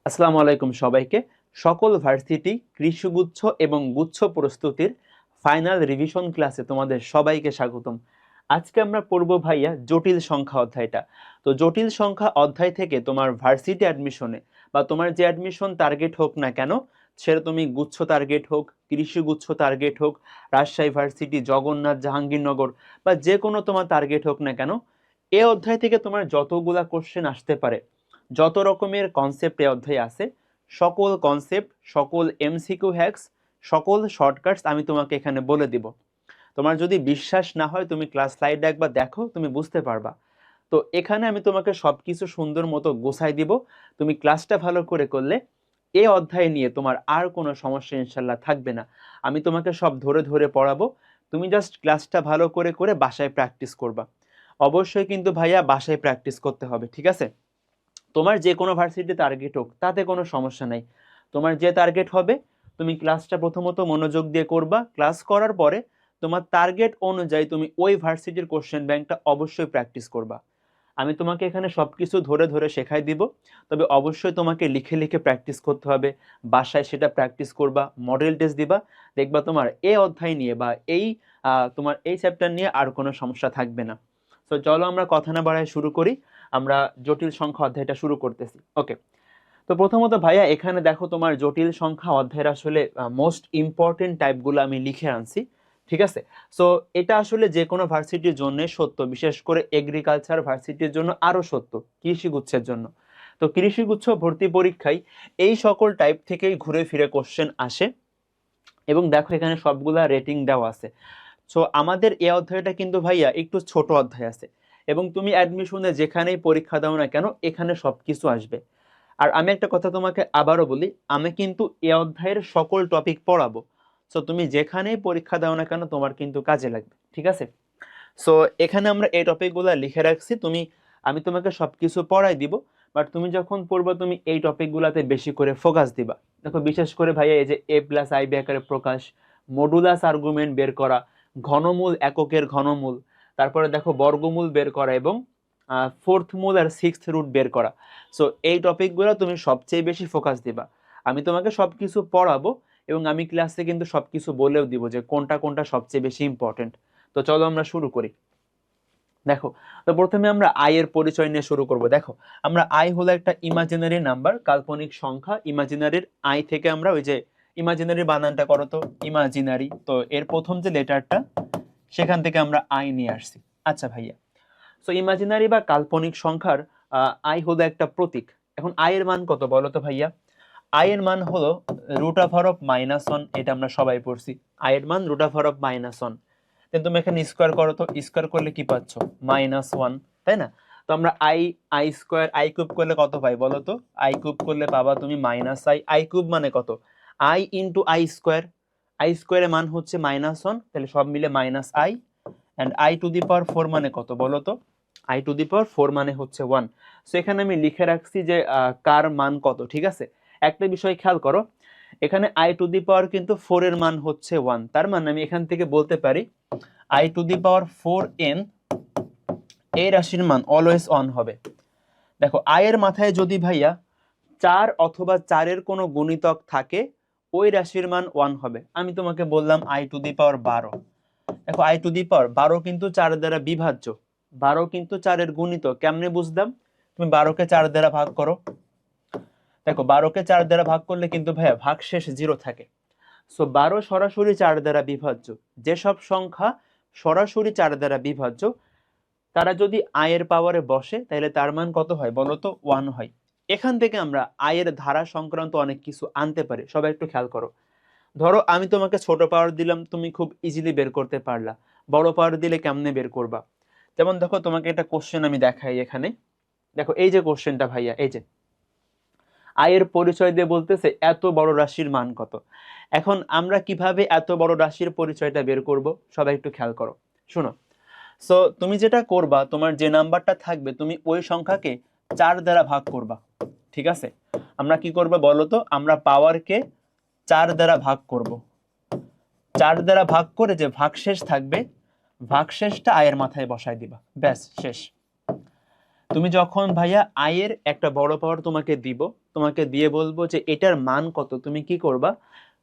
আসসালামু আলাইকুম সবাইকে। সকল ভার্সিটি কৃষিগুচ্ছ এবং গুচ্ছ প্রস্তুতির ফাইনাল রিভিশন ক্লাসে তোমাদের সবাইকে স্বাগতম। আজকে আমরা পড়ব ভাইয়া জটিল সংখ্যা অধ্যায়টা। তো জটিল সংখ্যা অধ্যায় থেকে তোমার ভার্সিটি অ্যাডমিশনে বা তোমার যে অ্যাডমিশন টার্গেট হোক না কেন, সেটা তুমি গুচ্ছ টার্গেট হোক, কৃষিগুচ্ছ টার্গেট হোক, রাজশাহী ভার্সিটি, জগন্নাথ, জাহাঙ্গীরনগর বা যে কোনো তোমার টার্গেট হোক না কেন, এ অধ্যায় থেকে তোমার যতগুলা কোশ্চেন আসতে পারে, যত রকমের কনসেপ্ট এই অধ্যায়ে আছে, সকল কনসেপ্ট, সকল এমসিকিউ হ্যাক্স, সকল শর্টকাটস আমি তোমাকে এখানে বলে দিব। তোমার যদি বিশ্বাস না হয় তুমি ক্লাস স্লাইডটা একবার দেখো, তুমি বুঝতে পারবা। তো এখানে আমি তোমাকে সবকিছু সুন্দর মতো গোছাই দিব। তুমি ক্লাসটা ভালো করে করলে এই অধ্যায় নিয়ে তোমার আর কোনো সমস্যা ইনশাল্লাহ থাকবে না। আমি তোমাকে সব ধরে ধরে পড়াবো, তুমি জাস্ট ক্লাসটা ভালো করে করে বাসায় প্র্যাকটিস করবা। অবশ্যই কিন্তু ভাইয়া বাসায় প্র্যাকটিস করতে হবে, ঠিক আছে? তোমার যে কোনো ভার্সিটি টার্গেট হোক তাতে কোনো সমস্যা নাই। তোমার যে টার্গেট হবে তুমি ক্লাসটা প্রথমত মনোযোগ দিয়ে করবা, ক্লাস করার পরে তোমার টার্গেট অনুযায়ী তুমি ওই ভার্সিটির কোশ্চেন ব্যাংকটা অবশ্যই প্র্যাকটিস করবা। আমি তোমাকে এখানে সব কিছু ধরে ধরে শেখাই দিব, তবে অবশ্যই তোমাকে লিখে লিখে প্র্যাকটিস করতে হবে। বাসায় সেটা প্র্যাকটিস করবা, মডেল টেস্ট দিবা, দেখবা তোমার এই অধ্যায় নিয়ে বা এই তোমার এই চ্যাপ্টার নিয়ে আর কোনো সমস্যা থাকবে না। তো চলো আমরা কথা না বাড়ায় শুরু করি। আমরা জটিল সংখ্যা অধ্যায়টা শুরু করতেছি। ওকে, তো প্রথমত ভাইয়া এখানে দেখো তোমার জটিল সংখ্যা অধ্যায়ের আসলে মোস্ট ইম্পর্টেন্ট টাইপগুলো আমি লিখে আনছি, ঠিক আছে? সো এটা আসলে যে কোনো ভার্সিটির জন্য সত্য, বিশেষ করে এগ্রিকালচার ভার্সিটির জন্য আরো সত্য, কৃষিগুচ্ছের জন্য। তো কৃষিগুচ্ছ ভর্তি পরীক্ষায় এই সকল টাইপ থেকেই ঘুরে ফিরে কোশ্চেন আসে, এবং দেখো এখানে সবগুলা রেটিং দেওয়া আছে। সো আমাদের এই অধ্যায়টা কিন্তু ভাইয়া একটু ছোট অধ্যায় আছে, এবং তুমি অ্যাডমিশনে যেখানেই পরীক্ষা দাও না কেন এখানে সবকিছু আসবে। আর আমি একটা কথা তোমাকে আবারও বলি, আমি কিন্তু এই অধ্যায়ের সকল টপিক পড়াবো। সো তুমি যেখানেই পরীক্ষা দাও না কেন তোমার কিন্তু কাজে লাগবে, ঠিক আছে? সো এখানে আমরা এই টপিকগুলো লিখে রাখছি, আমি তোমাকে সবকিছু পড়াই দিব, বাট তুমি যখন পড়বে তুমি এই টপিকগুলোতে বেশি করে ফোকাস দিবা। দেখো বিশেষ করে ভাইয়া এই যে এ প্লাস আই বি আকারে প্রকাশ, মডুলাস আর্গুমেন্ট বের করা, ঘনমূল এককের ঘনমূল, তারপরে দেখো বর্গমূল বের করা, এবং ফোর্থ মূল আর সিক্সথ রুট বের করা। সো এই টপিকগুলো তুমি সবচেয়ে বেশি ফোকাস দিবা। আমি তোমাকে সবকিছু পড়াবো, এবং আমি ক্লাসে কিন্তু সবকিছু বলেও দিব যে কোনটা কোনটা সবচেয়ে বেশি ইম্পর্টেন্ট। তো চলো আমরা শুরু করি। দেখো, তো প্রথমে আমরা আই এর পরিচয় নিয়ে শুরু করব। দেখো, আমরা আই হলো একটা ইমাজিনারি নাম্বার, কাল্পনিক সংখ্যা। ইমাজিনারির আই থেকে আমরা ওই যে ইমাজিনারি বানানটা করো তো, ইমাজিনারি, তো এর প্রথম যে লেটারটা সেখান থেকে আমরা আই নিয়ে আসছি। আচ্ছা ভাইয়া, সো ইমাজিনারি বা কাল্পনিক সংখ্যার আই হলো একটা প্রতীক। এখন আই এর মান কত বলো তো ভাইয়া? আই এর মান হলো √(-1), এটা আমরা সবাই পড়ছি। আই এর মান √(-1), কিন্তু তুমি এখানে স্কোয়ার করো তো, স্কোয়ার করলে কি পাচ্ছ? -1, তাই না? তো আমরা I I square I cube করলে কত পাই বলো তো? আই কিউব করলে পাবা তুমি -i। আই কিউব মানে কত? I into I square. I স্কোয়ারের মান হচ্ছে -1, তাহলে সব মিলে -i। অ্যান্ড i⁴ মানে কত বলো তো? i⁴ মানে হচ্ছে 1। সো এখানে আমি লিখে রাখছি যে কার মান কত, ঠিক আছে? একটা বিষয় খেয়াল করো, এখানে i⁴ কিন্তু 4 এর মান হচ্ছে 1, তার মানে আমি এখান থেকে বলতে পারি i⁴n এই রাশির মান অলওয়েজ 1 হবে। দেখো, আই এর মাথায় যদি ভাইয়া 4 অথবা 4 এর কোনো গুণিতক থাকে, ওই রাশির মান 1 হবে। আমি তোমাকে বললাম i⁻12। দেখো, i⁻12 কিন্তু 4 দ্বারা বিভাজ্য, 12 কিন্তু 4 এর গুণিতক। কেমনে বুঝলাম? তুমি 12কে 4 দ্বারা ভাগ করো। দেখো, 12কে 4 দ্বারা ভাগ করলে কিন্তু ভাইয়া ভাগশেষ 0 থাকে। সো 12 সরাসরি 4 দ্বারা বিভাজ্য। যেসব সংখ্যা সরাসরি 4 দ্বারা বিভাজ্য তারা যদি আই এর পাওয়ারে বসে তাহলে তার মান কত হয় বলতো? 1 হয়। এখান থেকে আমরা আই এর ধারা সংক্রান্ত অনেক কিছু আনতে পারি। সবাই একটু খেয়াল করো। ধরো আমি তোমাকে ছোট পাওয়ার দিলাম, তুমি খুব ইজিলি বের করতে পারলা। বড় পাওয়ার দিলে কেমনে বের করবা? যেমন দেখো, তোমাকে একটা কোশ্চেন আমি দেখাই এখানে। দেখো এই যে কোশ্চেনটা ভাইয়া, এই যে আই এর পরিচয় দিয়ে বলতেছে এত বড় রাশির মান কত। এখন আমরা কিভাবে এত বড় রাশির পরিচয়টা বের করব? সবাই একটু খেয়াল করো, শোনো। সো তুমি যেটা করবা, তোমার যে নাম্বারটা থাকবে তুমি ওই সংখ্যাকে 4 দ্বারা ভাগ করবা, ঠিক আছে? আমরা কি করবো বলো তো? আমরা পাওয়ারকে 4 দ্বারা ভাগ করব। 4 দ্বারা ভাগ করে যে ভাগশেষ থাকবে, ভাগশেষটা আয়ের মাথায় বসায় দিবা, ব্যাস শেষ। তুমি যখন ভাইয়া i এর একটা বড় পাওয়ার তোমাকে দিব, তোমাকে দিয়ে বলবো যে এটার মান কত, তুমি কি করবা,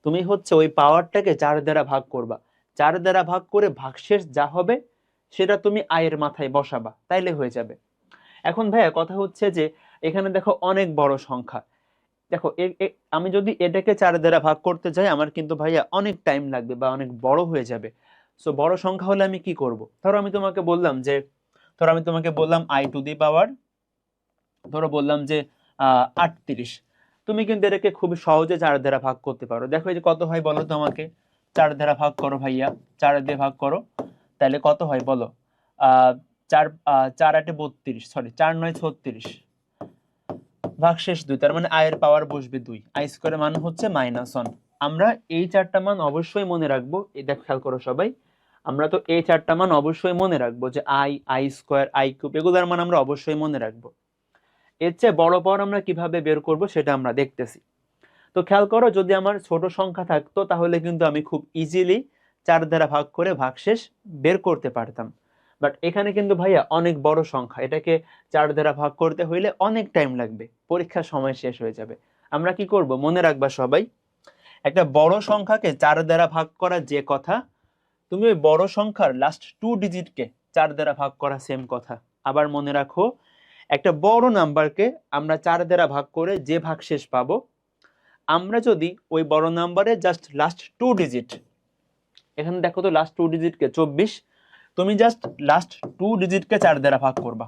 তুমি হচ্ছে ওই পাওয়ারটাকে 4 দ্বারা ভাগ করবা। 4 দ্বারা ভাগ করে ভাগশেষ যা হবে সেটা তুমি i এর মাথায় বসাবা, তাইলে হয়ে যাবে। এখন ভাইয়া কথা হচ্ছে যে এখানে দেখো অনেক বড় সংখ্যা, দেখো আমি যদি এটাকে 4 দ্বারা ভাগ করতে যাই আমার কিন্তু ভাইয়া অনেক টাইম লাগবে বা অনেক বড় হয়ে যাবে। সো বড় সংখ্যা হলে আমি কি করব, ধরো আমি তোমাকে বললাম যে, i টু দি পাওয়ার, ধরো বললাম যে 38, তুমি কিন্তু এটাকে খুব সহজে 4 দ্বারা ভাগ করতে পারো। দেখো এই যে কত হয় বলো তো আমাকে, 4 দ্বারা ভাগ করো ভাইয়া, 4 দিয়ে ভাগ করো, তাহলে কত হয় বলো, 4 4 8 32, সরি 4 9 36, ভাগশেষ 2, তার মানে i এর পাওয়ার বসবে 2, i স্কয়ারের মান হচ্ছে -1। আমরা এই চারটা মান অবশ্যই মনে রাখবো, এই দেখো খেয়াল করো সবাই, আমরা তো এই চারটা মান অবশ্যই মনে রাখবো যে i স্কয়ার, i কিউব, এগুলোর মান আমরা অবশ্যই মনে রাখবো। এর চেয়ে বড় পাওয়ার আমরা কিভাবে বের করব সেটা আমরা দেখতেছি। তো খেয়াল করো, যদি আমার ছোট সংখ্যা থাকতো তাহলে কিন্তু আমি খুব ইজিলি 4 দ্বারা ভাগ করে ভাগশেষ বের করতে পারতাম। বাট এখানে কিন্তু ভাইয়া অনেক বড় সংখ্যা, এটাকে 4 দ্বারা ভাগ করতে হইলে অনেক টাইম লাগবে, পরীক্ষার সময় শেষ হয়ে যাবে। আমরা কি করব মনে রাখবা সবাই, একটা বড় সংখ্যাকে 4 দ্বারা ভাগ করা যে কথা, তুমি ওই বড় সংখ্যার লাস্ট 2 ডিজিটকে 4 দ্বারা ভাগ করা সেম কথা। আবার মনে রাখো, একটা বড় নাম্বারকে আমরা 4 দ্বারা ভাগ করে যে ভাগশেষ পাবো, আমরা যদি ওই বড় নাম্বারে জাস্ট লাস্ট 2 ডিজিট, এখানে দেখো তো লাস্ট 2 ডিজিটকে 24, তুমি জাস্ট লাস্ট 2 ডিজিটকে 4 দ্বারা ভাগ করবা।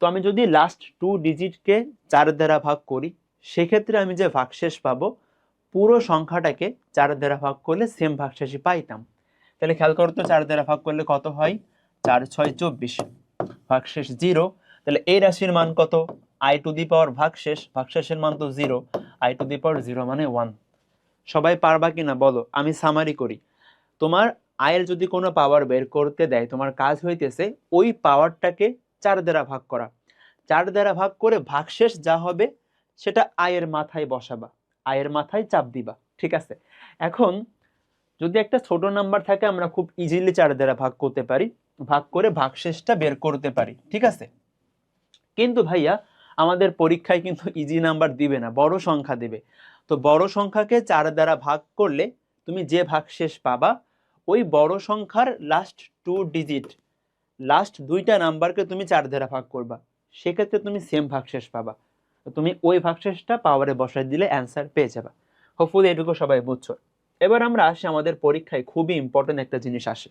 তো আমি যদি লাস্ট 2 ডিজিটকে 4 দ্বারা ভাগ করি, সেক্ষেত্রে আমি যে ভাগশেষ পাবো পুরো সংখ্যাটাকে 4 দ্বারা ভাগ করলে সেম ভাগশেষই পাইতাম। তাহলে খেয়াল করো তো 4 দ্বারা ভাগ করলে কত হয়, 4 6 24, ভাগশেষ 0। তাহলে এই রাশির মান কত, i টু দি পাওয়ার ভাগশেষ, ভাগশেষের মান তো 0, i টু দি পাওয়ার 0 মানে 1। সবাই পারবা কিনা বলো, আমি সামারি করি। তোমার i এর যদি কোনো পাওয়ার বের করতে দেয়, তোমার কাজ হইতেছে ওই পাওয়ারটাকে 4 দ্বারা ভাগ করা, 4 দ্বারা ভাগ করে ভাগশেষ যা হবে সেটা i এর মাথায় বসাবা, i এর মাথায় চাপ দিবা, ঠিক আছে। এখন যদি একটা ছোট নাম্বার থাকে আমরা খুব ইজিলি 4 দ্বারা ভাগ করতে পারি, ভাগ করে ভাগশেষটা বের করতে পারি, ঠিক আছে। কিন্তু ভাইয়া আমাদের পরীক্ষায় কিন্তু ইজি নাম্বার দিবে না, বড় সংখ্যা দেবে। তো বড় সংখ্যাকে 4 দ্বারা ভাগ করলে তুমি যে ভাগশেষ পাবা, ওই বড় সংখ্যার লাস্ট 2 ডিজিট, লাস্ট 2টা নাম্বারকে তুমি 4 দ্বারা ভাগ করবা, সেক্ষেত্রে তুমি সেম ভাগশেষ পাবা। তো তুমি ওই ভাগশেষটা পাওয়ারে বসাই দিলে অ্যান্সার পেয়ে যাবা। হোপফুলি এটুকু সবাই বুঝছো। এবার আমরা আসি, আমাদের পরীক্ষায় খুবই ইম্পর্টেন্ট একটা জিনিস আসে।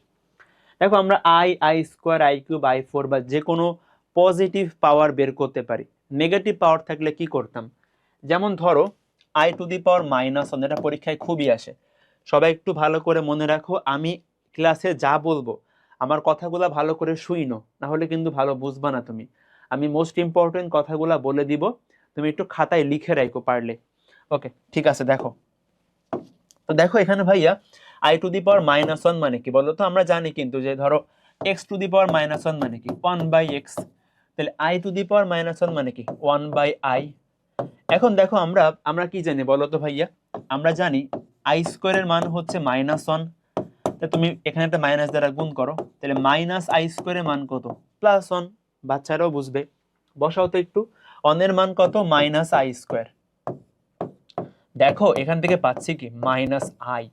দেখো আমরা i square, i cube, i4 বা যে কোনো পজিটিভ পাওয়ার বের করতে পারি। নেগেটিভ পাওয়ার থাকলে কি করতাম, যেমন ধরো i টু দি পাওয়ার -1, এটা পরীক্ষায় খুবই আসে। সবাই একটু ভালো করে মনে রাখো, আমি ক্লাসে যা বলবো আমার কথাগুলা ভালো করে শুইনো, না হলে কিন্তু ভালো বুঝবা না তুমি। আমি মোস্ট ইম্পর্টেন্ট কথাগুলা বলে দিব, তুমি একটু খাতায় লিখে রাখো পারলে। ওকে ঠিক আছে, দেখো তো দেখো এখানে ভাইয়া i টু দি পাওয়ার -1 মানে কি বলো তো, আমরা জানি কিন্তু যে ধরো x টু দি পাওয়ার -1 মানে কি 1/x, তাহলে i টু দি পাওয়ার -1 মানে কি 1/i। এখন দেখো আমরা আমরা কি জানি বলো তো ভাইয়া, আমরা জানি i স্কয়ারের মান হচ্ছে -1, তা তুমি এখানে একটা মাইনাস দ্বারা গুণ করো, তাহলে -i স্কয়ারের মান কত, +1। বাচ্চারাও বুঝবে, বসাও তো একটু, 1 এর মান কত, -i স্কয়ার। দেখো এখান থেকে পাচ্ছি কি -i।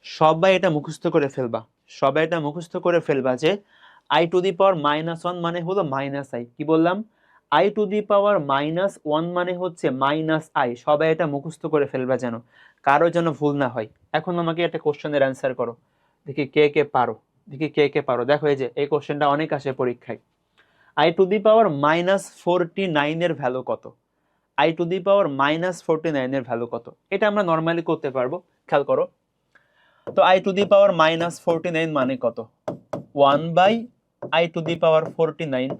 সবাই এটা মুখস্থ করে ফেলবা, সবাই এটা মুখস্থ করে ফেলবা যে i টু দি পাওয়ার -1 মানে হলো -i। কি বললাম, i টু দি পাওয়ার -1 মানে হচ্ছে -i। সবাই এটা মুখস্থ করে ফেলবা যেন কারো যেন ভুল না হয়। এখন আমাকে একটা কোশ্চেনের অ্যান্সার করো, দেখি কে কে পারো, দেখি কে কে পারো। দেখো এই যে এই কোশ্চেনটা অনেক আসে পরীক্ষায়, i টু দি পাওয়ার -49 এর ভ্যালু কত, i টু দি পাওয়ার -49 এর ভ্যালু কত, এটা আমরা নর্মালি করতে পারবো। খেয়াল করো তো i টু দি পাওয়ার -49 মানে কত, 1/i টু দি পাওয়ার 49।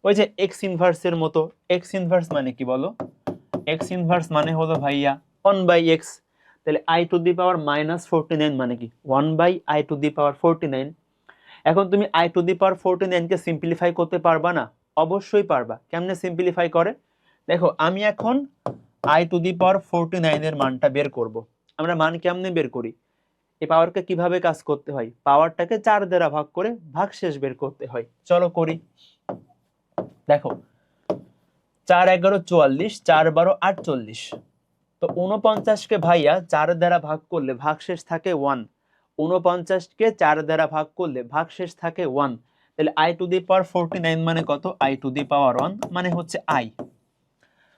ওই যে x ইনভার্সের মতো, x ইনভার্স মানে কি বলো, x ইনভার্স মানে হলো ভাইয়া 1/x। তাহলে i টু দি পাওয়ার -49 মানে কি 1/i টু দি পাওয়ার 49। এখন তুমি i to the power 49 K simplify করতে পারবা না, অবশ্যই পারবা। কেমনে সিম্পলিফাই করে, দেখো আমি এখন i টু দি পাওয়ার 49 এর মানটা বের করব। আমরা মান কেমনে বের করি, এই পাওয়ারকে কিভাবে কাজ করতে হয়, পাওয়ারটাকে 4 দ্বারা ভাগ করে ভাগশেষ বের করতে হয়। চলো করি। দেখো 4 11 44, 4 12 48। তো 49-কে ভাইয়া 4 দ্বারা ভাগ করলে ভাগশেষ থাকে 1। 49-কে 4 দ্বারা ভাগ করলে ভাগশেষ থাকে 1। তাহলে i টু দি পাওয়ার 49 মানে কত? i টু দি পাওয়ার 1 মানে হচ্ছে i।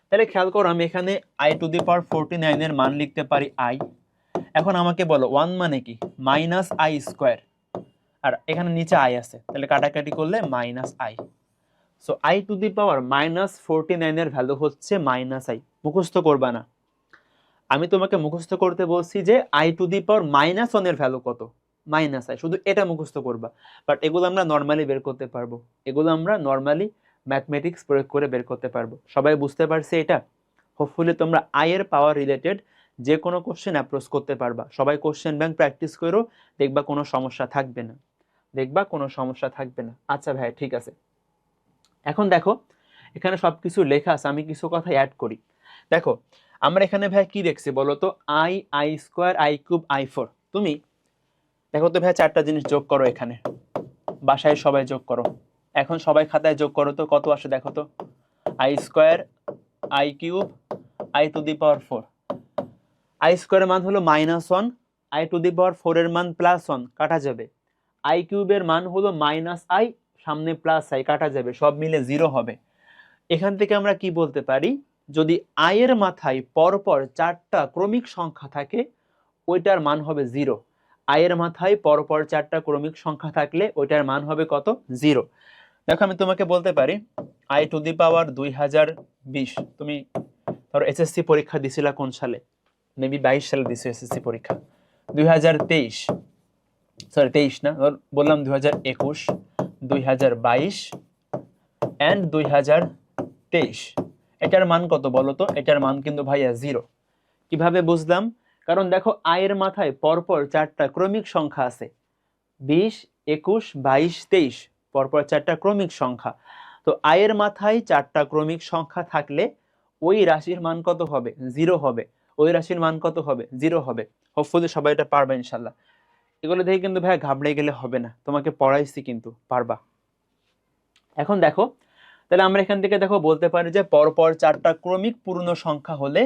তাহলে খেয়াল করো, আমি এখানে i টু দি পাওয়ার 49 এর মান লিখতে পারি i। এখন আমাকে বলো 1 মানে কি? মাইনাস i স্কয়ার, আর এখানে নিচে i আছে, তাহলে কাটাকাটি করলে minus i। So i to the power -49 এর ভ্যালু হচ্ছে -i। মুখস্থ করবা না, আমি তোমাকে মুখস্থ করতে বলছি যে i টু দি পাওয়ার -1 এর ভ্যালু কত? -i। শুধু এটা মুখস্থ করবা, বাট এগুলো আমরা নরমালি বের করতে পারবো, এগুলো আমরা নরমালি ম্যাথমেটিক্স প্রয়োগ করে বের করতে পারবো। সবাই বুঝতে পারছে এটা? হোপফুলি তোমরা i এর পাওয়ার রিলেটেড যে কোনো কোশ্চেন অ্যাপ্রোচ করতে পারবা। সবাই কোশ্চেন ব্যাংক প্র্যাকটিস করো, দেখবা কোনো সমস্যা থাকবে না, দেখবা কোনো সমস্যা থাকবে না। আচ্ছা ভাই, ঠিক আছে। এখন দেখো, এখানে সবকিছু লেখা আছে, আমি কিছু কথা অ্যাড করি। দেখো আমরা এখানে ভাই কি দেখছি বলো তো? i square, i cube, i4। তুমি দেখো তো ভাই, 4টা জিনিস যোগ করো, এখানে বাসায় সবাই যোগ করো। এখন সবাই খাতায় যোগ করো তো, কত আসে দেখো তো? i square, i cube, i to the power 4। i স্কয়ারের মান হলো -1, i টু দি পাওয়ার 4 এর মান +1, কাটা যাবে। i কিউবের মান হলো -i, সামনে +i, কাটা যাবে, সব মিলে 0 হবে। এখান থেকে আমরা কি বলতে পারি? যদি i এর মাথায় পরপর 4টা ক্রমিক সংখ্যা থাকে, ওইটার মান হবে 0। i এর মাথায় পরপর 4টা ক্রমিক সংখ্যা থাকলে ওইটার মান হবে কত? 0। দেখো আমি তোমাকে বলতে পারি i টু দি পাওয়ার 2020। তুমি ধরো এসএসসি পরীক্ষা দিছিলা কোন সালে? মেবি 22 সালে দিছো এসএসসি পরীক্ষা। 2023, সরি 23 না, বললাম 2021, 2022 এন্ড 2023। এটার মান কত বলো তো? এটার মান কিন্তু ভাইয়া 0। কিভাবে বুঝলাম? কারণ দেখো i এর মাথায় পরপর 4টা ক্রমিক সংখ্যা আছে, 20, 21, 22, 23, পরপর 4টা ক্রমিক সংখ্যা। তো i এর মাথায় 4টা ক্রমিক সংখ্যা থাকলে ওই রাশির মান কত হবে? 0 হবে। ওই রাশির মান কত হবে? 0 হবে। হোপফুলি সবাই এটা পারবে ইনশাল্লাহ। এগুলো দেখে কিন্তু ভাই ঘাবড়ে গেলে হবে না, তোমাকে পড়াইছি কিন্তু পারবা। এখন দেখো, তাহলে আমরা এখান থেকে দেখো বলতে পারি যে পরপর 4টা ক্রমিক পূর্ণ সংখ্যা হলে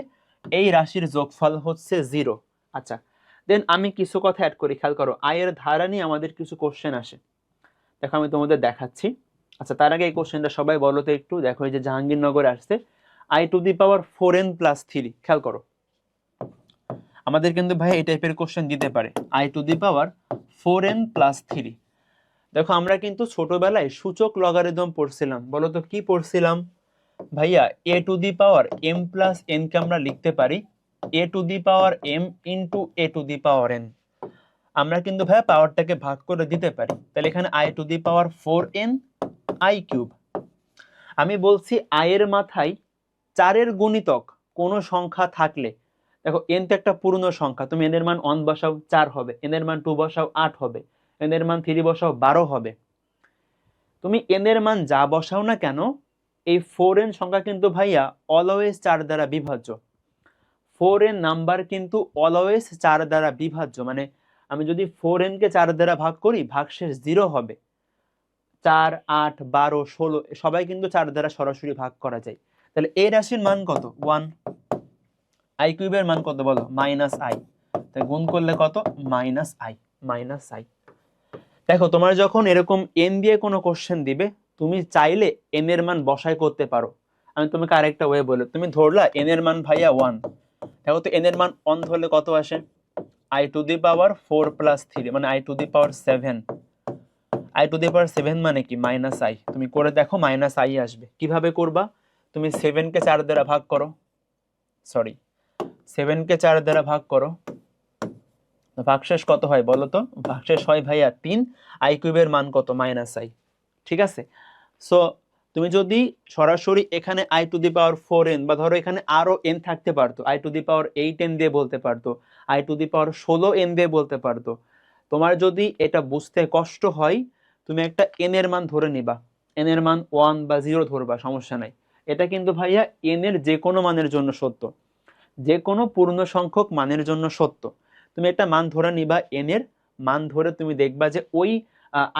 এই রাশির যোগফল হচ্ছে 0। আচ্ছা, দেন আমি কিছু কথা অ্যাড করি, খেয়াল করো। i এর ধারা নিয়ে আমাদের কিছু কোশ্চেন আসে, দেখো আমি তোমাদের দেখাচ্ছি। আচ্ছা, তার আগে এই কোশ্চেনটা সবাই বলো তো একটু। দেখো এই যে জাহাঙ্গীরনগরে আসছে i to the power 4n + 3। খেয়াল করো, আমাদের কিন্তু ভাই এই টাইপের কোশ্চেন দিতে পারে, i to the power 4n + 3। দেখো আমরা কিন্তু ছোটবেলায় সূচক লগারিদম পড়ছিলাম, বলো তো কি পড়ছিলাম ভাইয়া? a two the power m + n কে আমরা লিখতে পারি a two the power m into a two the power n। আমরা কিন্তু ভাইয়া পাওয়ারটাকে ভাগ করে দিতে পারি, তাহলে এখানে i to the power 4n i cube. আমি বলছি i এর মাথায় 4 এর গুণিতক কোন সংখ্যা থাকলে, দেখো n তো একটা পূর্ণ সংখ্যা, তুমি n এর মান 1 বসাও 4 হবে, n এর মান 2 বসাও 8 হবে, n এর মান 3 বসাও 12 হবে। তুমি n এর মান যা বসাও না কেন, এই 4n সংখ্যা কিন্তু ভাইয়া অলওয়েজ 4 দ্বারা বিভাজ্য। 4n নাম্বার কিন্তু অলওয়েজ 4 দ্বারা বিভাজ্য, মানে আমি যদি 4n কে 4 দ্বারা ভাগ করি, ভাগশেষ 0 হবে। 4, 8, 12, 16 সবাই কিন্তু 4 দ্বারা সরাসরি ভাগ করা যায়। তাহলে এই রাশির মান কত? 1। i কিউবের মান কত বলো? -i। তাই গুণ করলে কত? -i। দেখো তোমার যখন এরকম n দিয়ে কোনো কোশ্চেন দিবে, তুমি চাইলে n এর মান বসাই করতে পারো। আমি তোমাকে আরেকটা ওয়ে বলি, তুমি ধরলা n এর মান ভাইয়া 1। দেখো তো n এর মান 1 ধরলে কত আসে? i টু দি পাওয়ার 4 + 3 মানে i to the power 7। i to the power 7 মানে কি? -i। তুমি করে দেখো -i আসবে। কিভাবে করবা? তুমি 7 কে 4 দ্বারা ভাগ করো, সরি 7 কে 4 দ্বারা ভাগ করো, ভাগশেষ কত হয় বলো তো? ভাগশেষ হয় ভাইয়া 3। i কিউবের মান কত? -i। ঠিক আছে। সো তুমি যদি সরাসরি এখানে i to the power 4n, বা ধরো এখানে আরো n থাকতে পারতো, i to the power 8n দিয়ে বলতে পারতো, i to the power 16n দিয়ে বলতে পারতো। তোমার যদি এটা বুঝতে কষ্ট হয়, তুমি একটা n এর মান ধরে নিবা, n এর মান 1 বা 0 ধরবা, সমস্যা নাই। এটা কিন্তু ভাইয়া n এর যে কোনো মানের জন্য সত্য, যে কোনো পূর্ণ সংখ্যক মানের জন্য সত্য। তুমি একটা মান ধরে নিবা, n এর মান ধরে তুমি দেখবা যে ওই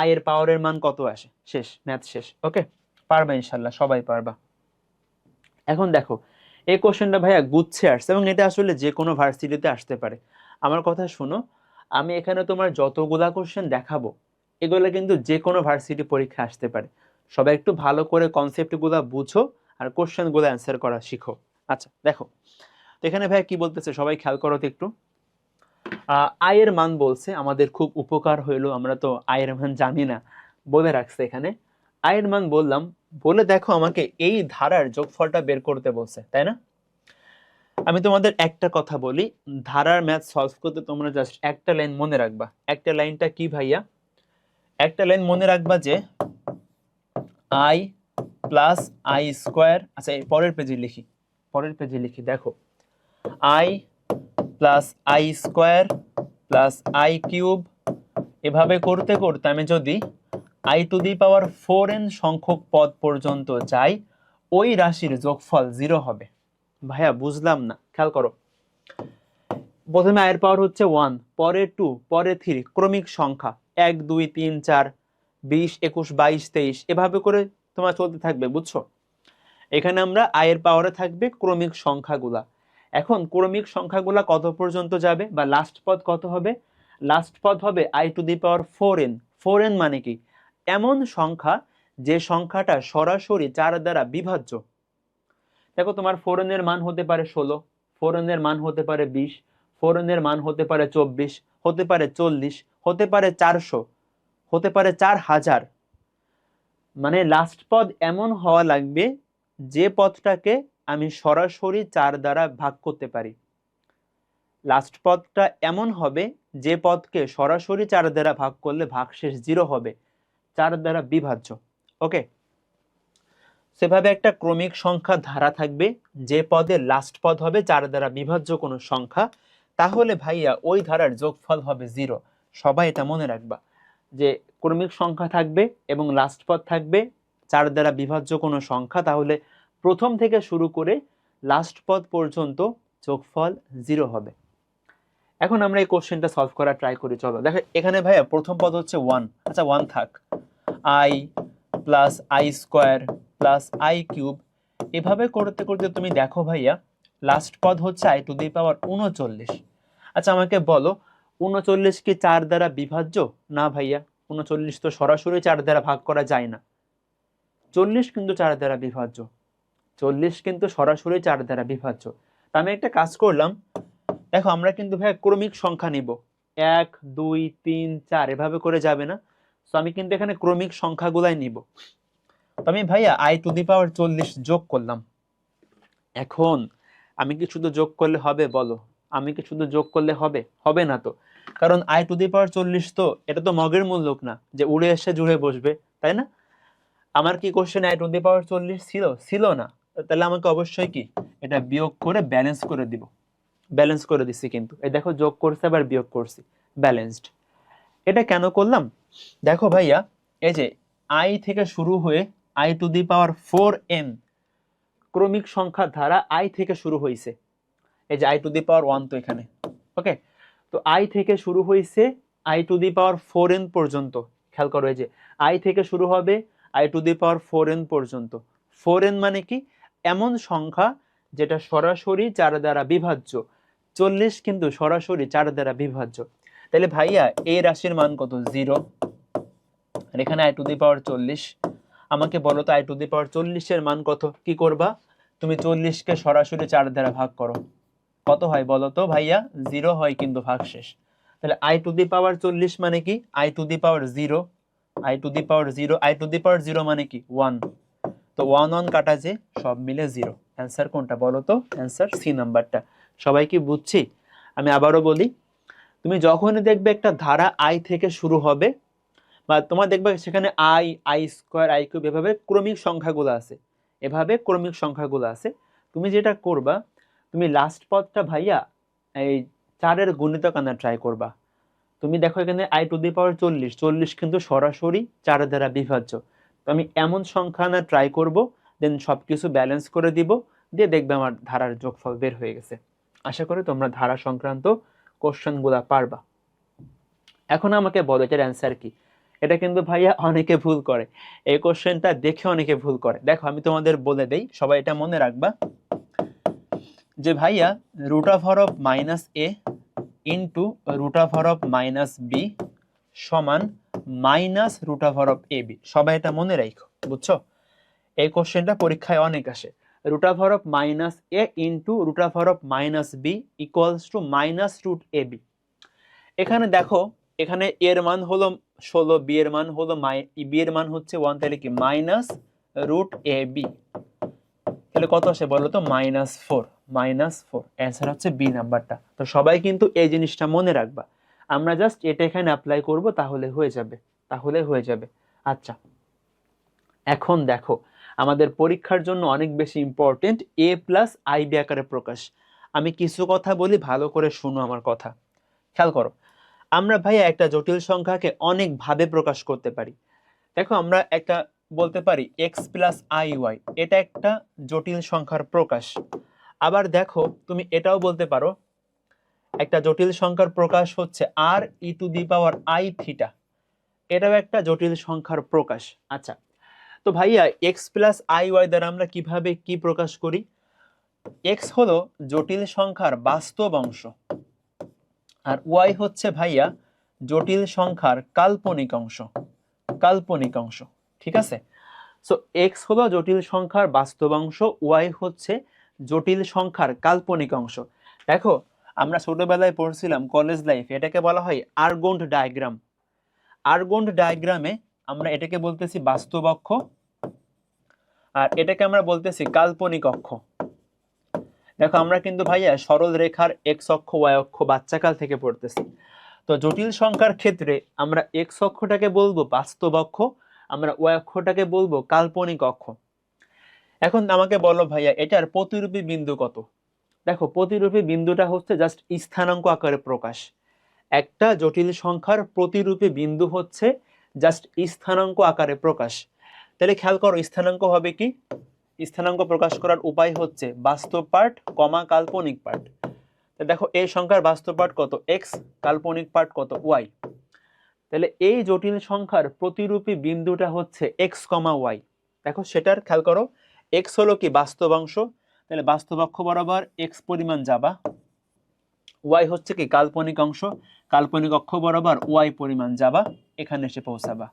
i এর পাওয়ারের মান কত আসে, শেষ, ম্যাথ শেষ। ওকে, পারবা ইনশাল্লাহ, সবাই পারবা। এখন দেখো এই কোশ্চেনটা ভাইয়া গুচ্ছে আসছে এবং এটা আসলে যে কোনো ভার্সিটিতে আসতে পারে। আমার কথা শোনো, আমি এখানে তোমার যতগুলা কোশ্চেন দেখাবো এগুলো কিন্তু যে কোনো ভার্সিটি পরীক্ষা আসতে পারে। সবাই একটু ভালো করে কনসেপ্টগুলা বুঝো আর কোশ্চেনগুলো অ্যান্সার করা শিখো। আচ্ছা দেখো, তো এখানে ভাইয়া কি বলতেছে সবাই খেয়াল করো তো একটু। আয়ের মান বলছে, আমাদের খুব উপকার হইলো, আমরা তো আয়ের মান জানি না, বলে রাখছে এখানে আয়ের মান বললাম। বলে দেখো আমাকে এই ধারার যোগফলটা বের করতে বলছে, তাই না? আমি তোমাদের একটা কথা বলি, ধারার ম্যাথ সলভ করতে তোমরা জাস্ট একটা লাইন মনে রাখবা। একটা লাইনটা কি ভাইয়া? একটা লাইন মনে রাখবা যে আই প্লাস আই স্কোয়ার, আচ্ছা এই পরের পেজে লিখি, পরের পেজে লিখি, দেখো I plus I square plus I cube, এভাবে করতে করতে আমি যদি I to the power 4n সংখ্যক পদ পর্যন্ত যাই, ওই রাশির যোগফল 0 হবে। ভাইয়া বুঝলাম না, খেয়াল করো। প্রথমে আয়ের পাওয়ার হচ্ছে 1, পরে 2, পরে 3, ক্রমিক সংখ্যা 1 2 3 4 20 21 22 23 এভাবে করে তোমার চলতে থাকবে, বুঝছো? এখানে আমরা আয়ের পাওয়ারে থাকবে ক্রমিক সংখ্যাগুলা। এখন ক্রমিক সংখ্যাগুলা কত পর্যন্ত যাবে বা লাস্ট পদ কত হবে? লাস্ট পদ হবে I to the power 4n। 4n মানে কি? এমন সংখ্যা যে সংখ্যাটা সরাসরি 4 দ্বারা বিভাজ্য। দেখো তোমার 4n এর মান হতে পারে 16, 4n এর মান হতে পারে 20, 4n এর মান হতে পারে 24, হতে পারে 40, হতে পারে 400, হতে পারে 4000। মানে লাস্ট পদ এমন হওয়া লাগবে যে পদটাকে আমি সরাসরি 4 দ্বারা ভাগ করতে পারি। লাস্ট পদটা এমন হবে যে পদকে সরাসরি 4 দ্বারা ভাগ করলে ভাগশেষ 0 হবে, 4 দ্বারা বিভাজ্য। ওকে, সেভাবে একটা ক্রমিক সংখ্যা ধারা থাকবে যে পদের লাস্ট পদ হবে 4 দ্বারা বিভাজ্য কোনো সংখ্যা, তাহলে ভাইয়া ওই ধারার যোগফল হবে 0। সবাই এটা মনে রাখবা যে ক্রমিক সংখ্যা থাকবে এবং লাস্ট পদ থাকবে 4 দ্বারা বিভাজ্য কোনো সংখ্যা, তাহলে প্রথম থেকে শুরু করে লাস্ট পদ পর্যন্ত যোগফল 0 হবে। এখন আমরা এই কোশ্চেনটা সলভ করার ট্রাই করি, চলো। দেখো এখানে ভাইয়া প্রথম পদ হচ্ছে 1, আচ্ছা 1 থাক, I plus I square plus I cube, এভাবে করতে করতে তুমি দেখো ভাইয়া লাস্ট পদ হচ্ছে আই টু দি পাওয়ার 39। আচ্ছা আমাকে বলো 39 কি 4 দ্বারা বিভাজ্য? না ভাইয়া, 39 তো সরাসরি 4 দ্বারা ভাগ করা যায় না। 40 কিন্তু 4 দ্বারা বিভাজ্য, 40 কিন্তু সরাসরি 4 দ্বারা বিভাজ্য। তা আমি একটা কাজ করলাম, দেখো আমরা কিন্তু ভাইয়া ক্রমিক সংখ্যা নিব, 1 2 3 4 এভাবে করে যাবে না। তো আমি কিন্তু এখানে ক্রমিক সংখ্যাগুলাই নিব। তো আমি ভাইয়া আই টু দি পাওয়ার 40 যোগ করলাম। এখন আমি কি শুধু যোগ করলে হবে বলো? আমি কি শুধু যোগ করলে হবে? হবে না তো, কারণ আই টু দি পাওয়ার 40 তো এটা তো মগের মূল্যক না যে উড়ে এসে জুড়ে বসবে, তাই না? আমার কি কোশ্চেন আই টু দি পাওয়ার 40 ছিল? ছিল না। তাহলে আমাকে অবশ্যই কি এটা বিয়োগ করে ব্যালেন্স করে দিব। ব্যালেন্স করে দিচ্ছি, কিন্তু এই দেখো যোগ করছে আবার বিয়োগ করছি, ব্যালেন্সড। এটা কেন করলাম? দেখো ভাইয়া, এই যে আই থেকে শুরু হয়ে I to the power 4n ক্রমিক সংখ্যা ধারা আই থেকে শুরু হয়েছে। এই যে আই টু দি পাওয়ার 1 তো এখানে, ওকে। তো আই থেকে শুরু হয়েছে I to the power 4n পর্যন্ত। খেয়াল করো এই যে আই থেকে শুরু হবে I to the power 4n পর্যন্ত। 4n মানে কি? এমন সংখ্যা যেটা সরাসরি 4 দ্বারা বিভাজ্য। 40 কিন্তু সরাসরি 4 দ্বারা বিভাজ্য। তাহলে ভাইয়া এই রাশির মান কত? 0। আর এখানে আই টু দি পাওয়ার 40। আমাকে বলো তো আই টু দি পাওয়ার 40 এর মান কত? কি করবা তুমি? 40 কে সরাসরি 4 দ্বারা ভাগ করো, কত হয় বলো তো ভাইয়া? 0 হয় কিন্তু ভাগশেষ। তাহলে আই টু দি পাওয়ার 40 মানে কি? I to the power 0, i to the power 0, i to the power 0 মানে কি? 1। তো 1 1 কাটা যে সব মিলে 0। অ্যান্সার কোনটা বলো তো? অ্যান্সার সি নাম্বারটা। সবাই কি বুঝছি? আমি আবারও বলি, তুমি যখনই দেখবে একটা ধারা আই থেকে শুরু হবে বা তোমার দেখবে সেখানে I, I square, I cube এভাবে ক্রমিক সংখ্যাগুলো আছে, এভাবে ক্রমিক সংখ্যাগুলো আছে, তুমি যেটা করবা, তুমি লাস্ট পদটা ভাইয়া এই 4-এর গুণিতক আনার ট্রাই করবা। তুমি দেখো এখানে আই টু দি পাওয়ার 40, 40 কিন্তু সরাসরি 4 দ্বারা বিভাজ্য। তো আমি এমন সংখ্যা আনার ট্রাই করব, দেন সবকিছু ব্যালেন্স করে দিব, দিয়ে দেখবে আমার ধারার যোগফল বের হয়ে গেছে। আশা করি তোমরা ধারা সংক্রান্ত কোশ্চেনগুলা পারবা। এখন আমাকে বলো এটার অ্যান্সার কি? এটা কিন্তু ভাইয়া অনেকে ভুল করে, এই কোশ্চেনটা দেখে অনেকে ভুল করে। দেখো আমি তোমাদের বলে দেই, সবাই এটা মনে রাখবা যে ভাইয়া root over of minus a into root over of minus b সমান minus root over of a b. সবাই এটা মনে রাখো, বুঝছো? এই কোশ্চেনটা পরীক্ষায় অনেক আসে। Root over of minus a into root over of minus b equals to minus root a b. এখানে দেখো, এখানে এর মান হলো 16, বি এর মান হলো বি এর মান হচ্ছে 1, তাহলে কি মাইনাস রুট এ বি। তাহলে কত আসে বলো তো? -4। -4 অ্যান্সার হচ্ছে বি নাম্বারটা। তো সবাই কিন্তু এই জিনিসটা মনে রাখবা, আমরা জাস্ট এটা এখানে অ্যাপ্লাই করব, তাহলে হয়ে যাবে, তাহলে হয়ে যাবে। আচ্ছা, এখন দেখো আমাদের পরীক্ষার জন্য অনেক বেশি ইম্পর্টেন্ট এ প্লাস আইবি আকারে প্রকাশ। আমি কিছু কথা বলি, ভালো করে শুনো আমার কথা, খেয়াল করো। আমরা ভাইয়া একটা জটিল সংখ্যাকে অনেক ভাবে প্রকাশ করতে পারি। দেখো আমরা একটা বলতে পারি এক্স প্লাস আই ওয়াই, এটা একটা জটিল সংখ্যার প্রকাশ। আবার দেখো তুমি এটাও বলতে পারো একটা জটিল সংখ্যার প্রকাশ হচ্ছে আর e to the power i theta, এটাও একটা জটিল সংখ্যার প্রকাশ। আচ্ছা, তো ভাইয়া এক্স প্লাস আই ওয়াই দ্বারা আমরা কিভাবে কি প্রকাশ করি? এক্স হলো জটিল সংখ্যার বাস্তব অংশ, আর ওয়াই হচ্ছে ভাইয়া জটিল সংখ্যার কাল্পনিক অংশ, কাল্পনিক অংশ। ঠিক আছে? সো এক্স হলো জটিল সংখ্যার বাস্তব অংশ, ওয়াই হচ্ছে জটিল সংখ্যার কাল্পনিক অংশ। দেখো আমরা ছোটবেলায় পড়ছিলাম কলেজ লাইফে, এটাকে বলা হয় আর্গন্ড ডায়াগ্রাম। আর্গন্ড ডায়াগ্রামে আমরা এটাকে বলতেছি বাস্তব অক্ষ, আর এটাকে আমরা বলতেছি কাল্পনিক অক্ষ। দেখো আমরা কিন্তু ভাইয়া সরল রেখার এক্স অক্ষ ওয়াই অক্ষ বাচ্চাকাল থেকে পড়তেছি। তো জটিল সংখ্যার ক্ষেত্রে আমরা এক্স অক্ষটাকে বলবো বাস্তব অক্ষ, আমরা ওয়াই অক্ষটাকে বলবো কাল্পনিক অক্ষ। এখন আমাকে বলো ভাইয়া এটার প্রতিরূপী বিন্দু কত? দেখো প্রতিরূপী বিন্দুটা হচ্ছে জাস্ট স্থানাঙ্ক আকারে প্রকাশ। একটা জটিল সংখ্যার প্রতিরূপী বিন্দু হচ্ছে জাস্ট স্থানাঙ্ক আকারে প্রকাশ। তাহলে খেয়াল করো স্থানাঙ্ক হবে কি? স্থানাঙ্ক প্রকাশ করার উপায় হচ্ছে বাস্তব পার্ট কমা কাল্পনিক পার্ট। দেখো এই সংখ্যার বাস্তব পার্ট কত? এক্স, কাল্পনিক পার্ট কত? ওয়াই। তাহলে এই জটিল সংখ্যার প্রতিরূপী বিন্দুটা হচ্ছে এক্স কমা ওয়াই। দেখো সেটার খেয়াল করো, এক্স হলো কি বাস্তব অংশ, তাহলে বাস্তব অক্ষ বরাবর এক্স পরিমাণ যাবা, ওয়াই হচ্ছে কি কাল্পনিক অংশ, কাল্পনিক অক্ষ বরাবর ওয়াই পরিমাণ যাবা, এখানে এসে পৌঁছাবা।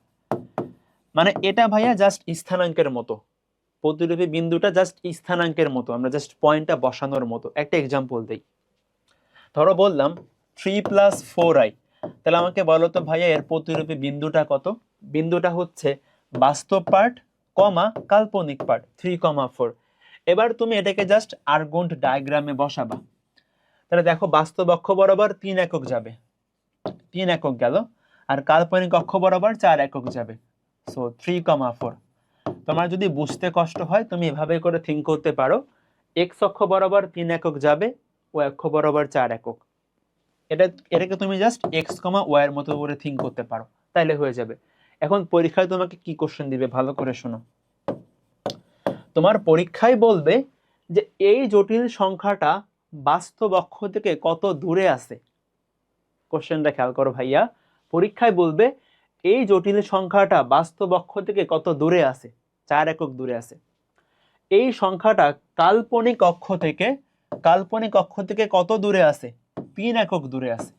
মানে এটা ভাইয়া জাস্ট স্থানাঙ্কের মতো, প্রতিরূপী বিন্দুটা জাস্ট স্থানাঙ্কের মতো, আমরা জাস্ট পয়েন্টটা বসানোর মতো। একটা এক্সাম্পল দেই, ধরো বললাম 3 + 4i, তাহলে আমাকে বলো তো ভাইয়া এর প্রতিরূপী বিন্দুটা কত? বিন্দুটা হচ্ছে বাস্তব পার্ট কমা কাল্পনিক পার্ট 3, 4। এবার তুমি এটাকে জাস্ট আর্গন্ড ডায়াগ্রামে বসাবা। তাহলে দেখো বাস্তব অক্ষ বরাবর 3 একক যাবে, 3 একক গেল, আর কাল্পনিক অক্ষ বরাবর 4 একক যাবে, সো 3, 4। তোমার যদি বুঝতে কষ্ট হয় তুমি এভাবে করে থিঙ্ক করতে পারো, এক্স অক্ষ বরাবর 3 একক যাবে, ওয়াই অক্ষ বরাবর 4 একক। এটাকে তুমি জাস্ট এক্স কমা ওয়াই এর মতো করে থিঙ্ক করতে পারো, তাইলে হয়ে যাবে। এখন পরীক্ষায় তোমাকে কি কোশ্চেন দিবে ভালো করে শোনো। তোমার পরীক্ষায় বলবে যে এই জটিল সংখ্যাটা বাস্তব অক্ষ থেকে কত দূরে আছে। কোশ্চেনটা খেয়াল করো ভাইয়া, পরীক্ষায় বলবে এই জটিল সংখ্যাটা বাস্তব অক্ষ থেকে কত দূরে আছে, 4 একক দূরে আছে। এই সংখ্যাটা কাল্পনিক অক্ষ থেকে কত দূরে আছে? 3 একক দূরে আছে।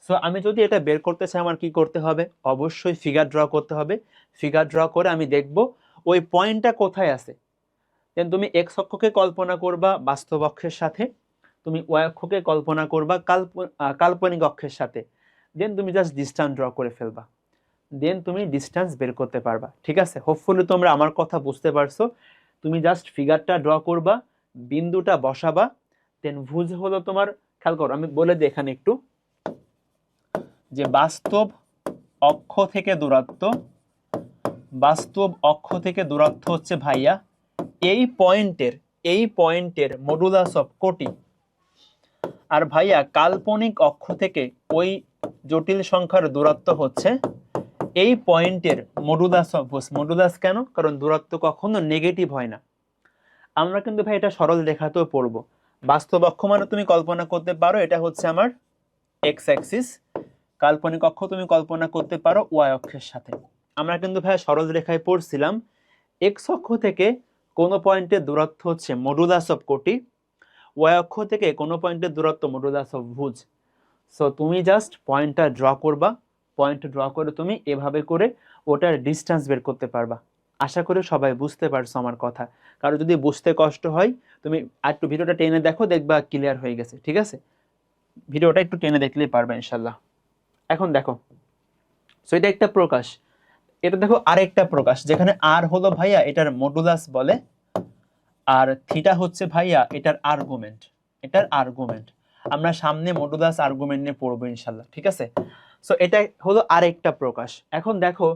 সো আমি যদি এটা বের করতে চাই আমার কি করতে হবে? অবশ্যই ফিগার ড্র করতে হবে। ফিগার ড্র করে আমি দেখব ওই পয়েন্টটা কোথায় আছে। দেন তুমি এক্স অক্ষকে কল্পনা করবা বাস্তব অক্ষের সাথে, তুমি ওয়াই অক্ষকে কল্পনা করবা কাল্পনিক অক্ষের সাথে, দেন তুমি জাস্ট ডিস্টেন্স ড্র করে ফেলবা, দেন তুমি ডিস্টেন্স বের করতে পারবা। ঠিক আছে? হোপফুলি তোমরা আমার কথা বুঝতে পারছো। তুমি জাস্ট ফিগারটা ড্র করবা, বিন্দুটা বসাবা, দেন ভুজ হলো তোমার, খেয়াল করো আমি বলে দিই এখানে একটু, যে বাস্তব অক্ষ থেকে দূরত্ব হচ্ছে ভাইয়া এই পয়েন্টের মডুলাস অফ কোটি। আর ভাইয়া কাল্পনিক অক্ষ থেকে ওই জটিল সংখ্যার দূরত্ব হচ্ছে এই পয়েন্টের মডুলাস অফ ভুজ। মডুলাস কেন? কারণ দূরত্ব কখনো নেগেটিভ হয় না। আমরা কিন্তু ভাই এটা সরল রেখাতেও পড়বো। বাস্তব অক্ষ মানে তুমি কল্পনা করতে পারো এটা হচ্ছে আমার এক্স অ্যাক্সিস, কাল্পনিক অক্ষ তুমি কল্পনা করতে পারো ওয়াই অক্ষের সাথে। আমরা কিন্তু ভাইয়া সরল রেখায় পড়ছিলাম এক্স অক্ষ থেকে কোন পয়েন্টের দূরত্ব হচ্ছে মডুলাস অফ কোটি, ওয়াই অক্ষ থেকে কোন পয়েন্টের দূরত্ব মডুলাস অফ ভুজ। সো তুমি জাস্ট পয়েন্টটা ড্র করবা, পয়েন্ট ড্র করে তুমি এভাবে করে ওটার ডিস্টেন্স বের করতে পারবা। আশা করি সবাই বুঝতে পারছো আমার কথা। কারো যদি বুঝতে কষ্ট হয় তুমি একটু ভিডিওটা টেনে দেখো, দেখবা ক্লিয়ার হয়ে গেছে। ঠিক আছে, ভিডিওটা একটু টেনে দেখলেই পারবে ইনশাল্লাহ। এখন দেখো, সো এটা একটা প্রকাশ, এটা দেখো আরেকটা প্রকাশ, যেখানে আর হলো ভাইয়া এটার মডুলাস বলে, আর থিটা হচ্ছে ভাইয়া এটার আর্গুমেন্ট, এটার আর্গুমেন্ট। আমরা সামনে মডুলাস আর্গুমেন্ট নিয়ে পড়বো ইনশাল্লাহ। ঠিক আছে, সো এটা হলো আরেকটা প্রকাশ। এখন দেখো,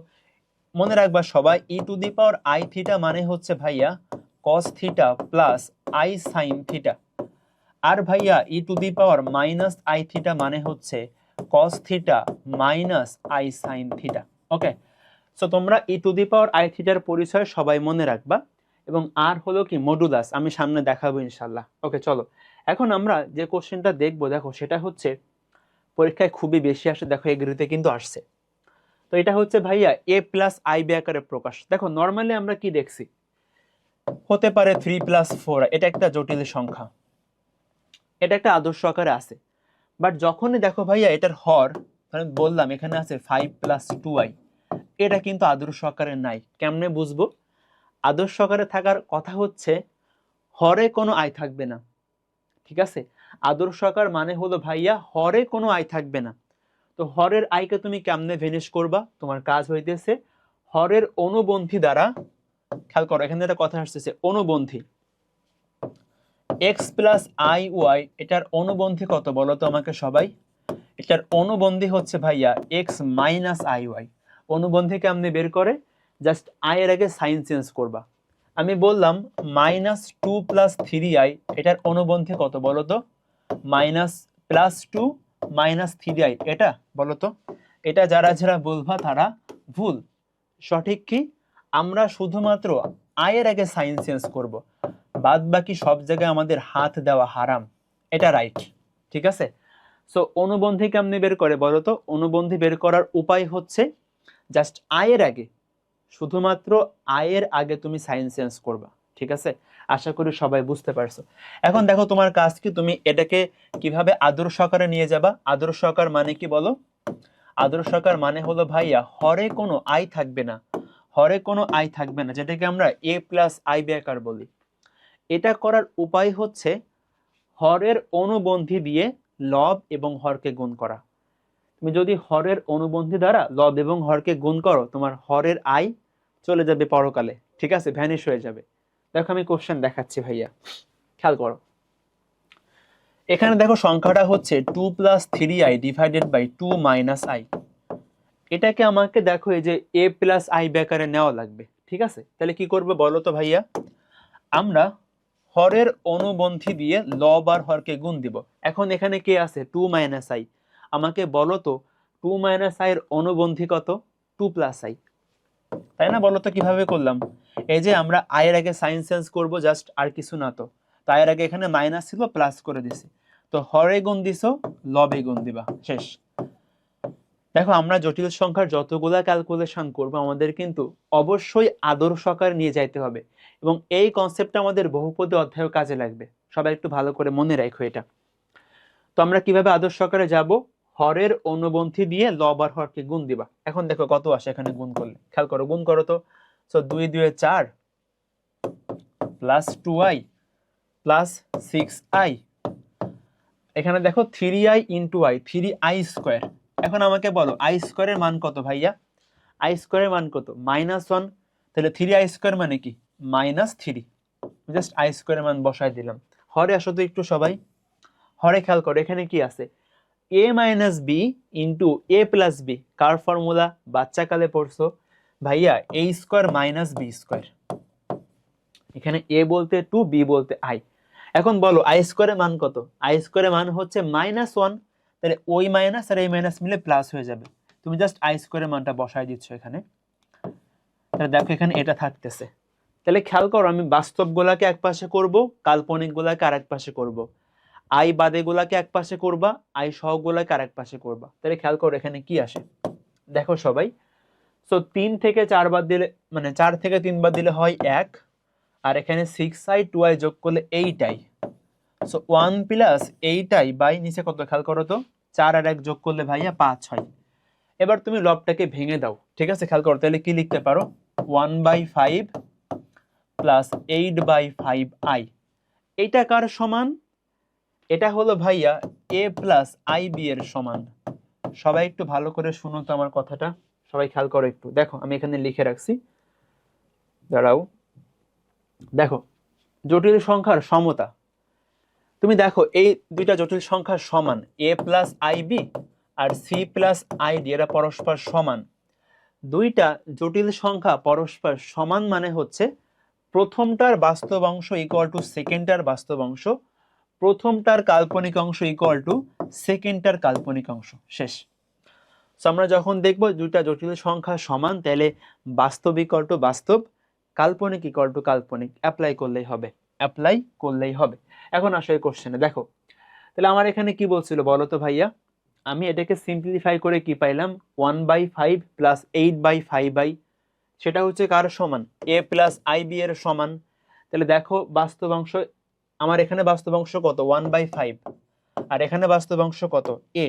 মনে রাখবা সবাই, e to the power i theta মানে হচ্ছে ভাইয়া cos theta plus i sine theta, আর ভাইয়া e to the power minus i theta মানে হচ্ছে cos theta minus i sine theta. Okay, so তোমরা e to the power I থিটার পরিচয় সবাই মনে রাখবা, এবং আর হলো কি মডুলাস, আমি সামনে দেখাবো ইনশাল্লাহ। ওকে চলো, এখন আমরা যে কোশ্চেনটা দেখবো, দেখো সেটা হচ্ছে পরীক্ষায় খুবই বেশি আসে, দেখো এগ্রিতে কিন্তু আসছে। তো এটা হচ্ছে ভাইয়া এ প্লাস আই বি আকারে প্রকাশ। দেখো নর্মালি আমরা কি দেখছি, হতে পারে 3+4, এটা একটা জটিল সংখ্যা, এটা একটা আদর্শ আকারে আছে। বাট যখনই দেখো ভাইয়া এটার হর, মানে বললাম এখানে আছে 5+2i, এটা কিন্তু আদর্শ আকারে নাই। কেমনে বুঝবো? আদর্শ আকারে থাকার কথা হচ্ছে হরে কোনো আই থাকবে না। ঠিক আছে, আদর্শ আকার মানে হলো ভাইয়া হরে কোনো আই থাকবে না। তো হরের আইকে তুমি কেমনে ভেনিশ করবা? তোমার কাজ হইতেছে হরের অনুবন্ধী দ্বারা, খেয়াল করো এখানে একটা কথা আসতেছে অনুবন্ধী, এক্স প্লাস আই ওয়াই, এটার অনুবন্ধী কত বলো তো আমাকে সবাই? এটার অনুবন্ধী হচ্ছে ভাইয়া এক্স মাইনাস আই ওয়াই। অনুবন্ধী কেমনে বের করে? জাস্ট আই এর আগে সাইন চেঞ্জ করবা। আমি বললাম -2+3i, এটার অনুবন্ধী কত বলো তো? -+2 -3i, এটা বলো তো? এটা যারা যারা বলবা তারা ভুল। সঠিক কি? আমরা শুধুমাত্র আই এর আগে সাইন চেঞ্জ করব, বাদ বাকি সব জায়গায় আমাদের হাত দেওয়া হারাম। এটা রাইট। ঠিক আছে, সো অনুবন্ধী কেমনে বের করে বলো তো? অনুবন্ধী বের করার উপায় হচ্ছে জাস্ট আই এর আগে, শুধুমাত্র আই এর আগে তুমি সাইন চেঞ্জ করবা। ঠিক আছে, আশা করি সবাই বুঝতে পারছো। এখন দেখো তোমার কাজ কি, তুমি এটাকে কিভাবে আদর্শ আকারে নিয়ে যাবা? আদর্শ আকার মানে কি বলো? আদর্শ আকার মানে হলো ভাইয়া হরে কোনো আই থাকবে না, হরে কোনো আই থাকবে না, যেটাকে আমরা এ প্লাস আই বি আকার বলি। এটা করার উপায় হচ্ছে হরের অনুবন্ধী দিয়ে লব এবং হরকে গুণ করা। তুমি যদি হরের অনুবন্ধী দ্বারা লব এবং হরকে গুণ করো, তোমার হরের আই চলে যাবে পরকালে। ঠিক আছে, ভ্যানিশ হয়ে যাবে। দেখো আমি কোশ্চেন দেখাচ্ছি ভাইয়া, খেয়াল করো। এখানে দেখো সংখ্যাটা হচ্ছে 2+3i ডিভাইডেড বাই 2 - i। এটাকে আমাকে দেখো এই যে a প্লাস আই আকারে নেওয়া লাগবে। ঠিক আছে, তাহলে কি করবে বলো তো ভাইয়া? আমরা হরের অনুবন্ধী দিয়ে লব আর হরকে গুণ দিব। এখন এখানে কে আছে? 2 - i। আমাকে বলো তো 2 - i এর অনুবন্ধী কত? 2+i, তাই না? বলো তো কিভাবে করলাম? এই যে আমরা আই এর আগে সাইন চেঞ্জ করব, জাস্ট আর কিছু না তো। তাই এর আগে এখানে মাইনাস ছিল, প্লাস করে দিছি। তো হরে গুণ দিছো, লবে গুণ দিবা, শেষ। দেখো আমরা জটিল সংখ্যার যতগুলা ক্যালকুলেশন করব, আমাদের কিন্তু অবশ্যই আদর্শ আকার নিয়ে যাইতে হবে, এবং এই কনসেপ্টটা আমাদের বহুপদী অধ্যায়েও কাজে লাগবে। সবাই একটু ভালো করে মনে রাখো এটা। তো আমরা কিভাবে আদর্শ আকারে যাব? হরের অনুবন্ধী দিয়ে লব আর হরকে গুণ দিবা। এখন দেখো কত আসে এখানে গুণ করলে, খেয়াল করো, গুণ করো তো। So 2 2 4 plus 2i plus 6i, এখানে দেখো 3i into i, 3i square. এখন আমাকে বলো আই স্কোয়ারের মান কত ভাইয়া? আই স্কোয়ারের মান কত? -1। তাহলে 3i স্কোয়ার মানে কি? -3। জাস্ট আই স্কোয়ারের মান বসাই দিলাম। হরে আসো তো একটু সবাই, হরে খেয়াল করো এখানে কি আছে? a minus b into a plus b. কার ফর্মুলা? বাচ্চাকালে পড়ছো ভাইয়া, a square minus b square. এখানে a বলতে 2, b বলতে i। এখন বলো আই স্কোয়ারের মান কত? আই স্কোয়ারের মান হচ্ছে -1। তাহলে ওই মাইনাস আর এই মাইনাস মিলে প্লাস হয়ে যাবে। তুমি জাস্ট আই স্কোয়ারের মানটা বসাই দিচ্ছ এখানে। তাহলে দেখো এখানে এটা থাকতেছে। তাহলে খেয়াল করো, আমি বাস্তব গুলাকে এক পাশে করব, কাল্পনিক গুলাকে আরেক পাশে করব। আই বাদেগুলাকে এক পাশে করবা, আই সহগুলাকে আরেক পাশে করবা। তাহলে খেয়াল করো এখানে কি আসে, দেখো সবাই। সো 3 থেকে 4 বাদ দিলে, মানে 4 থেকে 3 বাদ দিলে হয় 1, আর এখানে 6i 2i যোগ করলে 8i। So 1 plus 8i by নিচে কত খেয়াল করো তো, 4 আর 1 যোগ করলে ভাইয়া 5 হয়। এবার তুমি লবটাকে ভেঙে দাও, ঠিক আছে? খেয়াল করো তাহলে কি লিখতে পারো, 1/5 প্লাস 8/5i। এইটা কার সমান? এটা হলো ভাইয়া a প্লাস ib এর সমান। সবাই একটু ভালো করে শুনো তো আমার কথাটা, সবাই খেয়াল করো একটু। দেখো আমি এখানে লিখে রাখছি, দাঁড়াও। দেখো জটিল সংখ্যার সমতা, তুমি দেখো এই দুইটা জটিল সংখ্যার সমান, a প্লাস আইবি আর c প্লাস আইডি, এরা পরস্পর সমান। দুইটা জটিল সংখ্যা পরস্পর সমান মানে হচ্ছে প্রথমটার বাস্তব অংশ ইকুয়াল টু সেকেন্ডটার বাস্তব অংশ, প্রথমটার কাল্পনিক অংশ ইকুয়াল টু সেকেন্ডটার কাল্পনিক অংশ, শেষ। সো আমরা যখন দেখব দুইটা জটিল সংখ্যা সমান, তাহলে বাস্তব ইকুয়াল টু বাস্তব, কাল্পনিক ইকুয়াল টু কাল্পনিক, অ্যাপ্লাই করলেই হবে, অ্যাপ্লাই করলেই হবে। এখন আসলে কোশ্চেনে দেখো, তাহলে আমার এখানে কি বলছিল বলো তো ভাইয়া, আমি এটাকে সিম্পলিফাই করে কি পাইলাম, 1/5 প্লাস 8/5i, সেটা হচ্ছে কার সমান, a প্লাস আইবি এর সমান। তাহলে দেখো বাস্তব অংশ, আমার এখানে বাস্তব অংশ কত, 1/5, আর এখানে বাস্তব অংশ কত, a,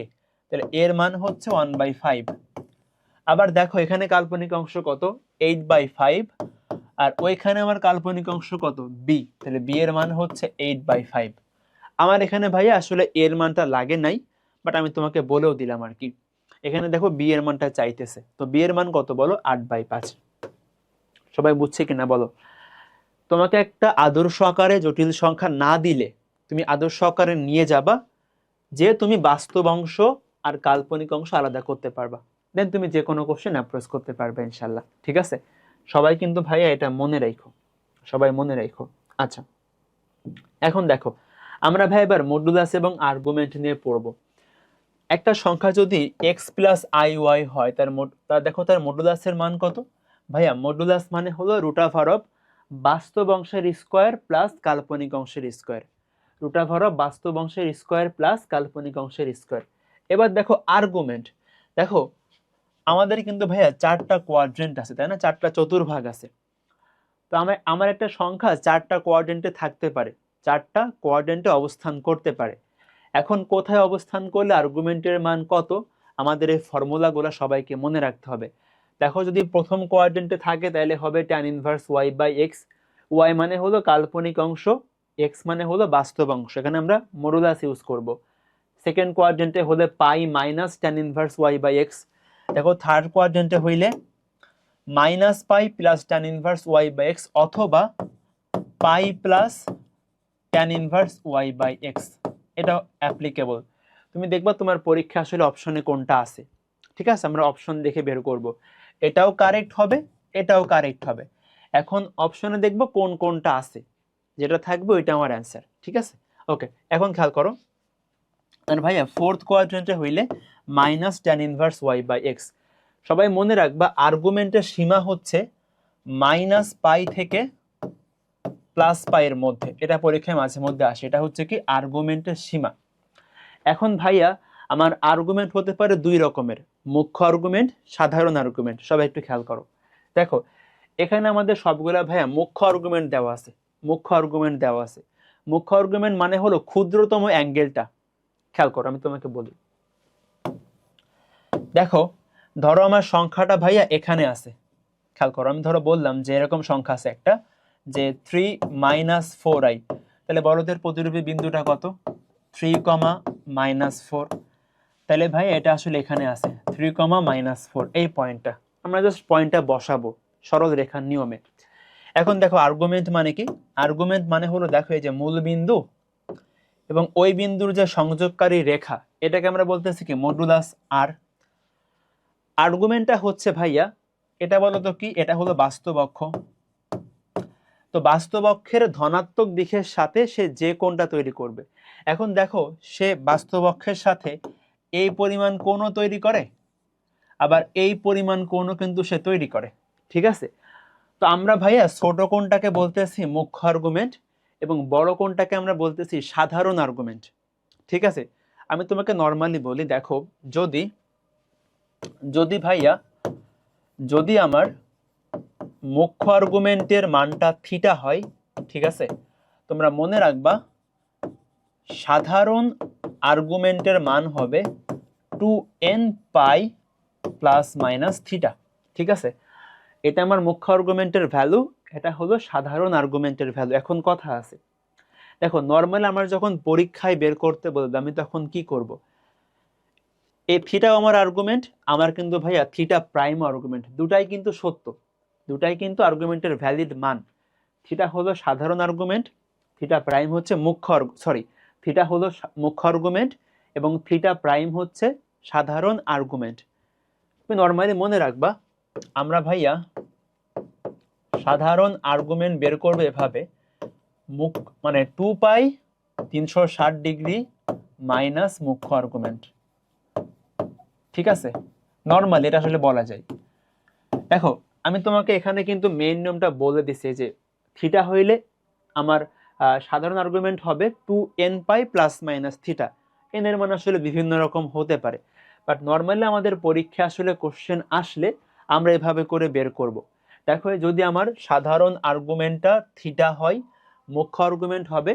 তাহলে এর মান হচ্ছে 1/5। আবার দেখো এখানে কাল্পনিক অংশ কত, 8/5, আর ওইখানে আমার কাল্পনিক অংশ কত, b, তাহলে b এর মান হচ্ছে 8/5। আমার এখানে ভাইয়া আসলে এর মানটা লাগে নাই, বাট আমি তোমাকে বলেও দিলাম আর কি। এখানে দেখো বি এর মানটা চাইতেছে, তো বি এর মান কত বলো, 8/5। সবাই বুঝছে কিনা বলো? তোমাকে একটা আদর্শ আকারে জটিল সংখ্যা না দিলে তুমি আদর্শ আকারে নিয়ে যাবা, যে তুমি বাস্তব অংশ আর কাল্পনিক অংশ আলাদা করতে পারবা, দেন তুমি যে কোনো কোশ্চেন অ্যাপ্রোচ করতে পারবে ইনশাল্লাহ, ঠিক আছে? সবাই কিন্তু ভাইয়া এটা মনে রাখো, সবাই মনে রাখো। আচ্ছা এখন দেখো আমরা ভাই এবার মডুলাস এবং আর্গুমেন্ট নিয়ে পড়বো। একটা সংখ্যা যদি x প্লাস আই ওয়াই হয়, তার দেখো তার মডুলাসের মান কত ভাইয়া? মডুলাস মানে হলো রুট ওভার অফ বাস্তব অংশের স্কোয়ার প্লাস কাল্পনিক অংশের স্কোয়ার, রুট ওভার অফ বাস্তব অংশের স্কোয়ার প্লাস কাল্পনিক অংশের স্কোয়ার। এবার দেখো আর্গুমেন্ট, দেখো আমাদের কিন্তু ভাইয়া 4টা কোয়াড্রেন্ট আছে, তাই না? 4টা চতুর্ভাগ আছে। তো আমার একটা সংখ্যা 4টা কোয়াড্রেন্টে থাকতে পারে, 4টা কোয়াড্রেন্টে অবস্থান করতে পারে। এখন কোথায় অবস্থান করলে আর্গুমেন্টের মান কত, আমাদের এই ফর্মুলাগুলো সবাইকে মনে রাখতে হবে। দেখো যদি প্রথম কোয়াড্রেন্টে থাকে তাহলে হবে tan inverse y by x, y মানে হলো কাল্পনিক অংশ, এক্স মানে হলো বাস্তব অংশ, এখানে আমরা মডুলাস ইউজ করব। সেকেন্ড কোয়াড্রেন্টে হলে pi minus tan inverse y by x. দেখো থার্ড কোয়াড্রেন্টে হইলে minus pi plus tan inverse y by x, অথবা pi plus tan inverse y by x, এটা অ্যাপ্লিকেবল। তুমি দেখবা তোমার পরীক্ষা আসলে অপশনে কোনটা আছে, ঠিক আছে? আমরা অপশন দেখে বের করব, এটাও কারেক্ট হবে, এটাও কারেক্ট হবে। এখন অপশনে দেখবো কোন কোনটা আছে, যেটা থাকবে ওইটা আমার অ্যান্সার, ঠিক আছে? ওকে, এখন খেয়াল করো, ভাইয়া ফোর্থ কোয়াড্রেন্টে হইলে minus tan inverse y by x. সবাই মনে রাখবা আর্গুমেন্টের সীমা হচ্ছে মাইনাস পাই থেকে প্লাস পাইয়ের মধ্যে, এটা পরীক্ষায় মাঝে মধ্যে আসে, এটা হচ্ছে কি আর্গুমেন্টের সীমা। এখন ভাইয়া আমার আর্গুমেন্ট হতে পারে দুই রকমের, মুখ্য আর্গুমেন্ট, সাধারণ আর্গুমেন্ট। সবাই একটু খেয়াল করো, দেখো এখানে আমাদের সবগুলা ভাইয়া মুখ্য আর্গুমেন্ট দেওয়া আছে, মুখ্য আর্গুমেন্ট দেওয়া আছে। মুখ্য আর্গুমেন্ট মানে হলো ক্ষুদ্রতম অ্যাঙ্গেলটা। খেয়াল করো আমি তোমাকে বলি, দেখো ধরো আমার সংখ্যাটা ভাইয়া এখানে আছে, খেয়াল করো আমি ধরো বললাম যে এরকম সংখ্যা আছে একটা, যে 3 - 4i, তাহলে বড়দের প্রতিরূপী বিন্দুটা কত, 3, -4। তাহলে ভাই এটা আসলে এখানে আছে 3, -4, এই পয়েন্টটা আমরা জাস্ট পয়েন্টটা বসাবো সরল রেখার নিয়মে। এখন দেখো আর্গুমেন্ট মানে কি, আর্গুমেন্ট মানে হলো দেখো এই যে মূল বিন্দু এবং ওই বিন্দুর যে সংযোগকারী রেখা, এটাকে আমরা বলতেছি কি মডুলাস আর। আর্গুমেন্টটা হচ্ছে ভাইয়া, এটা বলো তো কি, এটা হলো বাস্তব অক্ষ। তো বাস্তব অক্ষের ধনাত্মক দিকের সাথে সে যে কোণটা তৈরি করবে। এখন দেখো সে বাস্তব অক্ষের সাথে এই পরিমাণ কোণও তৈরি করে, আবার এই পরিমাণ কোণও কিন্তু সে তৈরি করে, ঠিক আছে? তো আমরা ভাইয়া ছোট কোণটাকে বলতেছি মুখ্য আর্গুমেন্ট এবং বড় কোণটাকে আমরা বলতেছি সাধারণ আর্গুমেন্ট, ঠিক আছে, আমি তোমাকে নর্মালি বলি, দেখো যদি যদি ভাইয়া যদি আমার মুখ্য আর্গুমেন্টের মানটা থিটা হয়, ঠিক আছে, তোমরা মনে রাখবা সাধারণ আর্গুমেন্টের মান হবে 2n পাই প্লাস মাইনাস থিটা। ঠিক আছে, এটা আমার মুখ্য আর্গুমেন্টের ভ্যালু, এটা হলো সাধারণ আর্গুমেন্টের ভ্যালু। এখন কথা আছে, দেখো নর্মালি আমার যখন পরীক্ষায় বের করতে বলবে আমি তখন কি করব, এই থিটাও আমার আর্গুমেন্ট, আমার কিন্তু ভাইয়া থিটা প্রাইম আর্গুমেন্ট, দুটাই কিন্তু সত্য, দুটাই কিন্তু আর্গুমেন্টের ভ্যালিড মান। থিটা হলো সাধারণ আর্গুমেন্ট, থিটা প্রাইম হচ্ছে থিটা হলো মুখ্য আর্গুমেন্ট এবং থিটা প্রাইম হচ্ছে সাধারণ আর্গুমেন্ট। তুমি নর্মালি মনে রাখবা আমরা ভাইয়া সাধারণ আর্গুমেন্ট বের করবে এভাবে, মানে 2 পাই 360 ডিগ্রি মাইনাস মুখ্য আর্গুমেন্ট। ঠিক আছে, নর্মালি এটা আসলে বলা যায়। দেখো আমি তোমাকে এখানে কিন্তু মেইন নিয়মটা বলে দিছি যে থিটা হইলে আমার সাধারণ আর্গুমেন্ট হবে 2n পাই প্লাস মাইনাস থিটা। এন এর মান আসলে বিভিন্ন রকম হতে পারে, বাট নর্মালি আমাদের পরীক্ষা আসলে কোশ্চেন আসলে আমরা এভাবে করে বের করব। দেখো যদি আমার সাধারণ আর্গুমেন্টটা থিটা হয়, মুখ্য আর্গুমেন্ট হবে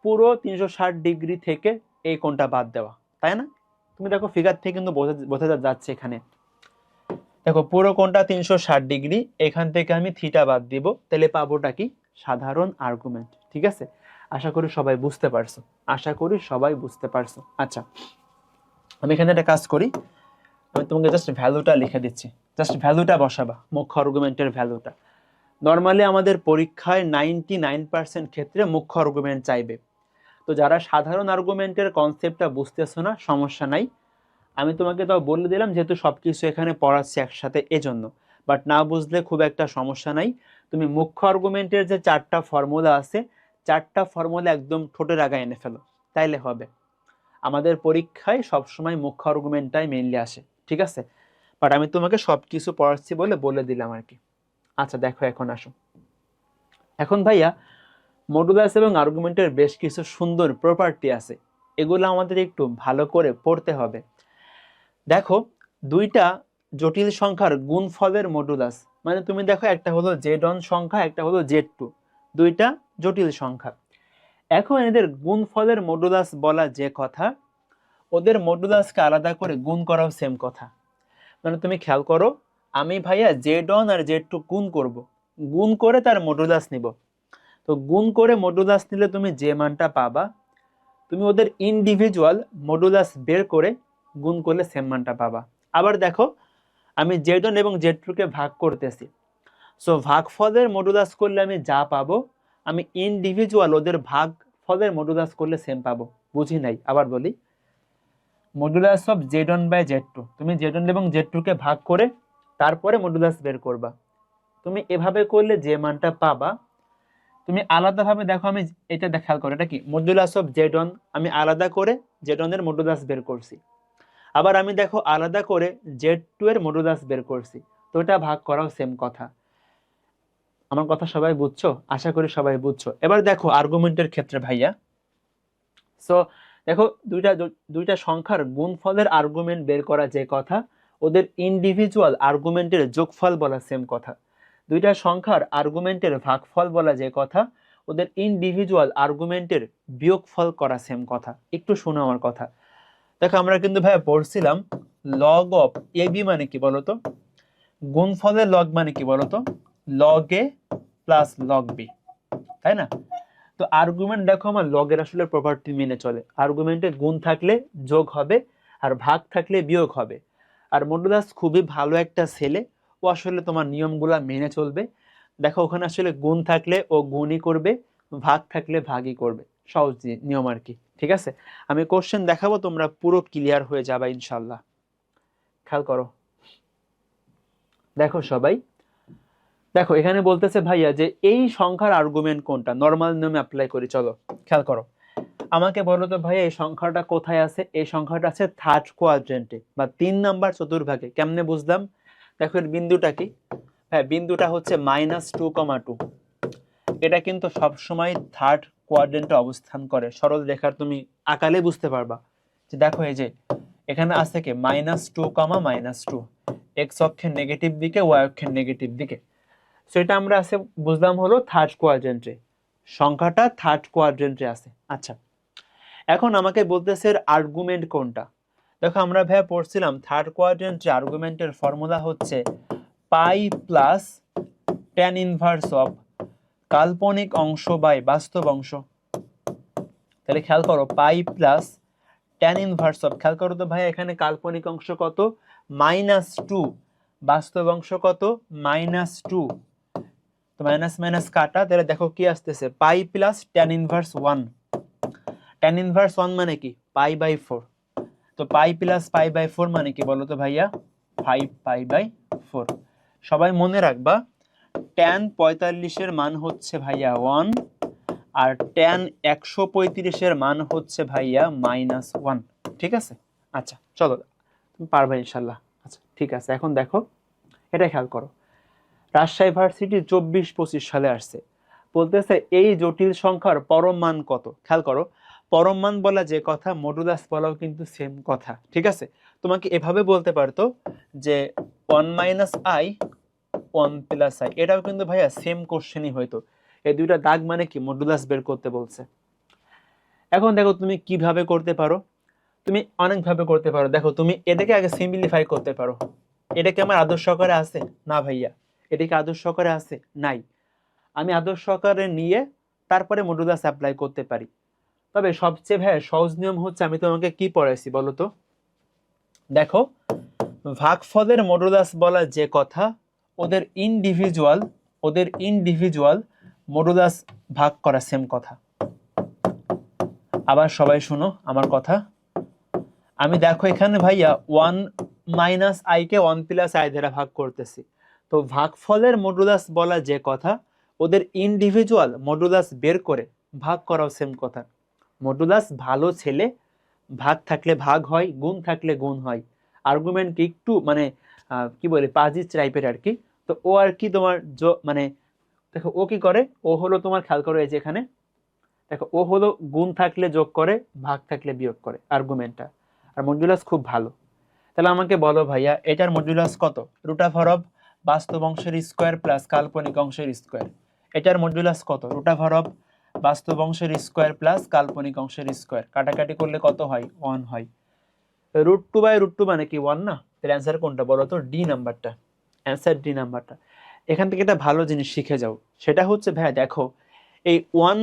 পুরো 360 ডিগ্রি থেকে এই কোণটা বাদ দেওয়া, তাই না? তুমি দেখো ফিগার থেকে কিন্তু বোঝা যাচ্ছে এখানে, দেখো পুরো কোণটা 360 ডিগ্রি, এখান থেকে আমি থিটা বাদ দিব, তাহলে পাবোটা কি, সাধারণ আর্গুমেন্ট। ঠিক আছে, আশা করি সবাই বুঝতে পারছো। আচ্ছা, আমি এখানে একটা কাজ করি, আমি তোমাকে জাস্ট ভ্যালুটা লিখে দিচ্ছি, জাস্ট ভ্যালুটা বসাবা, মুখ্য আর্গুমেন্টের ভ্যালুটা। নর্মালি আমাদের পরীক্ষায় 99% ক্ষেত্রে মুখ্য আর্গুমেন্ট চাইবে। তো যারা সাধারণ আর্গুমেন্টের কনসেপ্টটা বুঝতেছো না, সমস্যা নাই, আমি তোমাকে তাও বলে দিলাম যেহেতু সবকিছু এখানে পড়াচ্ছি একসাথে এজন্য, বাট না বুঝলে খুব একটা সমস্যা নাই। তুমি মুখ্য আর্গুমেন্টের যে 4টা ফর্মুলা আছে, 4টা ফর্মুলা একদম ঠোঁটের আগায় এনে ফেলো, তাইলে হবে। আমাদের পরীক্ষায় সবসময় মুখ্য আর্গুমেন্টটাই মেইনলি আসে, ঠিক আছে, বাট আমি তোমাকে সবকিছু পড়াচ্ছি বলে দিলাম আর কি। আচ্ছা দেখো এখন আসো, এখন ভাইয়া মডুলাস এবং আর্গুমেন্টের বেশ কিছু সুন্দর প্রপার্টি আছে, এগুলো আমাদের একটু ভালো করে পড়তে হবে। দেখো দুইটা জটিল সংখ্যার গুণফলের মডুলাস, মানে তুমি দেখো একটা হলো z1 সংখ্যা, একটা হলো z2, দুইটা জটিল সংখ্যা। এখন এদের গুণফলের মডুলাস বলা যে কথা, ওদের মডুলাসকে আলাদা করে গুণ করাও সেম কথা। মানে তুমি খেয়াল করো, আমি ভাইয়া z1 আর z2 গুণ করব, গুণ করে তার মডুলাস নিব। তো গুণ করে মডুলাস নিলে তুমি যে মানটা পাবা, তুমি ওদের ইন্ডিভিজুয়াল মডুলাস বের করে গুণ করলে সেম মানটা পাবা। আবার দেখো আমি z1 এবং z2 কে ভাগ করতেছি, সো ভাগফলের মডুলাস করলে আমি যা পাবো, আমি ইন্ডিভিজুয়াল ওদের ভাগফলের মডুলাস করলে সেম পাবো। বুঝি নাই, আবার বলি, modulus of z1 by z2, তুমি z1 এবং z2 কে ভাগ করে তারপরে মডুলাস বের করবা। তুমি এভাবে করলে যে মানটা পাবা, তুমি আলাদাভাবে দেখো, আমি এটা খেয়াল করো, এটা কি মডুলাস অফ z1, আমি আলাদা করে z1 এর মডুলাস বের করছি, আবার আমি দেখো আলাদা করে z2 এর মডুলাস বের করছি, তো এটা ভাগ করাও সেম কথা। আমার কথা সবাই বুঝছো? আশা করি সবাই বুঝছো। এবার দেখো আর্গুমেন্টের ক্ষেত্রে ভাইয়া, সো দেখো দুইটা সংখ্যার গুণফলের আর্গুমেন্ট বের করা যে কথা, ওদের ইন্ডিভিজুয়াল আর্গুমেন্টের যোগফল বলা সেম কথা। দুইটা সংখ্যার আর্গুমেন্টের ভাগফল বলা যে কথা, ওদের ইন্ডিভিজুয়াল আর্গুমেন্টের বিয়োগফল করা সেম কথা। একটু শোনো আমার কথা। দেখো আমরা কিন্তু ভাইয়া পড়ছিলাম লগ অফ এ বি মানে কি বলতো, গুণফলের লগ মানে কি বলতো, লগ এ প্লাস লগ বি, তাই না? তো আর্গুমেন্ট দেখো আমার লগের আসলে প্রপার্টি মেনে চলে, আর্গুমেন্টে গুণ থাকলে যোগ হবে আর ভাগ থাকলে বিয়োগ হবে। আর মডুলাস খুবই ভালো একটা ছেলে, ও আসলে তোমার নিয়মগুলা মেনে চলবে। দেখো ওখানে আসলে গুণ থাকলে ও গুণই করবে, ভাগ থাকলে ভাগই করবে, সহজ নিয়ম আর কি। ঠিক আছে, আমি কোশ্চেন দেখাবো, তোমরা পুরো ক্লিয়ার হয়ে যাবে ইনশাল্লাহ। খেয়াল করো, দেখো সবাই, দেখো এখানে বলতেছে ভাইয়া যে এই সংখ্যার আর্গুমেন্ট কোনটা, নরমাল নিয়মে অ্যাপ্লাই করি, চলো খেয়াল করো। আমাকে বলো তো ভাইয়া এই সংখ্যাটা কোথায় আছে? এই সংখ্যাটা আছে থার্ড কোয়াড্রেন্টে বা 3 নাম্বার চতুর্ভাগে। কেমনে বুঝলাম? দেখো এর বিন্দুটা কি, হ্যাঁ বিন্দুটা হচ্ছে -2,2। এটা কিন্তু সবসময় থার্ড কোয়াড্রেন্টে অবস্থান করে। সরল রেখার তুমি আকালে বুঝতে পারবা যে দেখো এই যে এখানে আছে কি -2, -2, এক্স অক্ষের নেগেটিভ দিকে, ওয়াই অক্ষের নেগেটিভ দিকে। সো এটা আমরা আছে বুঝলাম হলো থার্ড কোয়াড্রেন্টে, সংখ্যাটা থার্ড কোয়াড্রেন্টে আছে। আচ্ছা, এখন আমাকে বলতেছে এর আর্গুমেন্ট কোনটা। দেখো আমরা ভাইয়া পড়ছিলাম থার্ড কোয়াড্রেন্টে আর্গুমেন্টের ফর্মুলা হচ্ছে পাই প্লাস tan ইনভার্স অফ কাল্পনিক অংশ বাই বাস্তব অংশ। তাহলে খেয়াল করো পাই প্লাস tan ইনভার্স অফ, খেয়াল করো তো ভাই এখানে কাল্পনিক অংশ কত -2, বাস্তব অংশ কত -2, তো মাইনাস মাইনাস কাটা, তাহলে দেখো কি আসতেছে পাই plus tan inverse 1। tan inverse 1 মানে কি π/4, তো পাই প্লাস π/4 মানে কি বলো তো ভাইয়া 5π/4। সবাই মনে রাখবা tan 45 এর মান হচ্ছে ভাইয়া 1 আর tan 135 এর মান হচ্ছে ভাইয়া -1, ঠিক আছে। আচ্ছা চলো, তুমি পারবে ইনশাল্লাহ। আচ্ছা ঠিক আছে, এখন দেখো এটা খেয়াল করো, রাজশাহী ভার্সিটি 24-25 সালে আসছে, বলতেছে এই জটিল সংখ্যার পরম মান কত। খেয়াল করো, পরম মান বলা যে কথা, মডুলাস বলাও কিন্তু সেম কথা, ঠিক আছে। তোমাকে এভাবে বলতে পারতো যে 1 - i 1 + i, এটাও কিন্তু ভাইয়া সেম কোশ্চেনই হইতো। এই দুইটা দাগ মানে কি মডুলাস বের করতে বলছে। এখন দেখো তুমি কিভাবে করতে পারো, তুমি অনেকভাবে করতে পারো। দেখো তুমি এটাকে আগে সিম্পলিফাই করতে পারো। এটাকে আমার আদর্শ সহকারে আছে না ভাইয়া, এটাকে আদর্শ সহকারে আছে নাই, আমি আদর্শ সহকারে নিয়ে তারপরে মডুলাস অ্যাপ্লাই করতে পারি। তবে সবচেয়ে ভাইয়া সহজ নিয়ম হচ্ছে, আমি তোমাকে কি পড়াইছি বলো তো, দেখো ভাগফলের মডুলাস বলা যে কথা, ওদের ইনডিভিজুয়াল মডুলাস ভাগ করা সেম কথা। আবার সবাই শুনো আমার কথা, আমি দেখো এখানে ভাইয়া 1 - i কে 1 + i দ্বারা ভাগ করতেছি, তো ভাগফলের মডুলাস বলা যে কথা, ওদের ইনডিভিজুয়াল মডুলাস বের করে ভাগ করাও সেম কথা। মডুলাস ভালো ছেলে, ভাগ থাকলে ভাগ হয়, গুণ থাকলে গুণ হয়। আর্গুমেন্ট কি একটু মানে কি বলে পাজিস টাইপের আর কি। তো ও আর কি তোমার মানে দেখো ও কি করে, ও হলো তোমার খেয়াল করো এই যে এখানে দেখো ও হলো গুণ থাকলে যোগ করে, ভাগ থাকলে বিয়োগ করে আর্গুমেন্টটা। আর মডুলাস খুব ভালো। তাহলে আমাকে বলো ভাইয়া এটার মডুলাস কত, √ অফ বাস্তব অংশের স্কোয়ার প্লাস কাল্পনিক অংশের স্কোয়ার। এটার মডুলাস কত, √ অফ বাস্তব অংশের স্কোয়ার প্লাস কাল্পনিক অংশের স্কোয়ার। কাটাকাটি করলে কত হয় 1 হয়। √2/√2 মানে কি 1 না, তাহলে অ্যান্সার কোনটা বলো তো, ডি নাম্বারটা, অ্যান্সার ডি নাম্বারটা। এখান থেকে একটা ভালো জিনিস শিখে যাও, সেটা হচ্ছে ভাইয়া দেখো এই 1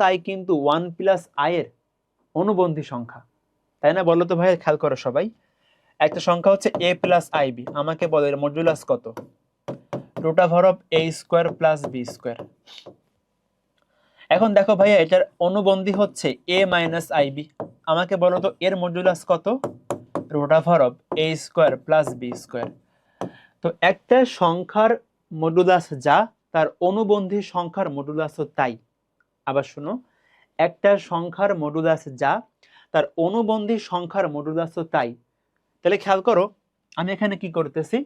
- i কিন্তু 1 + i এর অনুবন্ধী সংখ্যা, তাই না বলো তো ভাইয়া, খেয়াল করো সবাই। একটা সংখ্যা হচ্ছে a + ib, আমাকে বলো এর মডুলাস কত, √ অফ a² + b²। এখন দেখো ভাইয়া এটার অনুবন্ধী হচ্ছে a - ib, আমাকে বলো তো এর মডুলাস কত, √ অফ a² + b²। তো একটা সংখ্যার মডুলাস যা, তার অনুবন্ধী সংখ্যার মডুলাসও তাই। আবার শুনো, একটা সংখ্যার মডুলাস যা, তার অনুবন্ধী সংখ্যার মডুলাসও তাই। তাহলে খেয়াল করো আমি এখানে কি করতেছি,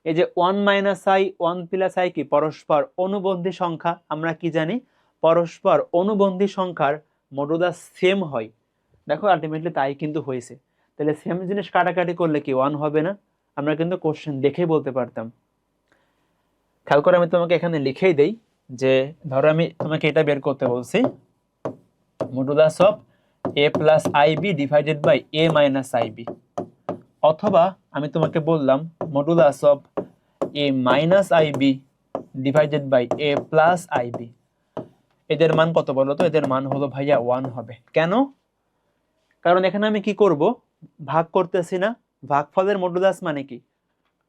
এই যে 1 - i 1 + i কি পরস্পর অনুবন্ধী সংখ্যা, আমরা কি জানি পরস্পর অনুবন্ধী সংখ্যার মডুলাস সেম হয়। দেখো আলটিমেটলি তাই কিন্তু হয়েছে। তাহলে সেম জিনিস কাটাকাটি করলে কি 1 হবে না, আমরা কিন্তু কোশ্চেন দেখেই বলতে পারতাম। খেয়াল করে আমি তোমাকে এখানে লিখেই দেই যে ধরো আমি তোমাকে এটা বের করতে বলছি, modulus of a + ib divided by a - ib, অথবা আমি তোমাকে বললাম modulus of a - ib divided by a + ib। এদের মান কত বলো তো, এদের মান হলো ভাইয়া 1 হবে। কেন, কারণ এখানে আমি কি করব, ভাগ করতেছি না। ভাগফলের মডুলাস মানে কি,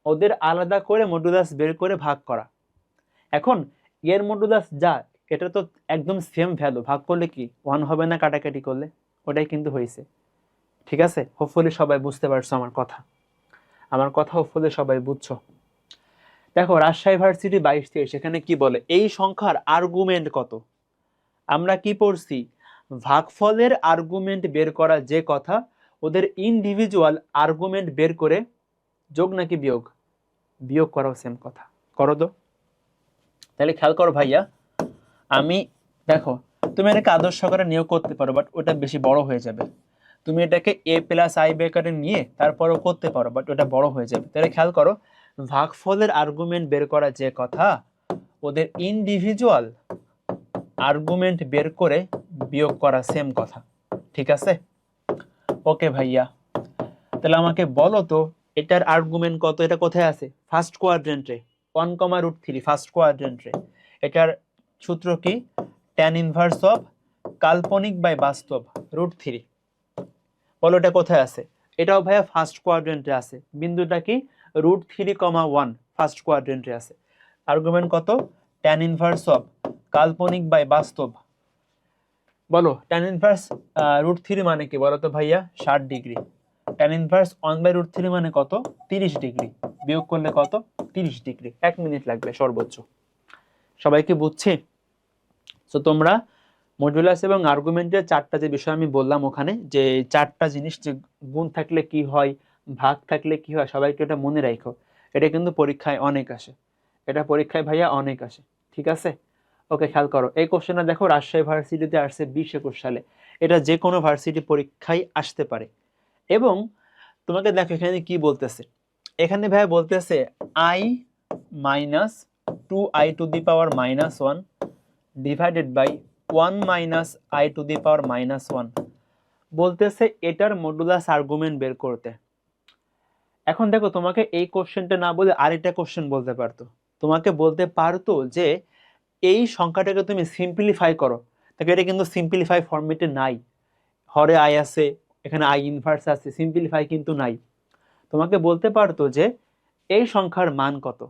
ওদের আলাদা করে মডুলাস বের করে ভাগ করা। এখন এর মডুলাস যা, এটা তো একদম সেম ভ্যালু, ভাগ করলে কি 1 হবে না কাটাকাটি করলে, ওটাই কিন্তু হয়েছে। ঠিক আছে, হোপফুলি সবাই বুঝতে পারছো আমার কথা হোপফুলি সবাই বুঝছো। দেখো রাজশাহী ভার্সিটি 22-23 এখানে কি বলে, এই সংখ্যার আর্গুমেন্ট কত। আমরা কি পড়ছি, ভাগফলের আর্গুমেন্ট বের করা যে কথা, ওদের ইন্ডিভিজুয়াল আর্গুমেন্ট বের করে যোগ নাকি বিয়োগ, বিয়োগ করাও সেম কথা। করো তো, তাহলে খেয়াল করো ভাইয়া, আমি দেখো তুমি এটাকে আদর্শ আকারে নিয়োগ করতে পারো, বাট ওটা বেশি বড় হয়ে যাবে। তুমি এটাকে এ প্লাস আই আকারে নিয়ে তারপরেও করতে পারো, বাট ওটা বড় হয়ে যাবে। তাহলে খেয়াল করো, ভাগফলের আর্গুমেন্ট বের করা যে কথা, ওদের ইন্ডিভিজুয়াল আর্গুমেন্ট বের করে বিয়োগ করা সেম কথা। ঠিক আছে? ওকে ভাইয়া, তাহলে আমাকে বলো তো এটার আর্গুমেন্ট কত, এটা কোথায় আছে? ফার্স্ট কোয়াড্রেন্টে 1, √3 ফার্স্ট কোয়াড্রেন্টে। এটার সূত্র কি? tan ইনভার্স অফ কাল্পনিক বাই বাস্তব √3। বলো এটা কোথায় আছে? এটাও ভাইয়া ফার্স্ট কোয়াড্রেন্টে আছে। বিন্দুটা কি? √3, 1 ফার্স্ট কোয়াড্রেন্টে আছে। আর্গুমেন্ট কত? tan ইনভার্স অফ কাল্পনিক বাই বাস্তব। বলো tan ইনভার্স √3 মানে কি বলো তো ভাইয়া? 60 ডিগ্রি। tan ইনভার্স 1/√3 মানে কত? 30 ডিগ্রি। বিয়োগ করলে কত? 30 ডিগ্রি। 1 মিনিট লাগবে সর্বোচ্চ। সবাই কি বুঝছে? তো তোমরা মডুলাস এবং আর্গুমেন্টের চারটা যে বিষয় আমি বললাম ওখানে, যে চারটা জিনিস, যে গুণ থাকলে কি হয়, ভাগ থাকলে কি হয়, সবাইকে এটা মনে রাখো। এটা কিন্তু পরীক্ষায় অনেক আসে, এটা পরীক্ষায় ভাইয়া অনেক আসে। ঠিক আছে? ওকে, খেয়াল করো এই কোশ্চেনটা দেখো, রাজশাহী ভার্সিটিতে আসছে 2021 সালে। এটা যে কোনো ভার্সিটি পরীক্ষায় আসতে পারে। এবং তোমাকে দেখো এখানে কি বলতেছে, এখানে ভাইয়া বলতেছে i minus 2i to the power -1 divided by 1 minus i to the power -1 বলতেছে এটার মডুলাস আর্গুমেন্ট বের করতে। এখন দেখো, তোমাকে এই কোশ্চেনটা না বলে আরেকটা কোশ্চেন বলতে পারতো। তোমাকে বলতে পারতো যে এই সংখ্যাটাকে তুমি সিম্পলিফাই করো। দেখো এটা কিন্তু সিম্পলিফাই ফরম্যাটে নাই, হরে আই আছে, এখানে আই ইনভার্স আছে, সিম্পলিফাই কিন্তু নাই। তোমাকে বলতে পারতো যে এই সংখ্যার মান কত।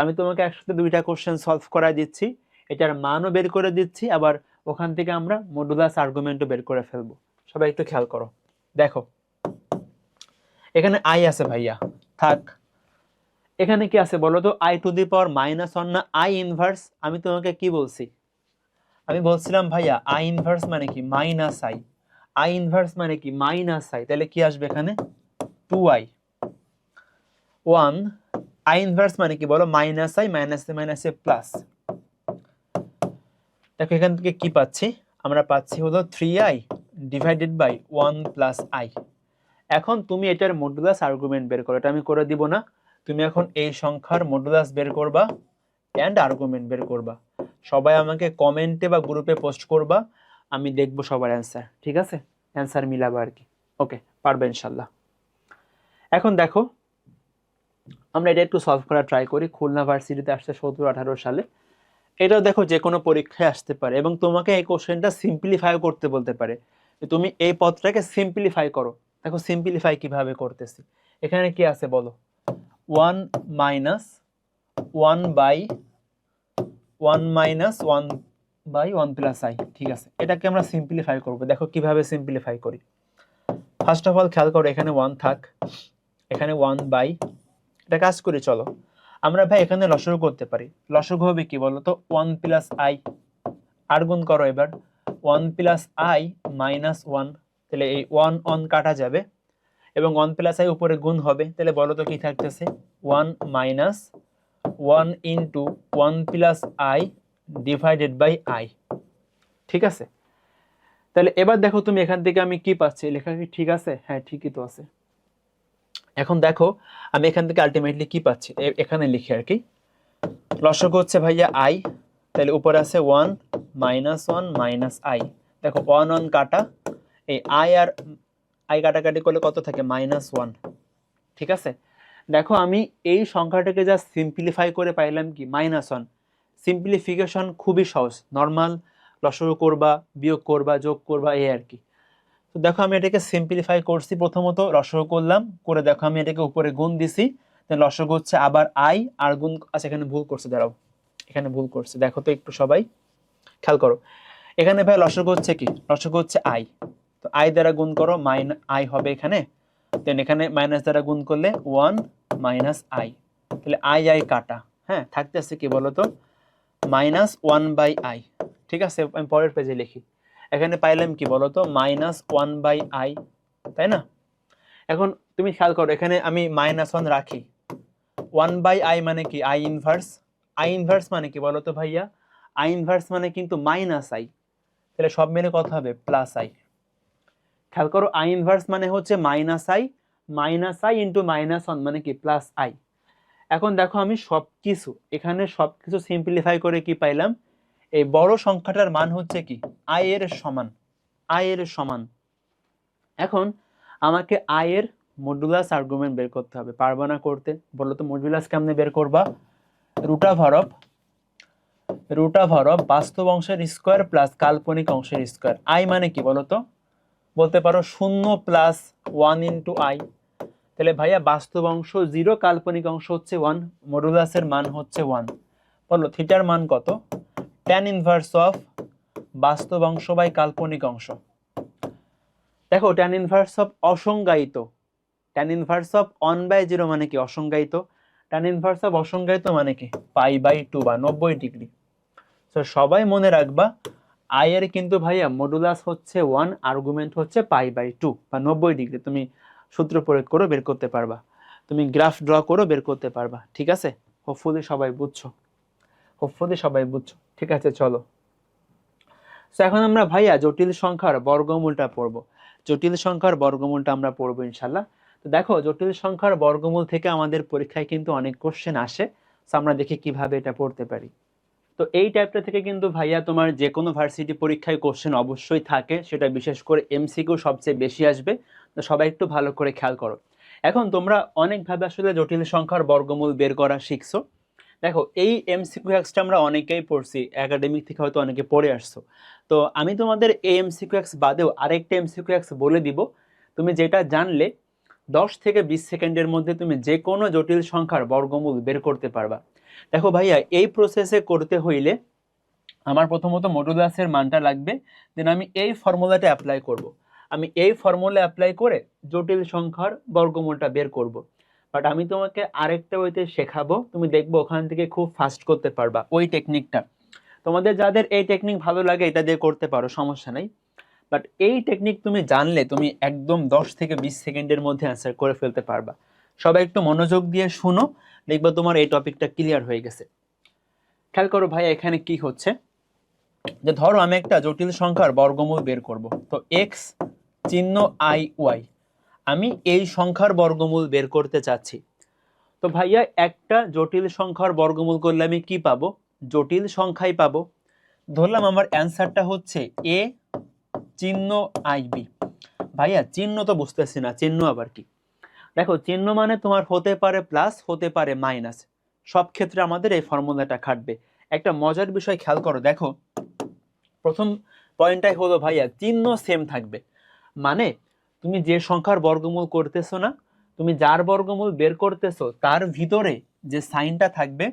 আমি তোমাকে একসাথে দুইটা কোশ্চেন সলভ করাই দিচ্ছি, এটার মানও বের করে দিচ্ছি, আবার ওখান থেকে আমরা মডুলাস আর্গুমেন্টও বের করে ফেলবো। সবাই একটু খেয়াল করো, দেখো এখানে আই আছে ভাইয়া, থাক। এখানে কি আছে বলো তো? i টু দি পাওয়ার -1 না আই ইনভার্স? আমি তোমাকে কি বলছি? আমি বলছিলাম ভাইয়া আই ইনভার্স মানে কি? Minus I. আই ইনভার্স মানে কি? Minus I. তাহলে কি আসবে এখানে? 2i 1। আই ইনভার্স মানে কি বলো? মাইনাস আই, মাইনাসে মাইনাসে প্লাস। দেখো এখান থেকে কি পাচ্ছি? আমরা পাচ্ছি হলো 3i divided by 1 plus I. এখন তুমি এটার মডুলাস আর্গুমেন্ট বের করো, এটা আমি করে দিব না। তুমি এখন এই সংখ্যার মডুলাস বের করবা এন্ড আর্গুমেন্ট বের করবা। সবাই আমাকে কমেন্টে বা গ্রুপে পোস্ট করবা, আমি দেখবো সবার অ্যান্সার। ঠিক আছে? অ্যান্সার মিলাবো আর কি। ওকে, পারবে ইনশাল্লাহ। এখন দেখো আমরা এটা একটু সলভ করার ট্রাই করি। খুলনা ভার্সিটিতে আসছে 17-18 সালে। এটাও দেখো যে কোনো পরীক্ষায় আসতে পারে, এবং তোমাকে এই কোশ্চেনটা সিম্পলিফাই করতে বলতে পারে। তুমি এই পদটাকে সিম্পলিফাই করো। দেখো সিম্পলিফাই কিভাবে করতেছি। এখানে কি আছে বলো? 1 মাইনাস 1 বাই 1 প্লাস আই। ঠিক আছে, এটাকে আমরা সিম্পলিফাই করব। দেখো কিভাবে সিম্পলিফাই করি। ফার্স্ট অফ অল খেয়াল করো, এখানে 1 থাক, এখানে 1 বাই, এটা কাজ করি চলো। আমরা ভাই এখানে লসাগু করতে পারি। লসাগু হবে কি বলো তো? 1 প্লাস আই। আর গুণ করো এবার 1 প্লাস আই মাইনাস 1। তাহলে এই 1 কাটা যাবে, এবং 1 প্লাস আই উপরে গুণ হবে। তাহলে বলো তো কি থাকতেছে? 1 minus 1 into 1 plus i divided by i. ঠিক আছে? তাহলে এবার দেখো তুমি এখান থেকে আমি কি পাচ্ছি, লেখা কি ঠিক আছে? হ্যাঁ ঠিকই তো আছে। এখন দেখো আমি এখান থেকে আলটিমেটলি কি পাচ্ছি, এখানে লিখি আর কি। লসাগু হচ্ছে ভাইয়া আই, তাহলে উপরে আছে 1 মাইনাস 1 মাইনাস আই। দেখো 1 কাটা, এই আই আর আই কাটাকাটি করলে কত থাকে? -1। ঠিক আছে? দেখো আমি এই সংখ্যাটাকে যা সিম্পলিফাই করে পাইলাম কি? -1। সিম্পলিফিকেশন খুবই সহজ, নর্মাল লসাগু করবা, বিয়োগ করবা, যোগ করবা, এই আর কি। তো দেখো আমি এটাকে সিম্পলিফাই করছি। প্রথমত লসাগু করলাম, করে দেখো আমি এটাকে উপরে গুণ দিছি, লসাগু হচ্ছে আবার আই আর গুণ। আচ্ছা এখানে ভুল করছে, দাঁড়াও, এখানে ভুল করছে, দেখো তো একটু সবাই খেয়াল করো। এখানে ভাই লসাগু হচ্ছে কি? লসাগু হচ্ছে আই, তো আই দ্বারা গুণ করো, আই হবে এখানে। দেন এখানে মাইনাস দ্বারা গুণ করলে 1 মাইনাস আই। তাহলে আই আই কাটা, হ্যাঁ থাকতেছে কি বলতো? -1 বাই আই। ঠিক আছে, আমি পরের পেজে লিখি। এখানে পাইলাম কি বলতো? -1 বাই আই, তাই না? এখন তুমি খেয়াল করো, এখানে আমি -1 রাখি। 1 বাই আই মানে কি? I inverse. আই ইনভার্স মানে কি বলতো ভাইয়া? আই ইনভার্স মানে কিন্তু মাইনাস আই। তাহলে সব মিলে কত হবে প্লাস আই। খেয়াল করো আই ইনভার্স মানে হচ্ছে মাইনাস আই ইন্টু -1 মানে কি প্লাস আই। এখন দেখো আমি এখানে সবকিছু সিম্পলিফাই করে কি পাইলাম, এই বড় সংখ্যাটার মান হচ্ছে কি আই এর সমান। এখন আমাকে আই এর মডুলাস আর্গুমেন্ট বের করতে হবে, পারবো না করতে? বলো তো মডুলাস কেমনে বের করবা? রুট ওভার অফ বাস্তব অংশের স্কোয়ার প্লাস কাল্পনিক অংশের স্কোয়ার। আই মানে কি বলো তো? বলতে পারো 0 প্লাস 1 ইন্টু আই। তাহলে ভাইয়া বাস্তব অংশ 0, কাল্পনিক অংশ হচ্ছে 1, মডুলাসের মান হচ্ছে 1। বলো থিটার মান কত? tan ইনভার্স অফ বাস্তব অংশ বাই কাল্পনিক অংশ। দেখো tan ইনভার্স অফ অসংজ্ঞায়িত, tan ইনভার্স অফ 1/0 মানে কি অসংজ্ঞায়িত, tan ইনভার্স অফ অসংজ্ঞায়িত মানে কি π/2 বা 90 ডিগ্রি। তো সবাই মনে রাখবা আই এর কিন্তু ভাইয়া মডুলাস হচ্ছে 1, আর্গুমেন্ট হচ্ছে π/2 বা 90 ডিগ্রি। তুমি সূত্র প্রয়োগ করো বের করতে পারবা, তুমি গ্রাফ ড্র করো বের করতে পারবা। ঠিক আছে, হোপফুলি সবাই বুঝছো। ঠিক আছে চলো। তো এখন আমরা ভাইয়া জটিল সংখ্যার বর্গমূলটা আমরা পড়বো ইনশাল্লাহ। তো দেখো জটিল সংখ্যার বর্গমূল থেকে আমাদের পরীক্ষায় কিন্তু অনেক কোশ্চেন আসে, তো আমরা দেখি কিভাবে এটা পড়তে পারি। তো এই টাইপটা থেকে কিন্তু ভাইয়া তোমার যে কোনো ভার্সিটি পরীক্ষায় কোশ্চেন অবশ্যই থাকে, সেটা বিশেষ করে এমসিকিউ সবচেয়ে বেশি আসবে। তো সবাই একটু ভালো করে খেয়াল করো। এখন তোমরা অনেকভাবে আসলে জটিল সংখ্যার বর্গমূল বের করা শিখছো। দেখো এই এমসিকিউ এক্সটা আমরা অনেকেই পড়ছি, একাডেমিক থেকে হয়তো অনেকে পড়ে আসছো। তো আমি তোমাদের এই এমসিকিউ এক্স বাদেও আরেকটা এমসিকিউ এক্স বলে দিব, তুমি যেটা জানলে 10 থেকে 20 সেকেন্ডের মধ্যে তুমি যে কোনো জটিল সংখ্যার বর্গমূল বের করতে পারবা। দেখো ভাইয়া এই প্রসেসে করতে হইলে আমার প্রথমত মডুলাসের মানটা লাগবে, দেন আমি এই ফর্মুলাটা অ্যাপ্লাই করব। আমি এই ফর্মুলা অ্যাপ্লাই করে জটিল সংখ্যার বর্গমূলটা বের করব। বাট আমি তোমাকে আরেকটা ওইতে শেখাবো, তুমি দেখবো ওখান থেকে খুব ফাস্ট করতে পারবা ওই টেকনিকটা। তোমাদের যাদের এই টেকনিক ভালো লাগে এটা দিয়ে করতে পারো, সমস্যা নাই। বাট এই টেকনিক তুমি জানলে তুমি একদম 10 থেকে 20 সেকেন্ডের মধ্যে অ্যান্সার করে ফেলতে পারবা। সবাই একটু মনোযোগ দিয়ে শুনো, দেখবা তোমার এই টপিকটা ক্লিয়ার হয়ে গেছে। খেয়াল করো ভাই এখানে কি হচ্ছে, যে ধরো আমি একটা জটিল সংখ্যার বর্গমূল বের করব। তো এক্স চিহ্ন আই ওয়াই, আমি এই সংখ্যার বর্গমূল বের করতে চাচ্ছি। তো ভাইয়া একটা জটিল সংখ্যার বর্গমূল করলে আমি কি পাবো? জটিল সংখ্যাই পাবো। ধরলাম আমার অ্যান্সারটা হচ্ছে এ চিহ্ন আই বি। ভাইয়া চিহ্ন তো বুঝতেছি না, চিহ্ন আবার কি? দেখো চিহ্ন মানে তোমার হতে পারে প্লাস, হতে পারে মাইনাস, সব ক্ষেত্রে আমাদের এই ফর্মুলাটা খাটবে। একটা মজার বিষয় খেয়াল করো, দেখো প্রথম পয়েন্টটাই হলো ভাইয়া চিহ্ন সেম থাকবে, মানে তুমি যে সংখ্যার বর্গমূল করতেছো না, তুমি যার বর্গমূল বের করতেছো তার ভিতরে যে সাইনটা থাকবে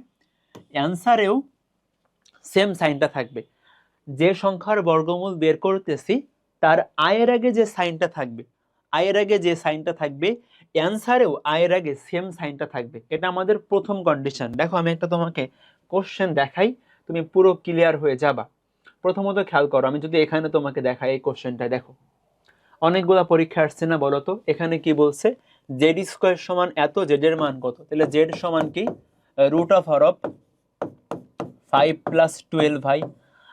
অ্যান্সারেও সেম সাইনটা থাকবে। যে সংখ্যার বর্গমূল বের করতেছি তার আয়ের আগে যে সাইনটা থাকবে অ্যান্সারেও আয়ের আগে সেম সাইনটা থাকবে। এটা আমাদের প্রথম কন্ডিশন। দেখো আমি একটা তোমাকে কোশ্চেন দেখাই, তুমি পুরো ক্লিয়ার হয়ে যাবা। প্রথমত খেয়াল করো, আমি যদি এখানে তোমাকে দেখাই এই কোশ্চেনটা, দেখো অনেকগুলা পরীক্ষা আসছে না বলো তো? এখানে কি বলছে, জেড স্কোয়ার সমান এত, জেড এর মান কত? তাহলে জেড সমান কি রুট অফ 5 + 12 ভাই।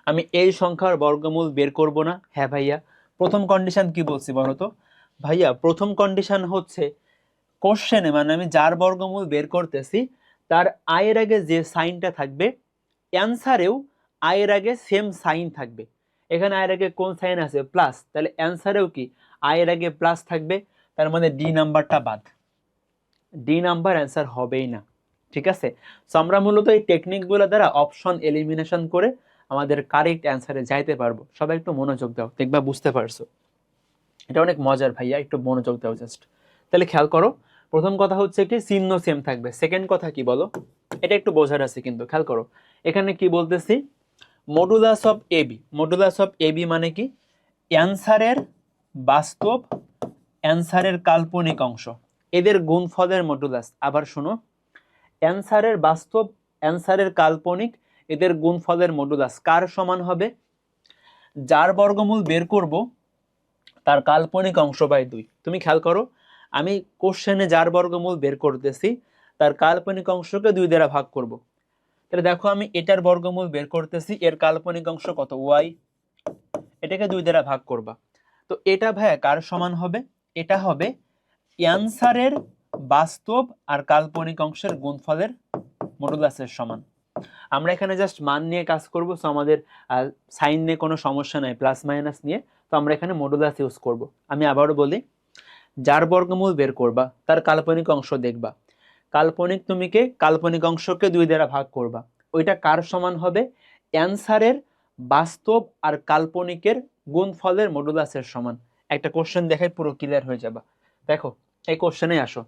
আমি এই সংখ্যার বর্গমূল বের করব না? হ্যাঁ ভাইয়া। প্রথম কন্ডিশন কি বলছি বলো তো? ভাইয়া প্রথম কন্ডিশন হচ্ছে কোশ্চেনে, মানে আমি যার বর্গমূল বের করতেছি তার আয়ের আগে যে সাইনটা থাকবে অ্যান্সারেও আয়ের আগে সেম সাইন থাকবে। এখানে আয়ের আগে কোন সাইন আছে? প্লাস, তাহলে অ্যান্সারেও কি আয়ের আগে প্লাস থাকবে। তার মানে ডি নাম্বারটা বাদ, ডি নাম্বার অ্যান্সার হবেই না। ঠিক আছে, সো আমরা মূলত এই টেকনিকগুলো দ্বারা অপশন এলিমিনেশন করে আমাদের কারেক্ট অ্যান্সারে যাইতে পারবো। সবাই একটু মনোযোগ দাও, দেখবা বুঝতে পারছো। এটা অনেক মজার ভাইয়া, একটু মনোযোগ দাও জাস্ট। তাহলে খেয়াল করো, প্রথম কথা হচ্ছে কি চিহ্ন সেম থাকবে। সেকেন্ড কথা কি বলো, এটা একটু বোঝার আছে কিন্তু খেয়াল করো। এখানে কি বলতেছি, modulus of a b. Modulus of a b মানে কি অ্যান্সারের বাস্তব, অ্যান্সারের কাল্পনিক অংশ, এদের গুণফলের মডুলাস। আবার শোনো, অ্যান্সারের বাস্তব, অ্যান্সারের কাল্পনিক, এদের গুণফলের মডুলাস কার সমান হবে? যার বর্গমূল বের করব তার কাল্পনিক অংশ বাই 2। তুমি খেয়াল করো, আমি কোশ্চেনে যার বর্গমূল বের করতেছি তার কাল্পনিক অংশকে 2 দ্বারা ভাগ করব। তাহলে দেখো আমি এটার বর্গমূল বের করতেছি, এর কাল্পনিক অংশ কত? ওয়াই। এটাকে 2 দ্বারা ভাগ করবা। তো এটা ভাইয়া কার সমান হবে? এটা হবে অ্যানসারের বাস্তব আর কাল্পনিক অংশের গুণফলের মডুলাসের সমান। আমরা এখানে জাস্ট মান নিয়ে কাজ করব, সো আমাদের সাইন নিয়ে কোনো সমস্যা নাই, প্লাস মাইনাস নিয়ে। তো আমরা এখানে মডুলাস ইউজ করব। আমি আবারও বলি, যার বর্গমূল বের করবা তার কাল্পনিক অংশ দেখবা, কাল্পনিক অংশকে 2 দ্বারা ভাগ করবা, ওইটা কার সমান হবে? অ্যানসারের বাস্তব আর কাল্পনিকের গুণফলের মডুলাসের সমান। একটা কোশ্চেন দেখাই, পুরো ক্লিয়ার হয়ে যাবে। দেখো এই কোশ্চেনে আসো,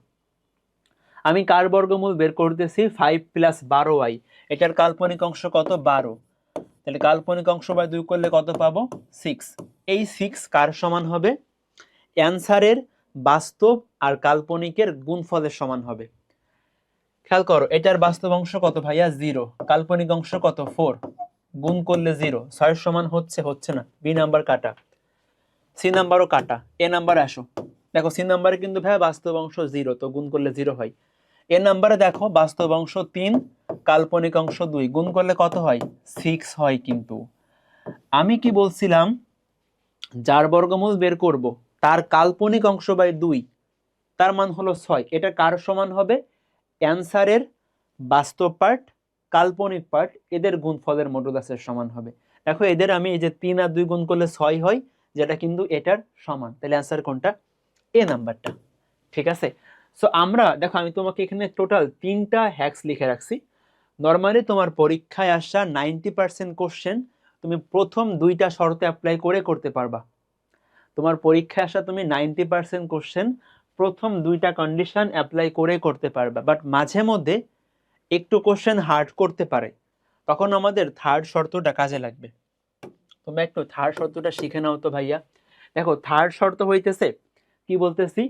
আমি কার বর্গমূল বের করতেছি? 5 + 12y। এটার কাল্পনিক অংশ কত? 12। তাহলে কাল্পনিক অংশ বাই 2 করলে কত পাবো? 6। এই 6 কার সমান হবে? অ্যানসারের বাস্তব আর কাল্পনিকের গুণফলের সমান হবে। খেয়াল করো, এটার বাস্তব অংশ কত ভাইয়া? 0। কাল্পনিক অংশ কত? 4। গুণ করলে 0। 6 সমান হচ্ছে না। বি নাম্বার কাটা, সি নাম্বারও কাটা, এ নাম্বারে আসো। দেখো সি নাম্বারে কিন্তু ভাইয়া বাস্তব অংশ 0, তো গুণ করলে 0 হয়। এ নাম্বারে দেখো বাস্তব অংশ 3, কাল্পনিক অংশ 2, গুণ করলে কত হয়? 6 হয়। কিন্তু আমি কি বলছিলাম? যার বর্গমূল বের করব তার কাল্পনিক অংশ বাই 2, তার মান হলো 6। এটা কার সমান হবে? অ্যানসারের বাস্তব পার্ট, কাল্পনিক পার্ট, এদের গুণফলের মডুলাসের সমান হবে। দেখো এদের আমি এই যে 3 আর 2 গুণ করলে 6 হয়, যেটা কিন্তু এটার সমান। তাহলে অ্যান্সার কোনটা? এ নাম্বারটা। ঠিক আছে। সো আমরা দেখো, আমি তোমাকে এখানে টোটাল 3টা হ্যাক্স লিখে রাখছি। নর্মালি তোমার পরীক্ষায় আসা 90% কোশ্চেন তুমি প্রথম 2টা শর্তে অ্যাপ্লাই করে করতে পারবা। তোমার পরীক্ষায় আসা তুমি 90% কোশ্চেন প্রথম 2টা কন্ডিশন অ্যাপ্লাই করে করতে পারবা। বাট মাঝে মধ্যে একটু কোশ্চেন হার্ড করতে পারে, তখন আমাদের থার্ড শর্তটা কাজে লাগবে। তোমরা একটু থার্ড শর্তটা শিখে নাও তো ভাইয়া। দেখো থার্ড শর্ত হইতেছে, কি বলতেছি?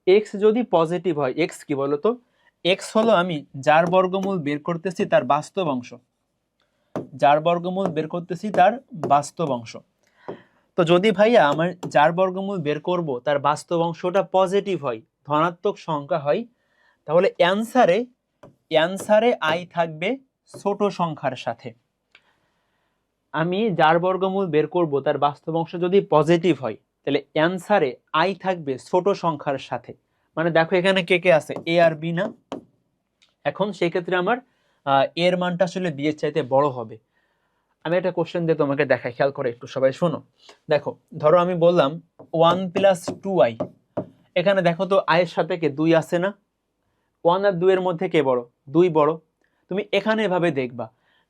এক্স যদি পজিটিভ হয়, এক্স কি বলতো? এক্স হলো আমি যার বর্গমূল বের করতেছি তার বাস্তব অংশ, যার বর্গমূল বের করতেছি তার বাস্তব অংশ। তো যদি ভাইয়া আমার যার বর্গমূল বের করব তার বাস্তব অংশটা পজিটিভ হয়, ধনাত্মক সংখ্যা হয়, তাহলে অ্যানসারে আই থাকবে ছোট সংখ্যার সাথে। আমি যার বর্গমূল বের করব তার বাস্তব অংশ যদি পজিটিভ হয়, তাহলে অ্যানসারে আই থাকবে ছোট সংখ্যার সাথে। মানে দেখো এখানে কে কে আছে? এ আর বি না? এখন সেই ক্ষেত্রে আমার এর মানটা আসলে বি এর চাইতে বড় হবে। আমি একটা কোশ্চেন দিয়ে তোমাকে দেখাই, খেয়াল করে একটু সবাই শোনো। দেখো ধরো আমি বললাম 1 + 2i। এখানে দেখো তো আয়ের সাথে কে 2 আছে না? 1 আর 2 এর মধ্যে কে বড়? 2 বড়। তুমি এখানে এভাবে দেখবা,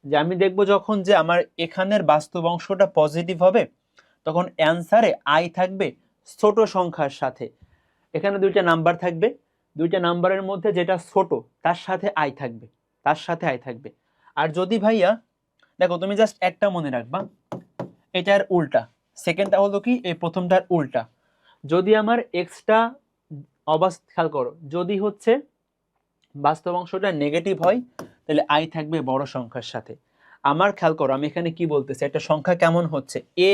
যে আমি দেখবো যখন যে আমার এখানের বাস্তব অংশটা পজিটিভ হবে, তখন অ্যানসারে আই থাকবে ছোট সংখ্যার সাথে। এখানে 2টা নাম্বার থাকবে, 2টা নাম্বারের মধ্যে যেটা ছোট তার সাথে আই থাকবে, তার সাথে আই থাকবে। আর যদি ভাইয়া দেখো, তুমি জাস্ট একটা মনে রাখবা, এটার উল্টা, সেকেন্ডটা হলো কি এই প্রথমটার উল্টা। যদি আমার এক্সটা অবস্থা, খেয়াল করো, যদি হচ্ছে বাস্তব অংশটা নেগেটিভ হয়, তাহলে আই থাকবে বড় সংখ্যার সাথে। আমার খেয়াল করো, আমি এখানে কি বলতেছি, একটা সংখ্যা কেমন হচ্ছে? A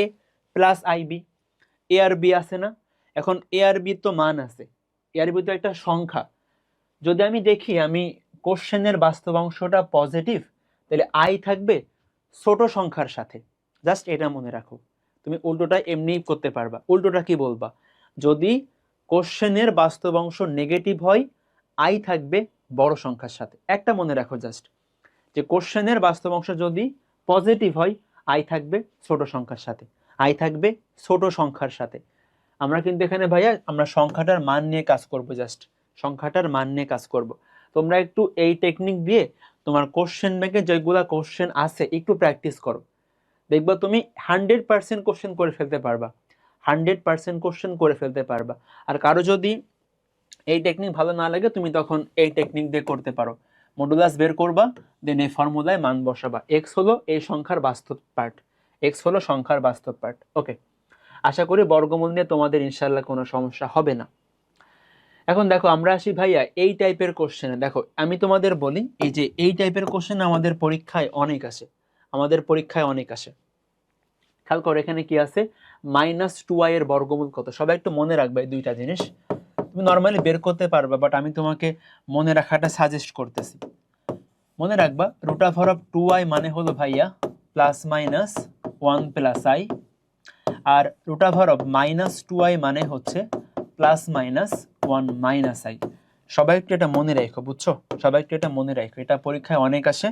plus i b. A আর বি আছে না? এখন এ আর বি তো মান আছে, এ আর বি তো একটা সংখ্যা। যদি আমি দেখি আমি কোশ্চেনের বাস্তব অংশটা পজিটিভ, তাহলে আই থাকবে ছোট সংখ্যার সাথে। জাস্ট এটা মনে রাখো। তুমি উল্টোটা এমনি করতে পারবা। উল্টোটা কি বলবা? যদি কোশ্চেনের বাস্তব অংশ নেগেটিভ হয়, আই থাকবে বড় সংখ্যার সাথে। একটা মনে রাখো জাস্ট, যে কোশ্চেনের বাস্তব অংশ যদি পজিটিভ হয়, আই থাকবে ছোট সংখ্যার সাথে, আই থাকবে ছোট সংখ্যার সাথে। আমরা কিন্তু এখানে ভাইয়া আমরা সংখ্যাটার মান নিয়ে কাজ করব, জাস্ট সংখ্যাটার মান নিয়ে কাজ করব। তোমরা একটু এই টেকনিক দিয়ে তোমার কোশ্চেন ব্যাংকে যেগুলা কোশ্চেন আছে একটু প্র্যাকটিস করো, দেখবা তুমি 100% কোশ্চেন করে ফেলতে পারবা, 100% কোশ্চেন করে ফেলতে পারবা। আর কারো যদি এই টেকনিক ভালো না লাগে, তুমি তখন এই টেকনিক দিয়ে করতে পারো। মডুলাস বের করবা, দেন এই ফর্মুলায় মান বসাবা। এক্স হলো এই সংখ্যার বাস্তব পার্ট, এক্স হলো সংখ্যার বাস্তব পার্ট। ওকে, আশা করি বর্গমূল নিয়ে তোমাদের ইনশাল্লাহ কোনো সমস্যা হবে না। এখন দেখো আমরা আসি ভাইয়া এই টাইপের কোশ্চেনে। দেখো আমি তোমাদের বলি, এই যে এই টাইপের কোশ্চেন আমাদের পরীক্ষায় অনেক আসে, আমাদের পরীক্ষায় অনেক আসে। খেয়াল করো এখানে কি আছে? -2i এর বর্গমূল কত? সবাই একটু মনে রাখবে এই দুইটা জিনিস। তুমি নর্মালি বের করতে পারবা, বাট আমি তোমাকে মনে রাখাটা সাজেস্ট করতেছি। মনে রাখবা √2i মানে হলো ভাইয়া +-1 + i, আর রুট ওভার অফ -2i মানে হচ্ছে +-1 - i। সবাই একটু এটা মনে রাখো, বুঝছো? সবাই একটু এটা মনে রাখো, এটা পরীক্ষায় অনেক আসে।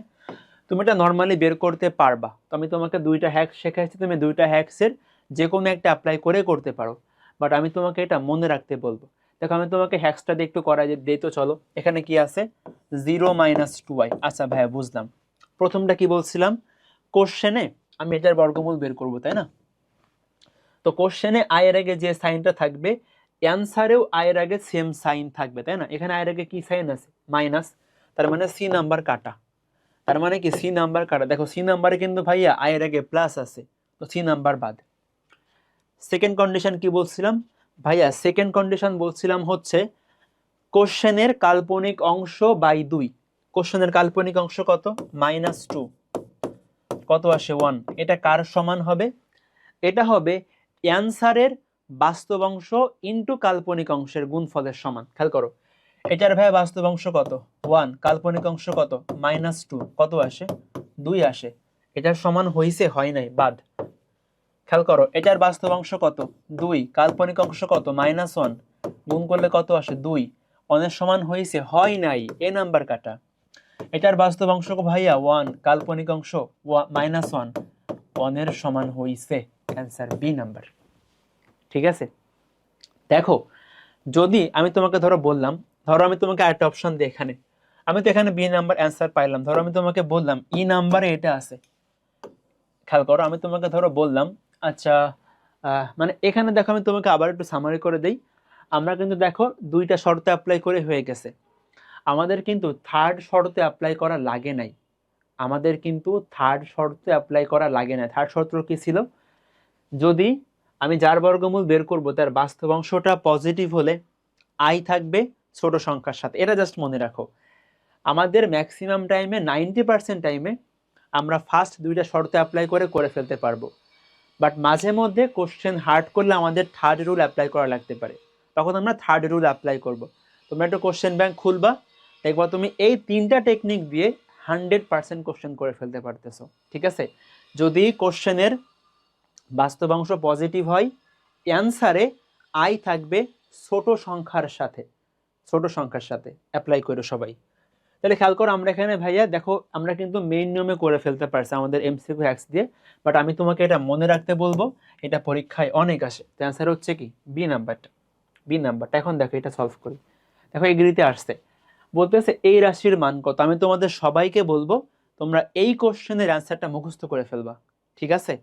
তুমি এটা নর্মালি বের করতে পারবা। তো আমি তোমাকে দুইটা হ্যাক শেখাইছি, তুমি দুইটা হ্যাকসের যে কোনো একটা অ্যাপ্লাই করে করতে পারো, বাট আমি তোমাকে এটা মনে রাখতে বলবো। দেখো আমি তোমাকে হ্যাকসটা দিয়ে একটু করাই দিই। তো চলো, এখানে কি আছে? 0 - 2i। আচ্ছা ভাইয়া বুঝলাম। প্রথমটা কি বলছিলাম? কোশ্চেনে আমি এটার বর্গমূল বের করব, তাই না? তো কোশ্চেনে আই এর আগে যে সাইনটা থাকবে, অ্যানসারেও আই এর আগে সেম সাইন থাকবে, তাই না? এখানে আই এর আগে কি সাইন আছে? মাইনাস। তার মানে সি নাম্বার কাটা। তার মানে কি সি নাম্বার কাটা? দেখো সি নাম্বারে কিন্তু ভাইয়া আই এর আগে প্লাস আছে, তো সি নাম্বার বাদ। সেকেন্ড কন্ডিশন কি বলছিলাম ভাইয়া? সেকেন্ড কন্ডিশন বলছিলাম হচ্ছে কোশ্চেনের কাল্পনিক অংশ বাই 2। কোশ্চেনের কাল্পনিক অংশ কত? -2। কত আসে? 1। এটা কার সমান হবে? এটা হবে অ্যানসারের বাস্তব অংশ ইনটু কাল্পনিক অংশের গুণফলের সমান। খেয়াল করো, এটার ভাই বাস্তব অংশ কত? 1। কাল্পনিক অংশ কত? -2। কত আসে? 2 আসে। এটার সমান হইছে? হয় নাই? বাদ। খেয়াল করো, এটার বাস্তব অংশ কত? 2। কাল্পনিক অংশ কত? -1। গুণ করলে কত আসে? 2। অনের সমান হইছে? হয় নাই, এ নাম্বার কাটা। এটার বাস্তব অংশ ভাইয়া 1। কাল্পনিক অংশ -1। অনের সমান হইছে, অ্যান্সার বি নাম্বার। ঠিক আছে? দেখো, যদি আমি তোমাকে ধরো বললাম, ধরো আমি তোমাকে একটা অপশন দিই, এখানে আমি তো এখানে বি নাম্বার অ্যান্সার পাইলাম। ধরো আমি তোমাকে বললাম ই নাম্বারে এটা আছে। খেয়াল করো, আমি তোমাকে ধরো বললাম, আচ্ছা মানে এখানে দেখো আমি তোমাকে আবার একটু সামারি করে দেই। আমরা কিন্তু দেখো দুইটা শর্তে অ্যাপ্লাই করে হয়ে গেছে। আমাদের কিন্তু থার্ড শর্তে অ্যাপ্লাই করা লাগে নাই। আমাদের কিন্তু থার্ড শর্তে অ্যাপ্লাই করা লাগে না। থার্ড শর্ত কি ছিল? যদি আমি যার বর্গমূল বের করব তার বাস্তব অংশটা পজিটিভ হলে আই থাকবে ছোট সংখ্যার সাথে। এটা জাস্ট মনে রাখো। আমাদের ম্যাক্সিমাম টাইমে 90% টাইমে আমরা ফার্স্ট দুইটা শর্তে অ্যাপ্লাই করে ফেলতে পারবো। বাট মাঝে মধ্যে কোশ্চেন হার্ড করলে আমাদের থার্ড রুল অ্যাপ্লাই করা লাগতে পারে, তখন আমরা থার্ড রুল অ্যাপ্লাই করব। তোমরা একটু কোশ্চেন ব্যাংক খুলবা, দেখবা তুমি এই তিনটা টেকনিক দিয়ে 100% কোশ্চেন করে ফেলতে পারতেছো। ঠিক আছে? যদি কোশ্চেনের বাস্তব অংশ পজিটিভ হয়, অ্যান্সারে আই থাকবে ছোট সংখ্যার সাথে। ছোট সংখ্যার সাথে অ্যাপ্লাই করো সবাই। তাহলে খেয়াল করো, আমরা এখানে ভাইয়া দেখো আমরা কিন্তু মেইন নিয়মে করে ফেলতে পারছি আমাদের এমসিকিউ হ্যাক্স দিয়ে। বাট আমি তোমাকে এটা মনে রাখতে বলবো, এটা পরীক্ষায় অনেক আসে। তো অ্যান্সার হচ্ছে কি? বি নাম্বারটা। বি নাম্বারটা। এখন দেখো এটা সলভ করি। দেখো এগ্রিতে আসছে, বলতেছে এই রাশির মান কত। আমি তোমাদের সবাইকে বলবো তোমরা এই কোশ্চেনের অ্যান্সারটা মুখস্থ করে ফেলবা। ঠিক আছে?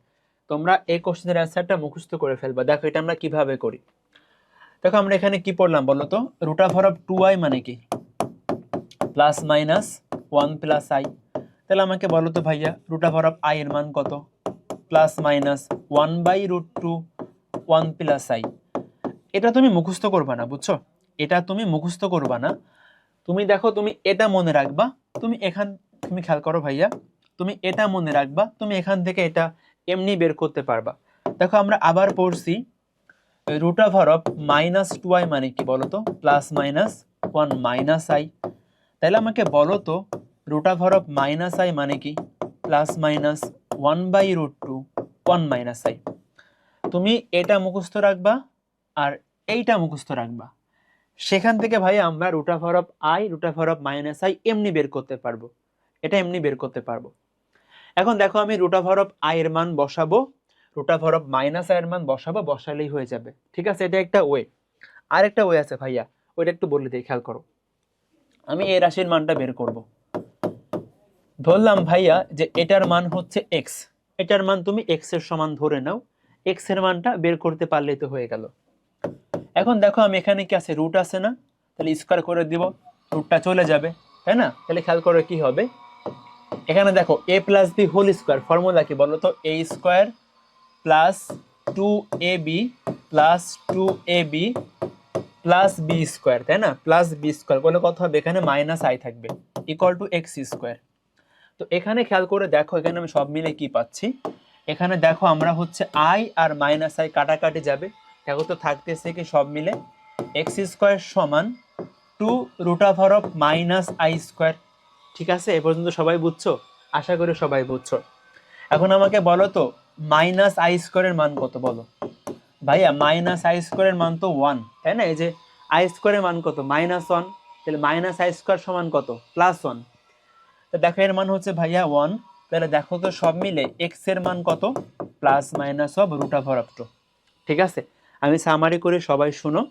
তোমরা এই কোশ্চেনের অ্যান্সারটা মুখস্থ করে ফেলবা। দেখো এটা আমরা কিভাবে করি। দেখো আমরা এখানে কি পড়লাম বলো তো? রুট ওভার অফ 2i মানে কি? +-1 + i। তাহলে আমাকে বলো তো ভাইয়া, রুট ওভার অফ i এর মান কত? +-1/√2 1 + i। এটা তুমি মুখস্থ করবা না, বুঝছো? এটা তুমি মুখস্থ করবা না। তুমি দেখো, তুমি এটা মনে রাখবা। তুমি খেয়াল করো ভাইয়া, তুমি এটা মনে রাখবা, তুমি এখান থেকে এটা এমনি বের করতে পারবা। দেখো আমরা আবার পড়ছি, রুট ওভার অফ -2i মানে কি বলো তো? +-1 - i। তাহলে আমাকে বলো তো রুট ওভার অফ -i মানে কি? +-1/√2 1 - i। তুমি এটা মুখস্থ রাখবা আর এইটা মুখস্থ রাখবা। সেখান থেকে ভাই আমরা root over of i, root over of -i এমনি বের করতে পারবো। এটা এমনি বের করতে পারবো। এখন দেখো আমি রুট ওভার অফ i এর মান বসাবো, রুট ওভার অফ -i এর মান বসাবো, বসালেই হয়ে যাবে। ঠিক আছে? এটা একটা ওয়ে। আর একটা ওয়ে আছে ভাইয়া, ওইটা একটু বলে দিই, খেয়াল করো। আমি এই রাশির মানটা বের করব। ধরলাম ভাইয়া যে এটার মান হচ্ছে x। এটার মান তুমি x এর সমান ধরে নাও। x এর মানটা বের করতে পারলেই তো হয়ে গেল। এখন দেখো আমি এখানে কি আছে? রুট আছে না? তাহলে স্কয়ার করে দিব, রুটটা চলে যাবে, তাই না? তাহলে খেয়াল করে কি হবে, এখানে দেখো a + b whole square. Formula কি বলো তো? a² + 2ab + 2ab + b², তাই না? +b² বলে কত হবে? এখানে -i থাকবে, = x²। তো এখানে খেয়াল করে দেখো, এখানে আমি সব মিলে কি পাচ্ছি। এখানে দেখো আমরা হচ্ছে i আর -i কাটাকাটি যাবে। দেখো তো থাকতেছে কি সব মিলে x² = 2 root over of -i²। ঠিক আছে? এ পর্যন্ত সবাই বুঝছো? আশা করি সবাই বুঝছো। এখন আমাকে বলো তো মাইনাস আই স্কোয়ারের মান কত বলো ভাইয়া? মাইনাস আই স্কোয়ারের মান তো 1, তাই না? এই যে আই স্কোয়ারের মান কত? -1। তাহলে মাইনাস আই স্কোয়ার সমান কত? +1। তো দেখো এর মান হচ্ছে ভাইয়া 1। তাহলে দেখো তো সব মিলে এক্স এর মান কত? ±√2। ঠিক আছে, আমি সামারি করে সবাই শুনো।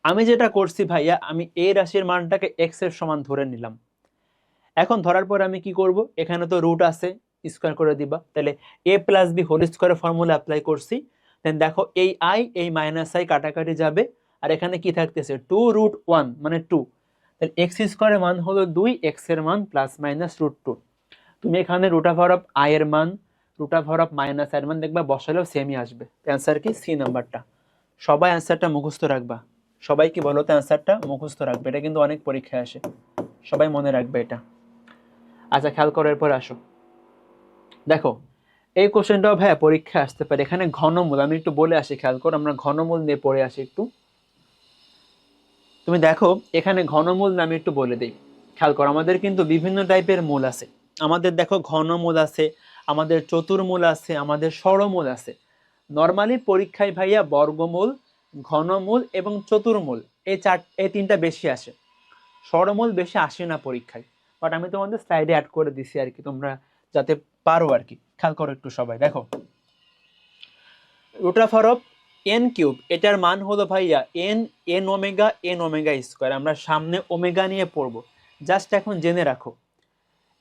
আমি যেটা করছি ভাইয়া, আমি এই রাশির মানটাকে এক্স এর সমান ধরে নিলাম। এখন ধরার পর আমি কি করব? এখানে তো রুট আছে, স্কোয়ার করে দিবা। তাহলে a + b হোল স্কোয়ারের ফর্মুলা অ্যাপ্লাই করছি। দেন দেখো এই আই এই মাইনাস আই কাটাকাটি যাবে, আর এখানে কি থাকতেছে? 2√1 মানে 2। তাহলে এক্স স্কোয়ারের মান হলো 2, এক্স এর মান +-√2। তুমি এখানে √i এর মান, √-i এর মান দেখবা বসালেও সেমই আসবে। অ্যান্সার কি? সি নাম্বারটা। সবাই অ্যান্সারটা মুখস্থ রাখবা। সবাই কি বলো তো অ্যান্সারটা মুখস্থ রাখবে, এটা কিন্তু অনেক পরীক্ষায় আসে, সবাই মনে রাখবে এটা। আচ্ছা খেয়াল করার পর আসো, দেখো এই কোশ্চেনটাও ভাইয়া পরীক্ষায় আসতে পারে। এখানে ঘনমূল আমি একটু বলে আসি, খেয়াল করো, আমরা ঘনমূল নিয়ে পড়ে আসি একটু। তুমি দেখো এখানে ঘনমূল নামে একটু বলে দিই, খেয়াল করো। আমাদের কিন্তু বিভিন্ন টাইপের মূল আছে। আমাদের দেখো ঘনমূল আছে, আমাদের চতুর্মূল আছে, আমাদের ষড়মূল আছে। নর্মালি পরীক্ষায় ভাইয়া বর্গমূল, ঘনমূল এবং চতুর্মূল এই তিনটা বেশি আসে। ষড়মূল বেশি আসে না পরীক্ষায়, বাট আমি তোমাদের স্লাইডে অ্যাড করে দিছি আর কি, তোমরা যাতে পারো আর কি। খেয়াল করো একটু সবাই, দেখো √n³ এটার মান হলো ভাইয়া n ওমেগা আমরা সামনে ওমেগা নিয়ে পড়বো, জাস্ট এখন জেনে রাখো।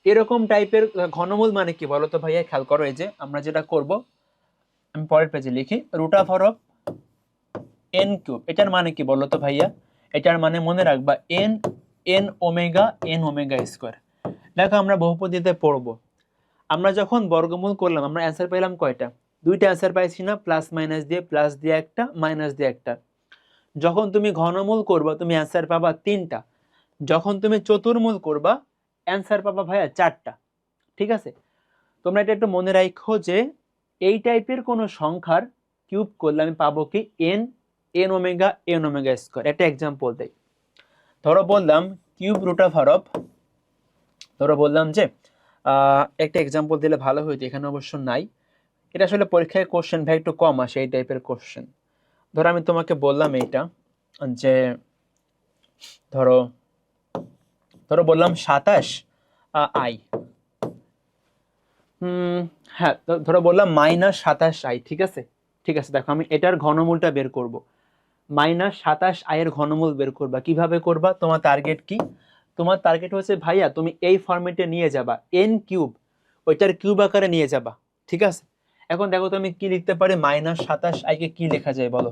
এরকম টাইপের ঘনমূল মানে কি বলো তো ভাইয়া? খেয়াল করো, এই যে আমরা যেটা করব, আমি পরের পেজে লিখি √n³ এটার মানে কি বলো তো ভাইয়া? এটার মানে মনে রাখবা n ওমেগা। দেখো আমরা বহুপদীতে পড়বো, আমরা যখন বর্গমূল করলাম আমরা অ্যান্সার পেলাম কয়টা? দুইটা অ্যান্সার পাইছি না? প্লাস মাইনাস দিয়ে, প্লাস দিয়ে একটা, মাইনাস দিয়ে একটা। যখন তুমি ঘনমূল করবা তুমি অ্যান্সার পাবা 3টা। যখন তুমি চতুর্মূল করবা অ্যান্সার পাবা ভাইয়া 4টা। ঠিক আছে, তোমরা এটা একটু মনে রাখো যে এই টাইপের কোনো সংখ্যার কিউব করলে আমি পাবো কি? n omega. একটা এক্সাম্পল দেই। ধরো বললাম কিউব √, ধরো বললাম যে একটা এক্সাম্পল দিলে ভালো হইতো, এখানে অবশ্য নাই। এটা আসলে পরীক্ষায় কোশ্চেন ভাই একটু কম আসে এই টাইপের কোশ্চেন। ধরো আমি তোমাকে বললাম এইটা যে ধরো ধরো বললাম 27i, হ্যাঁ ধরো বললাম -27i। ঠিক আছে, ঠিক আছে, দেখো আমি এটার ঘনমূলটা বের করব। -27i এর ঘনমূল বের করবা, কিভাবে করবা? তোমার টার্গেট কি? তোমার টার্গেট হচ্ছে ভাইয়া তুমি এই ফরম্যাটে নিয়ে যাবা n³ ওইটার কিউব আকারে নিয়ে যাবা। ঠিক আছে, এখন দেখো তো আমি কি লিখতে পারি? -27i কে কি লেখা যায় বলো?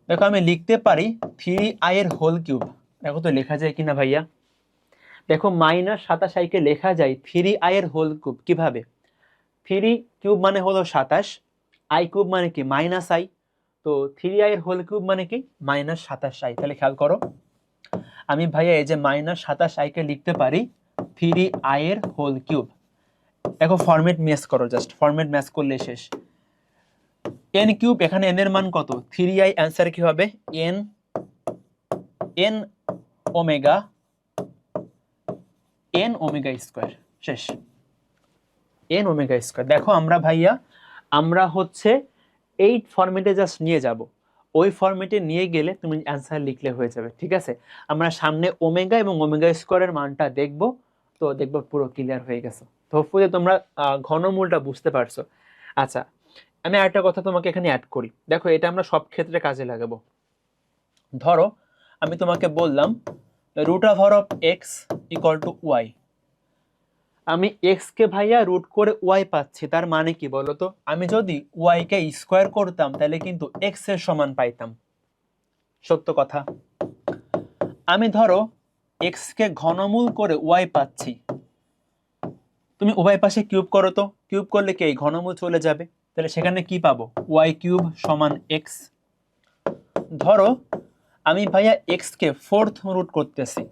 দেখো আমি লিখতে পারি 3i এর হোল কিউব। দেখো তো লেখা যায় কিনা ভাইয়া? দেখো -27i কে লেখা যায় 3i এর হোল কিউব। কিভাবে? 3³ মানে হলো 27, i³ মানে কি? -i। তো 3i এর হোল কিউব মানে কি? -27i। তাহলে খেয়াল করো, আমি ভাইয়া এই যে -27i কে লিখতে পারি 3i এর হোল কিউব। দেখো ফরম্যাট ম্যাচ করো, জাস্ট ফরম্যাট ম্যাচ করলে শেষ। n³ এখানে n এর মান কত? 3i, অ্যান্সার কি হবে? n omega square. শেষ, n ওমেগা স্কয়ার। দেখো আমরা ভাইয়া আমরা হচ্ছে এই ফরম্যাটে জাস্ট নিয়ে যাব, ওই ফরম্যাটে নিয়ে গেলে তুমি অ্যান্সার লিখলে হয়ে যাবে। ঠিক আছে, আমরা সামনে ওমেগা এবং ওমেগা স্কয়ারের মানটা দেখব, তো দেখবো পুরো ক্লিয়ার হয়ে গেছে। তো হোপফুলি তোমরা ঘনমূলটা বুঝতে পারছো। আচ্ছা আমি আরেকটা কথা তোমাকে এখানে অ্যাড করি, দেখো এটা আমরা সব ক্ষেত্রে কাজে লাগাবো। ধরো আমি তোমাকে বললাম √(x = y), আমি এক্স কে ভাইয়া রুট করে ওয়াই পাচ্ছি, তার মানে কি বলতো? আমি যদি ওয়াই কে স্কোয়ার করতাম তাহলে কিন্তু এক্স এর সমান পাইতাম। সত্য কথা। আমি ধরো এক্স কে ঘনমূল করে ওয়াই পাচ্ছি, তুমি উভয় পাশে কিউব করো তো, কিউব করলে কি এই ঘনমূল চলে যাবে, তাহলে সেখানে কি পাবো? y³ = x। ধরো আমি ভাইয়া এক্স কে 4th রুট করতেছি,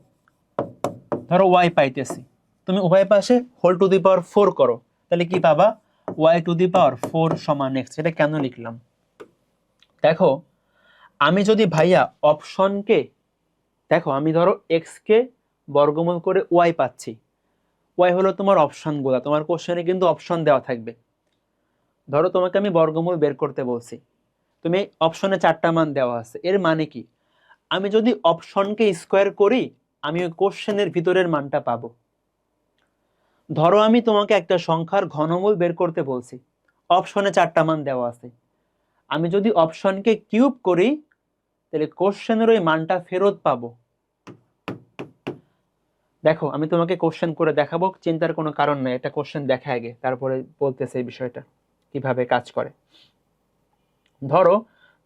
ধরো ওয়াই পাইতেছি, তুমি উভয় পাশে হোল টু দি পাওয়ার 4 করো, তাহলে কি পাবা? y⁴ = x। এটা কেন লিখলাম? দেখো আমি যদি ভাইয়া অপশনকে, দেখো আমি ধরো এক্স কে বর্গমূল করে ওয়াই পাচ্ছি, ওয়াই হলো তোমার অপশনগুলো, তোমার কোশ্চেনে কিন্তু অপশন দেওয়া থাকবে। ধরো তোমাকে আমি বর্গমূল বের করতে বলছি, তুমি অপশনে 4টা মান দেওয়া আছে, এর মানে কি, আমি যদি অপশনকে স্কোয়ার করি আমি ওই কোশ্চেনের ভিতরের মানটা পাবো। ধরো আমি তোমাকে একটা সংখ্যার ঘনমূল বের করতে বলছি, অপশনে 4টা মান দেওয়া আছে, আমি যদি অপশনকে কিউব করি তাহলে কোশ্চেনের ওই মানটা ফেরত পাবো। দেখো আমি তোমাকে কোশ্চেন করে দেখাবো, চিন্তার কোনো কারণ নেই, এটা কোশ্চেন দেখা আগে তারপরে বলতেছে এই বিষয়টা কিভাবে কাজ করে। ধরো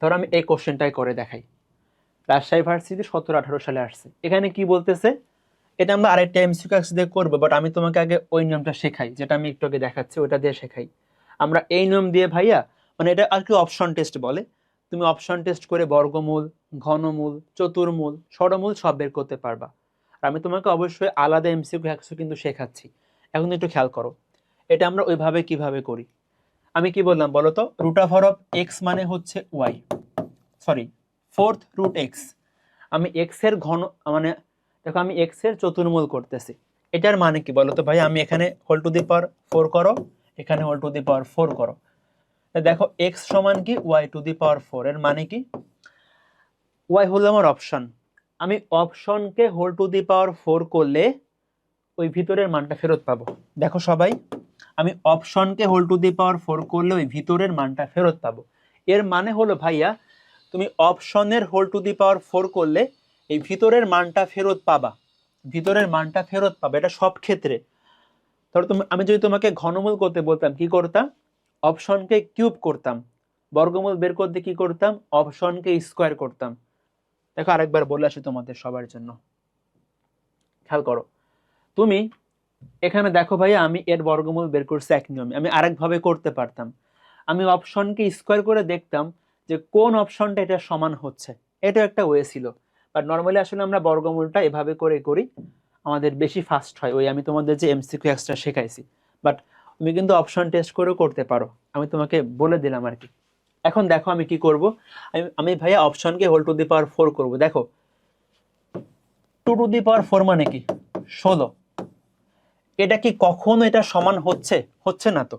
ধরো আমি এই কোশ্চেনটাই করে দেখাই। রাজশাহী ভার্সিটি 17-18 সালে আসছে, এখানে কি বলতেছে, এটা আমরা আরেকটা এমসিকিউ দিয়ে করবো, বাট আমি তোমাকে আগে ওই নিয়মটা শেখাই যেটা আমি একটু আগে দেখাচ্ছি, ওটা দিয়ে শেখাই। আমরা এই নিয়ম দিয়ে ভাইয়া, মানে এটা আর কি অপশন টেস্ট বলে, তুমি অপশন টেস্ট করে বর্গমূল, ঘনমূল, চতুর্মূল, ষড়মূল সব বের করতে পারবা। আর আমি তোমাকে অবশ্যই আলাদা এমসিকিউ কিন্তু শেখাচ্ছি। এখন একটু খেয়াল করো, এটা আমরা ওইভাবে কিভাবে করি। আমি কি বললাম বলো তো, √(x) মানে হচ্ছে y, sorry 4th root x। আমি x এর ঘন মানে দেখো আমি x এর চতুর্মূল করতেছি, এটার মানে কি বলো তো ভাই, আমি এখানে হোল টু দি পাওয়ার 4 করো, এখানে হোল টু দি পাওয়ার 4 করো, দেখো x সমান কি y টু দি পাওয়ার 4, এর মানে কি y হলো আমার অপশন, আমি অপশনকে হোল টু দি পাওয়ার 4 করলে ওই ভিতরের মানটা ফেরত পাবো। দেখো সবাই, আমি অপশনকে হোল টু দি পাওয়ার 4 করলে ওই ভিতরের মানটা ফেরত পাবো। এর মানে হলো ভাইয়া, তুমি অপশনের হোল টু দি পাওয়ার 4 করলে এই ভিতরের মানটা ফেরত পাবা, ভিতরের মানটা ফেরত পাবে, এটা সব ক্ষেত্রে। ধরো তুমি, আমি যদি তোমাকে ঘনমূল করতে বলতাম কি করতাম, অপশনকে কিউব করতাম, বর্গমূল বের করতে কি করতাম, অপশনকে স্কোয়ার করতাম। দেখো আরেকবার বলে আসি তোমাদের সবার জন্য, খেয়াল করো, তুমি এখানে দেখো ভাইয়া আমি এর বর্গমূল বের করছি এক নিয়মে, আমি আরেকভাবে করতে পারতাম, আমি অপশনকে স্কোয়ার করে দেখতাম যে কোন অপশনটা এটা সমান হচ্ছে, এটা একটা ওয়ে ছিল। বাট নর্মালি আসলে আমরা বর্গমূলটা এভাবে করে করি, আমাদের বেশি ফাস্ট হয়, ওই আমি তোমাদের যে এমসিকিউ এক্সট্রা শেখাইছি। বাট তুমি কিন্তু অপশন টেস্ট করেও করতে পারো, আমি তোমাকে বলে দিলাম আর কি। এখন দেখো আমি কি করব, আমি ভাইয়া অপশনকে হোল টু দি পাওয়ার 4 করব। দেখো 2 টু দি পাওয়ার 4 মানে কি 16, এটা কি কখনো এটা সমান হচ্ছে, হচ্ছে না তো।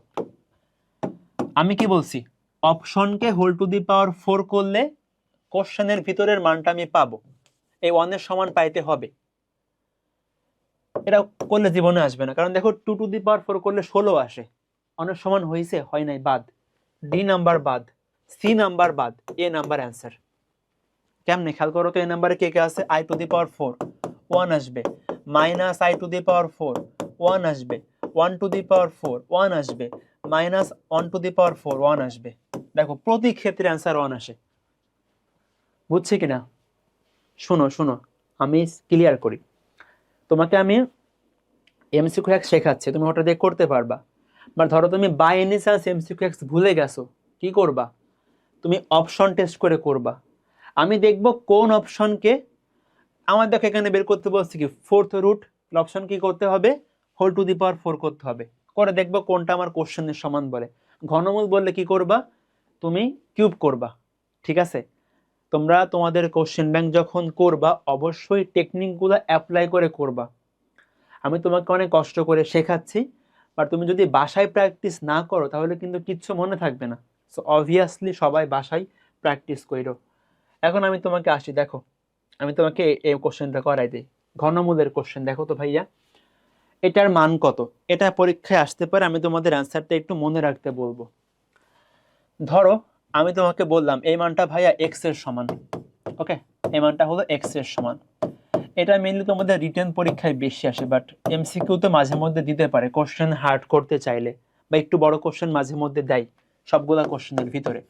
আমি কি বলছি, অপশনকে হোল টু দি পাওয়ার 4 করলে কোশ্চেনের ভিতরের মানটা আমি পাবো, এই 1 এর সমান পাইতে হবে, এটা করলে জীবনে আসবে না, কারণ দেখো 2 টু দি পাওয়ার 4 করলে 16 আসে, অনেক সমান হয়েছে, হয় নাই, বাদ, ডি নাম্বার বাদ, সি নাম্বার বাদ, এ নাম্বার অ্যান্সার। কেমনে খেয়াল করো তো, এ নাম্বারে কে কে আছে, i টু দি পাওয়ার 4 1 আসবে, minus i to the power 4 1 আসবে, 1 টু দি পাওয়ার 4 1 আসবে, মাইনাস 1 টু দি পাওয়ার 4 1 আসবে। দেখো প্রতি ক্ষেত্রে অ্যান্সার 1 আসে, বুঝছি কিনা। শোনো শোনো, আমি ক্লিয়ার করি, তোমাকে আমি এমসিকিউ এক্স শেখাচ্ছি, তুমি ওটা দিয়ে করতে পারবা। বাট ধরো তুমি by any chance MCQ x ভুলে গেছো, কি করবা, তুমি অপশন টেস্ট করে করবা। আমি দেখব কোন অপশনকে, আমার দেখো এখানে বের করতে বলছি কি 4th রুট, অপশন কি করতে হবে, হোল টু দি পাওয়ার 4 করতে হবে, করে দেখবো কোনটা আমার কোশ্চেনের সমান বলে। ঘনমূল বললে কি করবা, তুমি কিউব করবা। ঠিক আছে, তোমরা তোমাদের কোশ্চেন ব্যাংক যখন করবা অবশ্যই টেকনিকগুলো অ্যাপ্লাই করে করবা। আমি তোমাকে অনেক কষ্ট করে শেখাচ্ছি, বাট তুমি যদি বাসায় প্র্যাকটিস না করো তাহলে কিন্তু কিচ্ছু মনে থাকবে না। সো অবভিয়াসলি সবাই বাসায় প্র্যাকটিস করো। এখন আমি তোমাকে আসি, দেখো আমি তোমাকে এই কোশ্চেনটা করাই দিই, ঘনমূলের কোশ্চেন। দেখো তো ভাইয়া, এটার মান কত, এটা পরীক্ষায় আসতে পারে, আমি তোমাদের অ্যান্সারটা একটু মনে রাখতে বলবো। ধরো আমি তোমাকে বললাম এই মানটা ভাইয়া এক্স এর সমান, ওকে, এই মানটা হলো এক্স এর সমান। এটা মেইনলি তোমাদের রিটেন পরীক্ষায় বেশি আসে, বাট এমসিকিউ তো মাঝে মধ্যে দিতে পারে, কোশ্চেন হার্ড করতে চাইলে, বা একটু বড় কোশ্চেন মাঝে মধ্যে দেয় সবগুলা কোশ্চেনের ভিতরে।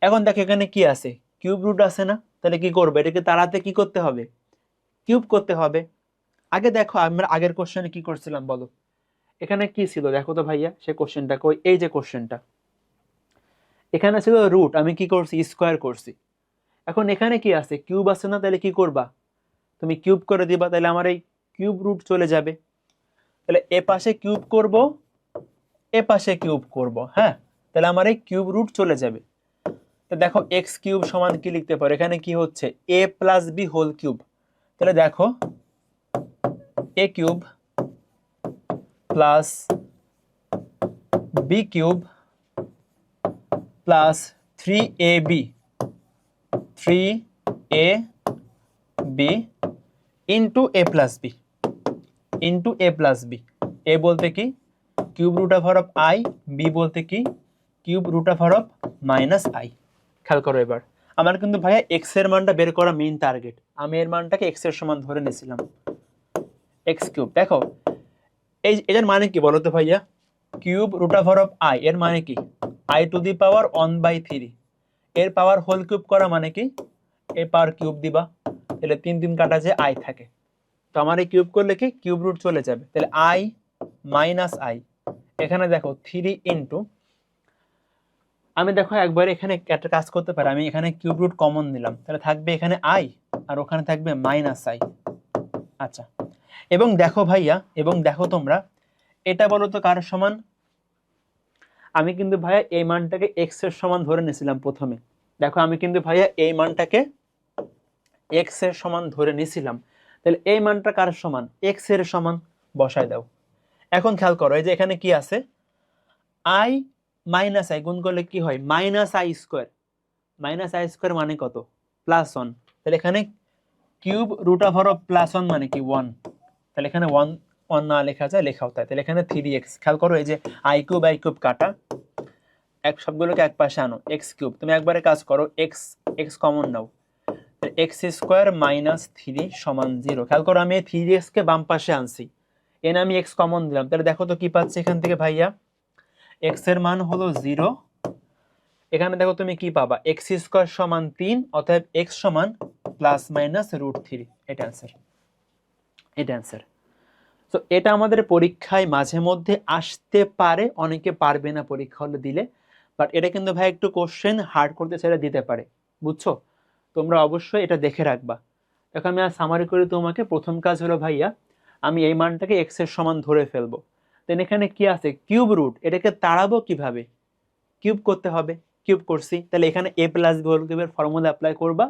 এখন দেখো এখানে কি আছে, কিউব রুট আছে না, তাহলে কি করবে, এটাকে তাড়াতে কি করতে হবে, কিউব করতে হবে। আগে দেখো আমরা আগের কোশ্চেনে কি করছিলাম বলো, এখানে কি ছিল দেখো তো ভাইয়া, সে কোশ্চেনটা কই, এই যে কোশ্চেনটা, এখানে ছিল রুট, আমি কি করছি, স্কোয়ার করছি। এখন এখানে কি আছে, কিউব আছে না, তাহলে কি করবা, তুমি কিউব করে দিবা, তাহলে আমার এই কিউব রুট চলে যাবে, তাহলে এ পাশে কিউব করব, এ পাশে কিউব করব, হ্যাঁ, তাহলে আমার এই কিউব রুট চলে যাবে। তো দেখো এক্স কিউব সমান কি লিখতে পারো, এখানে কি হচ্ছে a plus b whole cube, তাহলে দেখো a cube plus b cube plus 3ab 3ab into a plus b into a plus b. A বলতে কি cube root over of i, b বলতে কি cube root over of minus i. খেয়াল করো এবার, আমার কিন্তু ভাইয়া এক্স এর মানটা বের করা মেইন টার্গেট। আমি এর মানটাকে এক্স এর সমান ধরে নিয়েছিলাম, এক্স কিউব। দেখো এটার মানে কি বলো তো ভাইয়া, cube root over of i এর মানে কি আই টু দি পাওয়ার 1/3, এর পাওয়ার হোল কিউব করা মানে কি এর পাওয়ার কিউব দিবা, তাহলে 3 কাটা যে আই থাকে। তো আমার এই কিউব করলে কি কিউব রুট চলে যাবে, তাহলে আই মাইনাস আই। এখানে দেখো 3 ইন্টু, আমি দেখো একবার এখানে একটা কাজ করতে পারি, আমি এখানে কিউব রুট কমন নিলাম, তাহলে থাকবে এখানে আই আর ওখানে থাকবে মাইনাস আই। আচ্ছা, এবং দেখো ভাইয়া, এবং দেখো তোমরা এটা বলো তো কার সমান। আমি কিন্তু ভাইয়া এই মানটাকে এক্স এর সমান ধরে নিয়েছিলাম প্রথমে। দেখো আমি কিন্তু ভাইয়া এই মানটাকে এক্স এর সমান ধরে নিয়েছিলাম, তাহলে এই মানটা কার সমান, এক্স এর সমান, বসায় দাও। এখন খেয়াল করো এই যে এখানে কি আছে, আই মাইনাস আই গুণ করলে কি হয় minus i square. Minus i square মানে কত প্লাস 1, তাহলে এখানে cube root over of plus 1 মানে কি 1, তাহলে এখানে 1 1 না লেখা যায়, লেখাও তাই, তাহলে এখানে 3x। খেয়াল করো এই যে আই কিউব কাটা, এক সবগুলোকে এক পাশে আনো, এক্স কিউব। তুমি একবারে কাজ করো, এক্স এক্স কমন নাও, এক্স স্কোয়ার মাইনাস 3 সমান 0। খেয়াল করো আমি 3x কে বাম পাশে আনছি, এনে আমি এক্স কমন দিলাম, তাহলে দেখো তো কি পাচ্ছি এখান থেকে ভাইয়া, এক্স এর মান হলো 0। এখানে দেখো তুমি কি পাবা, এক্স স্কোয়ার সমান 3, অতএব এক্স সমান প্লাস মাইনাস √3। এটা অ্যান্সার, এটা অ্যান্সার। তো এটা আমাদের পরীক্ষায় মাঝে মধ্যে আসতে পারে, অনেকে পারবে না পরীক্ষা হলে দিলে, বাট এটা কিন্তু ভাই একটু কোশ্চেন হার্ড করতে চাইলে দিতে পারে, বুঝছো? তোমরা অবশ্যই এটা দেখে রাখবা। দেখো আমি আর সামারি করি তোমাকে, প্রথম কাজ হলো ভাইয়া আমি এই মানটাকে এক্স এর সমান ধরে ফেলবো, দেন এখানে কি আছে কিউব রুট, এটাকে তাড়াবো কিভাবে, কিউব করতে হবে, কিউব করছি, তাহলে এখানে এ প্লাস বি হোল কিউবের ফর্মুলা অ্যাপ্লাই করবা,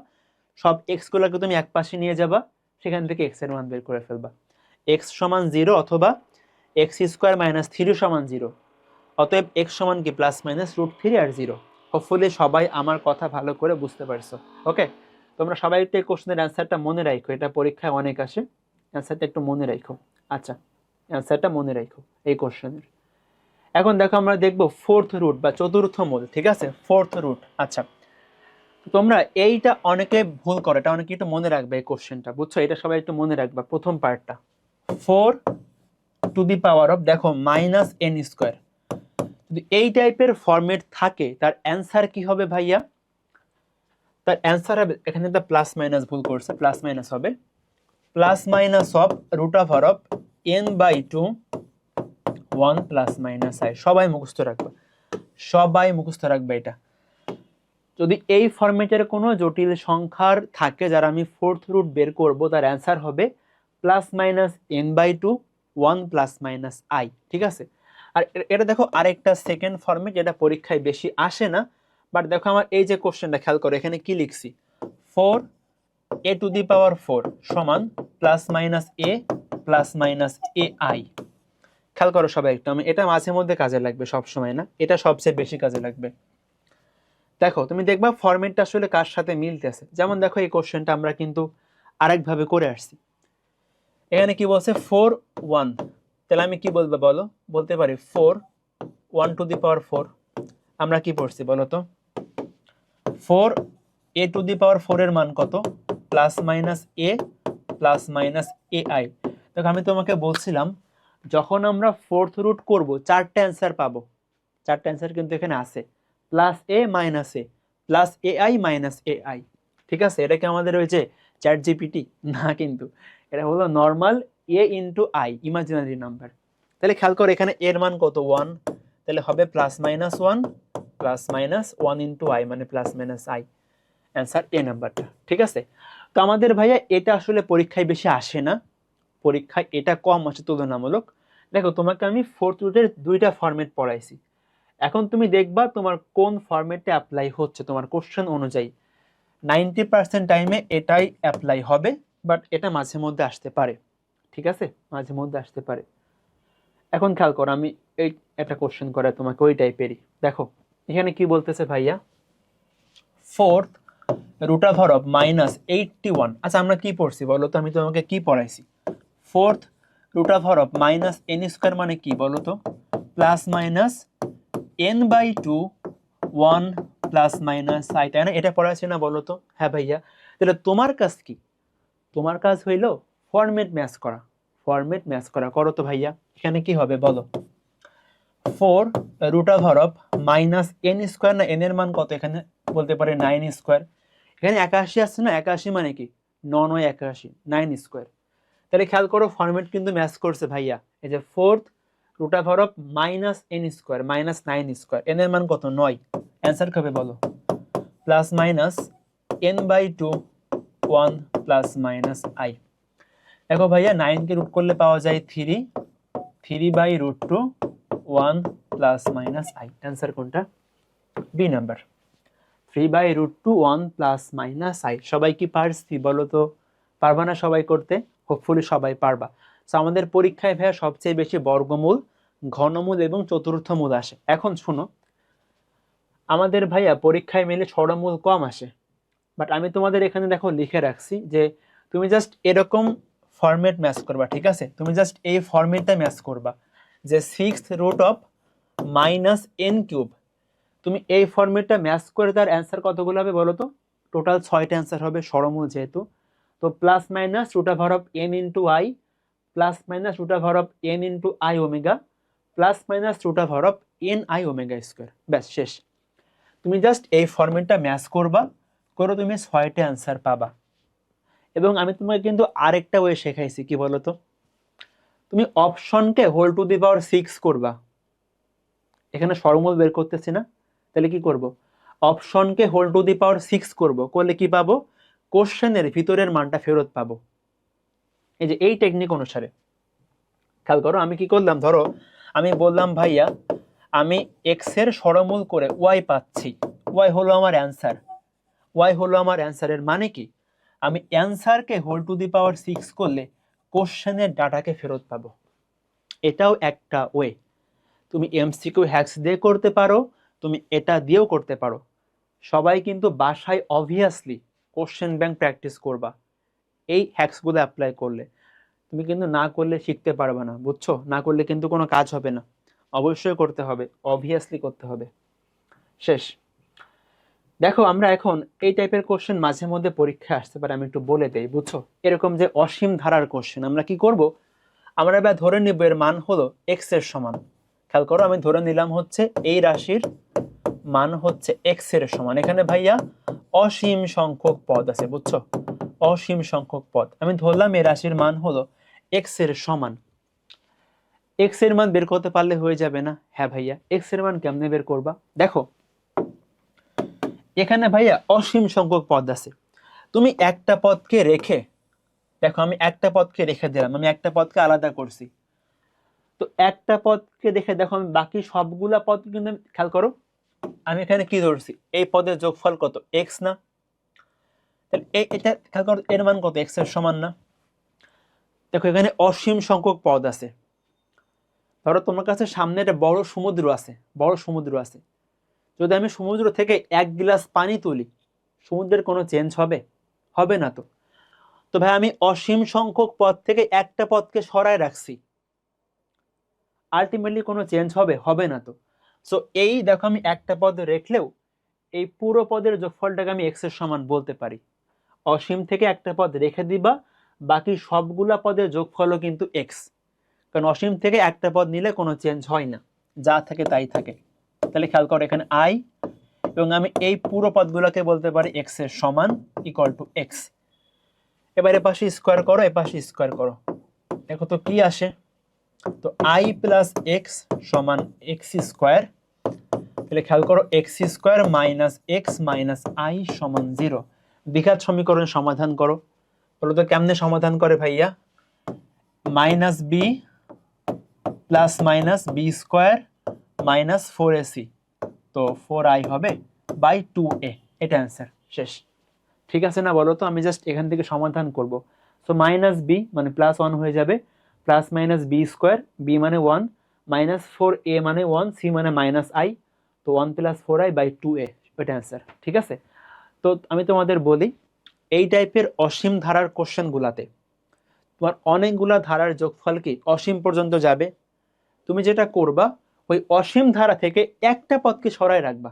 সব এক্স গুলোকে তুমি এক পাশে নিয়ে যাবা, সেখান থেকে এক্স এর মান বের করে ফেলবা। এক্স সমান 0 অথবা এক্স স্কোয়ার মাইনাস 3 সমান 0, অতএব এক্স সমান কি প্লাস মাইনাস √3 আর 0। হোপফুলি সবাই আমার কথা ভালো করে বুঝতে পারছো। ওকে, তোমরা সবাই একটু এই কোশ্চেনের অ্যান্সারটা মনে রাখো, এটা পরীক্ষায় অনেক আসে, অ্যান্সারটা একটু মনে রাখো। আচ্ছা, অ্যান্সারটা মনে রাখো এই কোশ্চেনের। এখন দেখো আমরা দেখবো ফোর্থ রুট বা চতুর্থ মূল, ঠিক আছে, ফোর্থ রুট। আচ্ছা, তোমরা এইটা অনেকে ভুল করে, এটা অনেকে একটু মনে রাখবে এই কোশ্চেনটা, বুঝছো? এটা সবাই একটু মনে রাখবা, প্রথম পার্টটা 4 টু দি পাওয়ার অফ দেখো মাইনাস এন স্কোয়ার। যদি এই টাইপের ফরম্যাট থাকে তার অ্যান্সার কি হবে ভাইয়া, তার অ্যান্সার হবে, এখানে একটা প্লাস মাইনাস ভুল করছে, প্লাস মাইনাস হবে plus minus of root over of n/2 1 plus minus i. সবাই মুখস্থ রাখবে, সবাই মুখস্থ রাখবে এটা। যদি এই ফরম্যাটের কোনো জটিল সংখ্যার থাকে যারা আমি ফোর্থ রুট বের করব, তার অ্যান্সার হবে plus minus n/2 1 plus minus I, ঠিক আছে? আর এটা দেখো আরেকটা সেকেন্ড ফরম্যাট, যেটা পরীক্ষায় বেশি আসে না, বাট দেখো আমার এই যে কোশ্চেনটা খেয়াল করো, এখানে কি লিখছি 4 a টু দি পাওয়ার 4 সমান plus minus a plus minus A I. খেয়াল করো সবাই একটু, আমি এটা মাঝে মধ্যে কাজে লাগবে, সব সময় না, এটা সবচেয়ে বেশি কাজে লাগবে। দেখো তুমি দেখবা ফরম্যাটটা আসলে কার সাথে মিলতেছে। যেমন দেখো এই কোশ্চেনটা আমরা কিন্তু আরেকভাবে করে আসছি, এখানে কি বলছে 4 1, তাহলে আমি কি বলবো বলো, বলতে পারি 4 1 টু দি পাওয়ার 4। আমরা কি পড়ছি বলো তো, 4 a টু দি পাওয়ার 4 এর মান কত, plus minus a plus minus A I. দেখো আমি তোমাকে বলছিলাম যখন আমরা ফোর্থ রুট করব চারটে অ্যান্সার পাবো, চারটে অ্যান্সার কিন্তু এখানে আছে, plus A minus a plus A I minus A I, ঠিক আছে? এটা কি আমাদের ওই যে চ্যাট জিপিটি না, কিন্তু এটা হলো normal A into I, imaginary number. তাহলে খেয়াল করো এখানে এর মান কত 1, তাহলে হবে plus minus 1 plus minus 1 into I মানে প্লাস মাইনাস আই, অ্যান্সার এ নাম্বারটা, ঠিক আছে? তো আমাদের ভাইয়া এটা আসলে পরীক্ষায় বেশি আসে না, পরীক্ষায় এটা কম আসে তুলনামূলক। দেখো তোমাকে আমি ফোর্থ রুটের দুইটা ফরম্যাট পড়াইছি, এখন তুমি দেখবা তোমার কোন ফরম্যাটে অ্যাপ্লাই হচ্ছে তোমার কোশ্চেন অনুযায়ী। 90% টাইমে এটাই অ্যাপ্লাই হবে, বাট এটা মাঝে মধ্যে আসতে পারে, ঠিক আছে, মাঝে মধ্যে আসতে পারে। এখন খেয়াল করো, আমি এই একটা কোশ্চেন করে তোমাকে ওই টাইপেরই। দেখো এখানে কি বলতেছে ভাইয়া, ফোর্থ রুট ওভার অফ -81। আচ্ছা আমরা কি পড়ছি বলো তো, আমি তোমাকে কি পড়াইছি? Fourth root over of -n² মানে কি বলো তো? Plus minus n/2 1 plus minus i, তাই না? এটা পড়াইছি না বলো তো? হ্যাঁ ভাইয়া। তাহলে তোমার কাজ কি? তোমার কাজ হইলো ফরম্যাট ম্যাচ করা। ফরম্যাট ম্যাচ করা করো তো ভাইয়া। এখানে কি হবে বলো? 4 রুট ওভার অফ -n², না n এর মান কত এখানে বলতে পারে 9²। এখানে 81 আসছে না, 81 মানে কি 9 81 9²। তাহলে খেয়াল করো ফরম্যাট কিন্তু ম্যাচ করছে ভাইয়া। এই যে fourth root over of -n² -9², n এর মান কত 9, অ্যান্সার কবে বলো? Plus minus n/2 1 plus minus i। দেখো ভাইয়া 9 কে রুট করলে পাওয়া যায় 3, 3/√2 1 প্লাস মাইনাস i। অ্যান্সার কোনটা? B number, 3/√2 1 plus minus i। সবাই কি পারছি বলো তো? পারবা না সবাই করতে? হোপফুলি সবাই পারবা। তো আমাদের পরীক্ষায় ভাইয়া সবচেয়ে বেশি বর্গমূল, ঘনমূল এবং চতুর্থমূল আসে। এখন শুনো, আমাদের ভাইয়া পরীক্ষায় মেলে ষড়মূল কম আসে, বাট আমি তোমাদের এখানে দেখো লিখে রাখছি যে তুমি জাস্ট এরকম ফরম্যাট ম্যাচ করবা, ঠিক আছে? তুমি জাস্ট এই ফরম্যাটটা ম্যাচ করবা যে 6 রুট অফ -n³। তুমি এই ফরম্যাটটা ম্যাচ করে তার অ্যান্সার কতগুলো হবে বলো তো? টোটাল 6টা অ্যান্সার হবে ষড়মূল যেহেতু। তো plus minus root over of n into i, plus minus root over of n into i omega, plus minus root over of n/i ওমেগা²। ব্যাস শেষ। তুমি জাস্ট এই ফরম্যাটটা ম্যাচ করবা, করে তুমি 6টা অ্যান্সার পাবা। এবং আমি তোমাকে কিন্তু আরেকটা ওয়ে শেখাইছি, কি বলো তো? তুমি অপশনকে হোল টু দি পাওয়ার 6 করবা। এখানে ষড়মূল বের করতেছি না, তাহলে কি করব? অপশনকে হোল টু দি পাওয়ার 6 করব, করলে কি পাবো? কোশ্চেনের ভিতরের মানটা ফেরত পাবো। এই যে এই টেকনিক অনুসারে খেয়াল করো, আমি কি করলাম, ধরো আমি বললাম ভাইয়া আমি এক্স এর ষড়মূল করে ওয়াই পাচ্ছি, ওয়াই হলো আমার অ্যান্সার, ওয়াই হলো আমার অ্যান্সারের মানে কি? আমি অ্যান্সারকে হোল টু দি পাওয়ার 6 করলে কোশ্চেনের ডাটাকে ফেরত পাবো। এটাও একটা ওয়ে। তুমি এমসিকিউ হ্যাক্স দিয়ে করতে পারো, তুমি এটা দিয়েও করতে পারো। সবাই কিন্তু বাসায় অবভিয়াসলি কোশ্চেন ব্যাংক প্র্যাকটিস করবা এই হ্যাক্সগুলো অ্যাপ্লাই করলে। তুমি কিন্তু না করলে শিখতে পারবে না, বুঝছো? না করলে কিন্তু কোনো কাজ হবে না। অবশ্যই করতে হবে, অবভিয়াসলি করতে হবে। শেষ। দেখো আমরা এখন এই টাইপের কোশ্চেন মাঝে মধ্যে পরীক্ষায় আসতে পারে, আমি একটু বলে দেই, বুঝছো? এরকম যে অসীম ধারার কোশ্চেন আমরা কি করব, আমরা এবার ধরে নিব এর মান হলো এক্স এর সমান। খেয়াল করো, আমি ধরে নিলাম হচ্ছে এই রাশির মান হচ্ছে এক্স এর সমান। এখানে ভাইয়া অসীম সংখ্যক পদ আছে, বুঝছো? অসীম সংখ্যক পদ। আমি ধরলাম এই রাশির মান হলো এক্স এর সমান। এক্স এর মান বের করতে পারলে হয়ে যাবে না? হ্যাঁ ভাইয়া। এক্স এর মান কেমনে বের করবা? দেখো এখানে ভাইয়া অসীম সংখ্যক পদ আছে, তুমি একটা পদকে রেখে, দেখো আমি একটা পদকে রেখে দিলাম, আমি একটা পদকে আলাদা করছি। তো একটা পদকে দেখে দেখো আমি বাকি সবগুলা পদ কিন্তু খেয়াল করো, আমি এখানে কি ধরছি? এই পদের যোগফল কত? এক্স না? তাহলে এটা খেয়াল করো, এর মান কত? এক্স এর সমান না? দেখো এখানে অসীম সংখ্যক পদ আছে। ধরো তোমার কাছে সামনে একটা বড় সমুদ্র আছে, বড় সমুদ্র আছে। যদি আমি সমুদ্র থেকে 1 গ্লাস পানি তুলি, সমুদ্রের কোনো চেঞ্জ হবে? হবে না তো। তো ভাই আমি অসীম সংখ্যক পদ থেকে একটা পদকে সরায় রাখছি, আলটিমেটলি কোনো চেঞ্জ হবে? হবে না তো। সো এই দেখো আমি একটা পদ রেখলেও এই পুরো পদের যোগফলটাকে আমি এক্স এর সমান বলতে পারি। অসীম থেকে একটা পদ রেখে দিবা, বাকি সবগুলা পদের যোগফলও কিন্তু এক্স, কারণ অসীম থেকে একটা পদ নিলে কোনো চেঞ্জ হয় না, যা থাকে তাই থাকে। তাহলে খেয়াল করো এখানে আই, এবং আমি এই পুরো পদগুলোকে বলতে পারি এক্স এর সমান ইকুয়াল টু এক্স। এবার এ পাশে স্কোয়ার করো, এ পাশে স্কোয়ার করো, দেখো তো কি আসে। তো আই প্লাস এক্স সমান এক্স স্কোয়ার। তাহলে খেয়াল করো x square minus x minus I সমান 0। দ্বিঘাত সমীকরণ সমাধান করো। বলো তো কেমনে সমাধান করে ভাইয়া? Minus b plus minus b square minus 4ac, তো 4i হবে বাই 2a। এটা অ্যান্সার। শেষ। ঠিক আছে না বলো তো? আমি জাস্ট এখান থেকে সমাধান করব। সো মাইনাস বি মানে প্লাস 1 হয়ে যাবে, plus minus b square, b মানে 1 -4a মানে 1, c মানে -i, তো 1 + 4i / 2a, ওইটা অ্যান্সার। ঠিক আছে, তো আমি তোমাদের বলি, এই টাইপের অসীম ধারার কোশ্চেনগুলাতে তোমার অনেকগুলা ধারার যোগফল কি অসীম পর্যন্ত যাবে। তুমি যেটা করবা, ওই অসীম ধারা থেকে একটা পদকে সরায় রাখবা।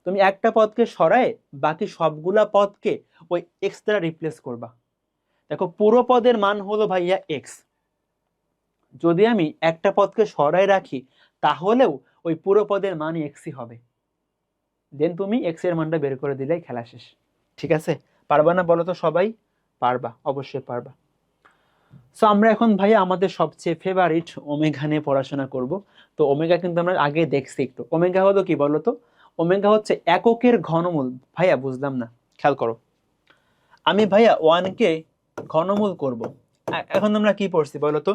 তুমি একটা পদকে সরায় বাকি সবগুলা পদকে ওই এক্স দ্বারা রিপ্লেস করবা। দেখো পুরো পদের মান হলো ভাইয়া এক্স, যদি আমি একটা পদকে সরায় রাখি তাহলেও ওই পুরো পদের মান এক্সই হবে। দেন তুমি এক্স এর মানটা বের করে দিলেই খেলা শেষ। ঠিক আছে, পারবা না বলো তো সবাই? পারবা, অবশ্যই পারবা। সো আমরা এখন ভাইয়া আমাদের সবচেয়ে ফেভারিট ওমেগা নিয়ে পড়াশোনা করব। তো ওমেগা কিন্তু আমরা আগে দেখছি একটু। ওমেগা হলো কি বলো তো? ওমেগা হচ্ছে এককের ঘনমূল। ভাইয়া বুঝলাম না, খেয়াল করো। আমি ভাইয়া 1 কে ঘনমূল করব। এখন আমরা কি পড়ছি বলো তো?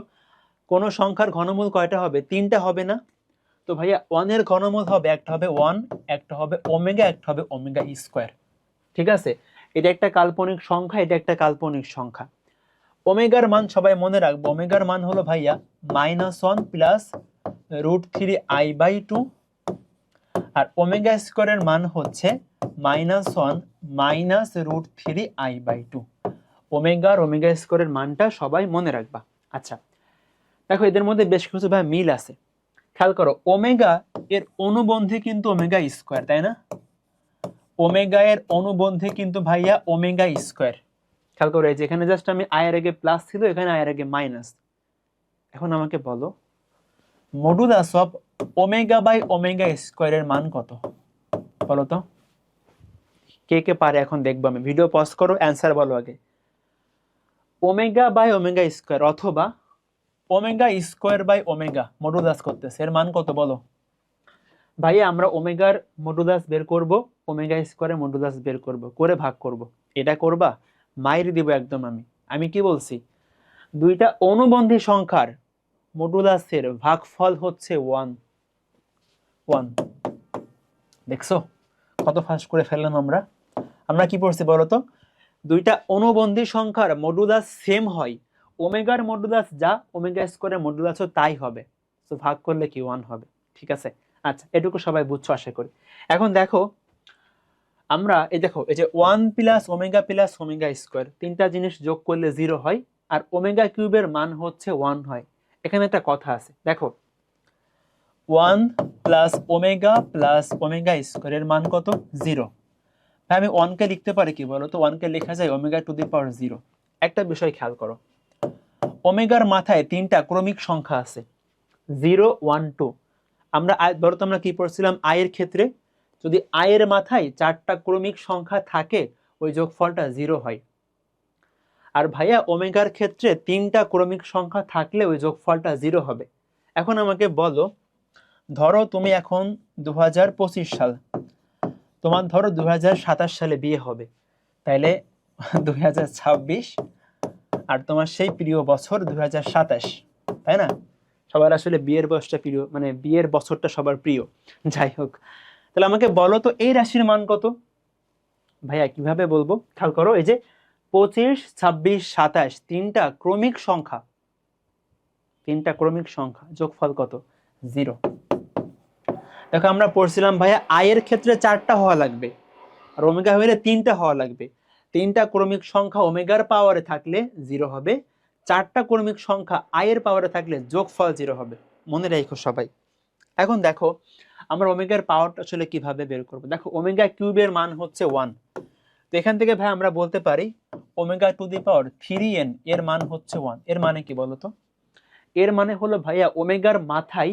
কোন সংখ্যার ঘনমূল কয়টা হবে? 3টা হবে না? তো ভাইয়া 1 এর ঘনমূল হবে, একটা হবে 1, একটা হবে ওমেগা, একটা হবে ওমেগা স্কয়ার। ঠিক আছে, এটা একটা কাল্পনিক সংখ্যা, এটা একটা কাল্পনিক সংখ্যা। ওমেগার মান সবাই মনে রাখবো, ওমেগার মান হলো ভাইয়া -1 প্লাস √3i/2, আর ওমেগা স্কয়ারের মান হচ্ছে -1 মাইনাস √3i/2। ওমেগা আর ওমেগা স্কয়ারের মানটা সবাই মনে রাখবা। আচ্ছা দেখো, এদের মধ্যে বেশ কিছু ভাই মিল আছে। খেয়াল করো, ওমেগা এর অনুবন্ধী কিন্তু ওমেগা স্কয়ার, তাই না? ওমেগা এর অনুবন্ধী কিন্তু ভাইয়া ওমেগা স্কয়ার। খেয়াল করো, এই যে এখানে জাস্ট আমি আই এর আগে প্লাস ছিল, এখানে আই এর আগে মাইনাস। এখন আমাকে বলো, modulus of omega by omega স্কয়ারের মান কত বলো তো? কে কে পারে এখন দেখবো আমি। ভিডিও পজ করো, অ্যান্সার বলো আগে। ওমেগা বাই ওমেগা স্কয়ার অথবা omega square by omega modulus করতেছে, এর মান কত বলো? ভাইয়া আমরা ওমেগার মডুলাস বের করব, ওমেগা স্কয়ারের মডুলাস বের করব, করে ভাগ করব। এটা করবা? মাইর দিব একদম। আমি কি বলছি? দুইটা অনুবন্ধী সংখ্যার মডুলাসের ভাগফল হচ্ছে 1। দেখছো কত ফাস্ট করে ফেললাম আমরা। আমরা কি পড়ছি বলতো? দুইটা অনুবন্ধী সংখ্যার মডুলাস সেম হয়, ওমেগার মডুলাস যা ওমেগা স্কয়ারের মডুলাসও তাই হবে, তো ভাগ করলে কি 1 হবে। ঠিক আছে, আচ্ছা এটুকু সবাই বুঝছো আশা করি। এখন দেখো, আমরা এই দেখো, এই যে 1 plus omega plus omega square, তিনটা জিনিস যোগ করলে 0 হয়, আর ওমেগা কিউবের মান হচ্ছে 1 হয়। এখানে একটা কথা আছে, দেখো 1 প্লাস ওমেগা স্কয়ারের মান কত? 0। আমি 1 কে লিখতে পারি কি বলো তো? 1 কে লেখা যায় ওমেগা টু দি পাওয়ার 0। একটা বিষয় খেয়াল করো, ওমেগার মাথায় 3টা ক্রমিক সংখ্যা আছে, 0, 1, 2। আমরা ধরো তো আমরা কি পড়ছিলাম আই এর ক্ষেত্রে, যদি আই এর মাথায় 4টা ক্রমিক সংখ্যা থাকে ওই যোগফলটা 0 হয়। আর ভাইয়া ওমেগার ক্ষেত্রে 3টা ক্রমিক সংখ্যা থাকলে ওই যোগফলটা 0 হবে। এখন আমাকে বলো, ধরো তুমি এখন 2025 সাল, তোমার ধরো 2027 সালে বিয়ে হবে, তাইলে 2026 আর তোমার সেই প্রিয় বছর 2027, তাই না? সবার আসলে বিয়ের বয়সটা প্রিয়, মানে বিয়ের বছরটা সবার প্রিয়। যাই হোক, তাহলে আমাকে বলো তো এই রাশির মান কত? ভাইয়া কিভাবে বলবো? খেয়াল করো, এই যে 25, 26, 27 তিনটা ক্রমিক সংখ্যা, যোগফল কত? 0। দেখো আমরা পড়ছিলাম ভাইয়া আই এর ক্ষেত্রে 4টা হওয়া লাগবে, আর ওমেগা হইলে 3টা হওয়া লাগবে। 3টা ক্রমিক সংখ্যা ওমেগার পাওয়ারে থাকলে 0 হবে, 4টা ক্রমিক সংখ্যা আই এর পাওয়ারে থাকলে যোগফল 0 হবে। মনে রাখো সবাই। এখন দেখো আমরা ওমেগার পাওয়ারটা আসলে কিভাবে বের করব। দেখো ওমেগা কিউবের মান হচ্ছে 1, তো এখান থেকে ভাই আমরা বলতে পারি omega to the power 3n এর মান হচ্ছে 1। এর মানে কি বলতো? এর মানে হলো ভাইয়া ওমেগার মাথায়